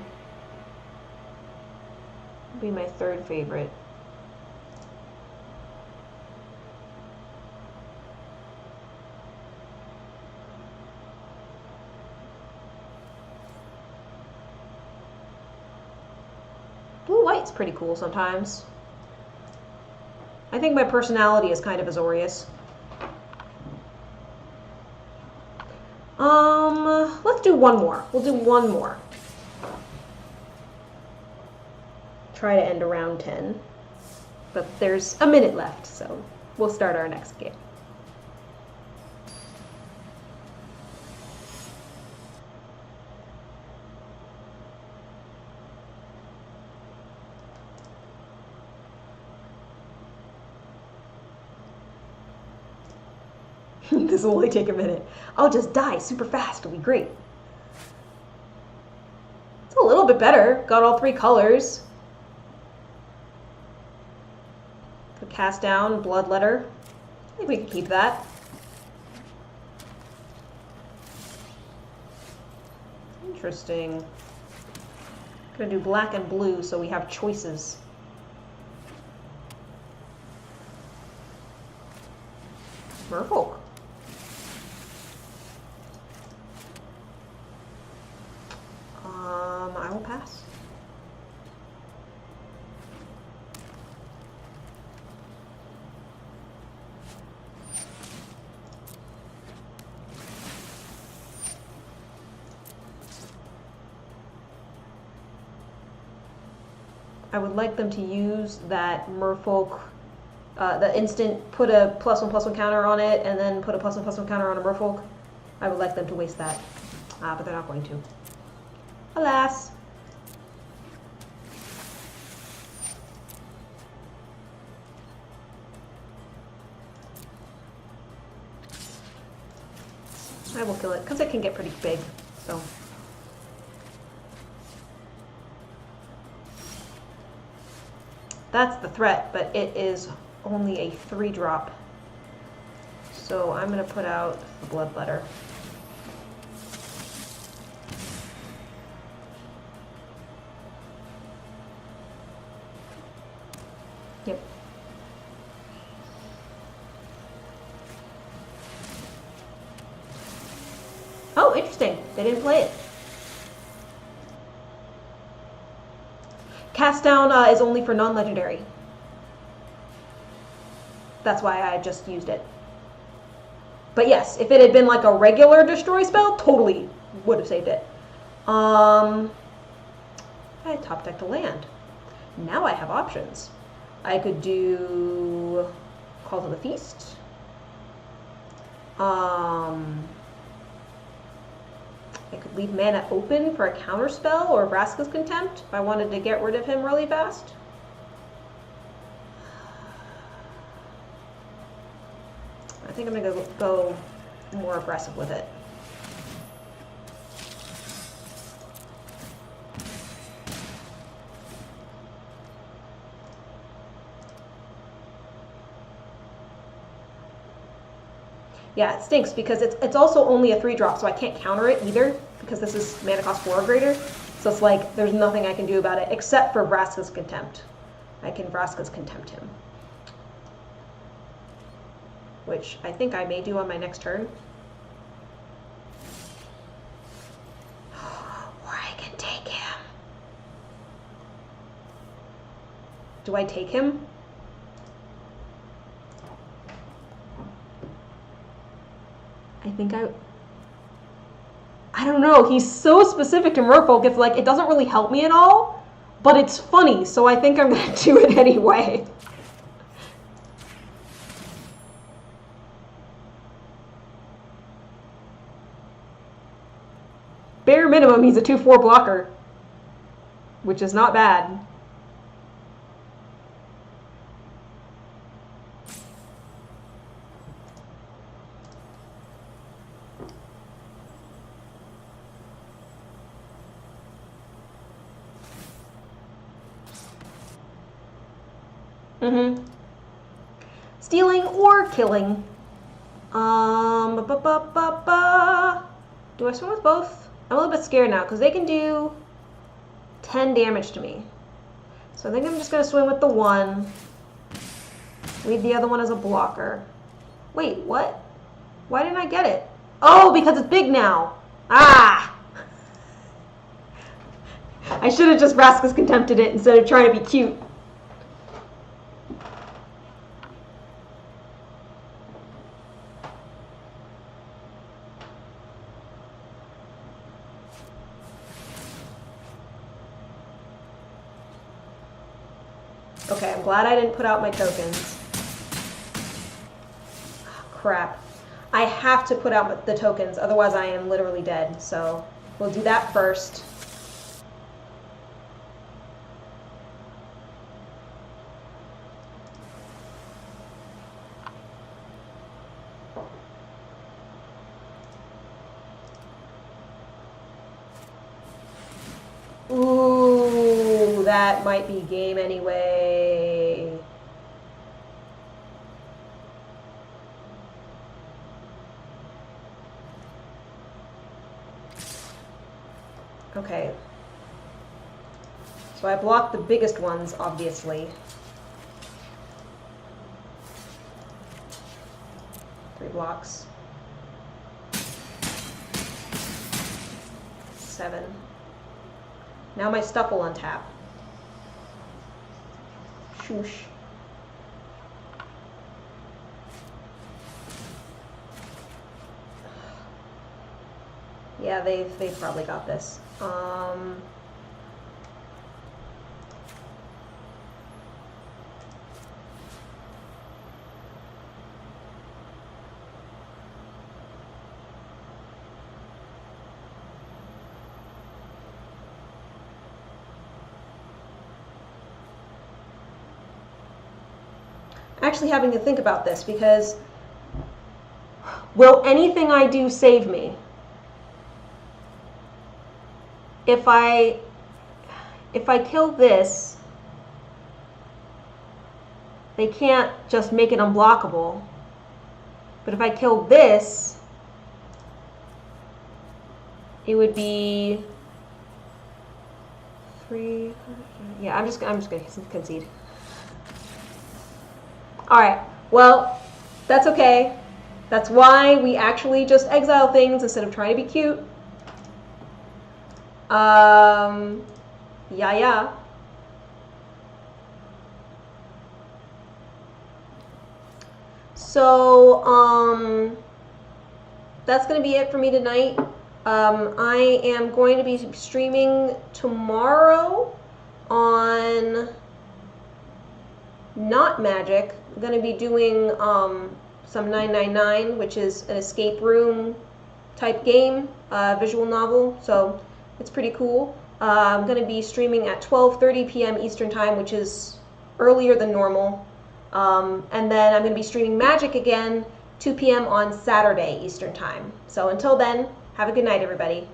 be my 3rd favorite. Blue-white's pretty cool sometimes. I think my personality is kind of Azorius. Let's do one more. We'll do one more. Try to end around 10. But there's a minute left, so we'll start our next game. This will only take a minute. I'll just die super fast. It'll be great. It's a little bit better. Got all 3 colors. The cast down, bloodletter. I think we can keep that. Interesting. I'm gonna do black and blue so we have choices. Merfolk. I will pass. I would like them to use that Merfolk, the instant put a +1/+1 counter on it and then put a +1/+1 counter on a Merfolk. I would like them to waste that, but they're not going to. Alas. I will kill it, because it can get pretty big, so. That's the threat, but it is only a 3-drop. So I'm going to put out the bloodletter. Yep. Oh, interesting. They didn't play it. Cast down is only for non-legendary. That's why I just used it. But yes, if it had been like a regular destroy spell, totally would have saved it. I had top deck to land. Now I have options. I could do Call to the Feast. I could leave mana open for a counter spell or Vraska's Contempt if I wanted to get rid of him really fast. I think I'm going to go more aggressive with it. Yeah, it stinks because it's also only a 3-drop, so I can't counter it either because this is mana cost 4 or greater. So it's like there's nothing I can do about it except for Vraska's Contempt. I can Vraska's Contempt him, which I think I may do on my next turn. Or I can take him. Do I take him? I think I don't know. He's so specific to merfolk. It's like, it doesn't really help me at all, but it's funny, so I think I'm going to do it anyway. Bare minimum, he's a 2/4 blocker, which is not bad. Stealing or killing. Do I swim with both? I'm a little bit scared now because they can do 10 damage to me. So I think I'm just going to swim with the one. Leave the other one as a blocker. Wait, what? Why didn't I get it? Oh, because it's big now. Ah! I should have just Rascal's Contempted it instead of trying to be cute. Okay, I'm glad I didn't put out my tokens. Oh, crap. I have to put out the tokens, otherwise I am literally dead. So we'll do that first. Ooh, that might be game anyway. Okay. So I blocked the biggest ones, obviously. 3 blocks. 7. Now my stuff will untap. Shoosh. Yeah, they've probably got this. Actually having to think about this because will anything I do save me? If I kill this, they can't just make it unblockable. But if I kill this, it would be 3. Yeah, I'm just gonna concede. All right. Well, that's okay. That's why we actually just exile things instead of trying to be cute. Yeah. So, that's going to be it for me tonight. I am going to be streaming tomorrow on Not Magic. I'm going to be doing some 999, which is an escape room type game, visual novel, so it's pretty cool. I'm going to be streaming at 12:30 p.m. Eastern Time, which is earlier than normal. And then I'm going to be streaming Magic again, 2 p.m. on Saturday Eastern Time. So until then, have a good night, everybody.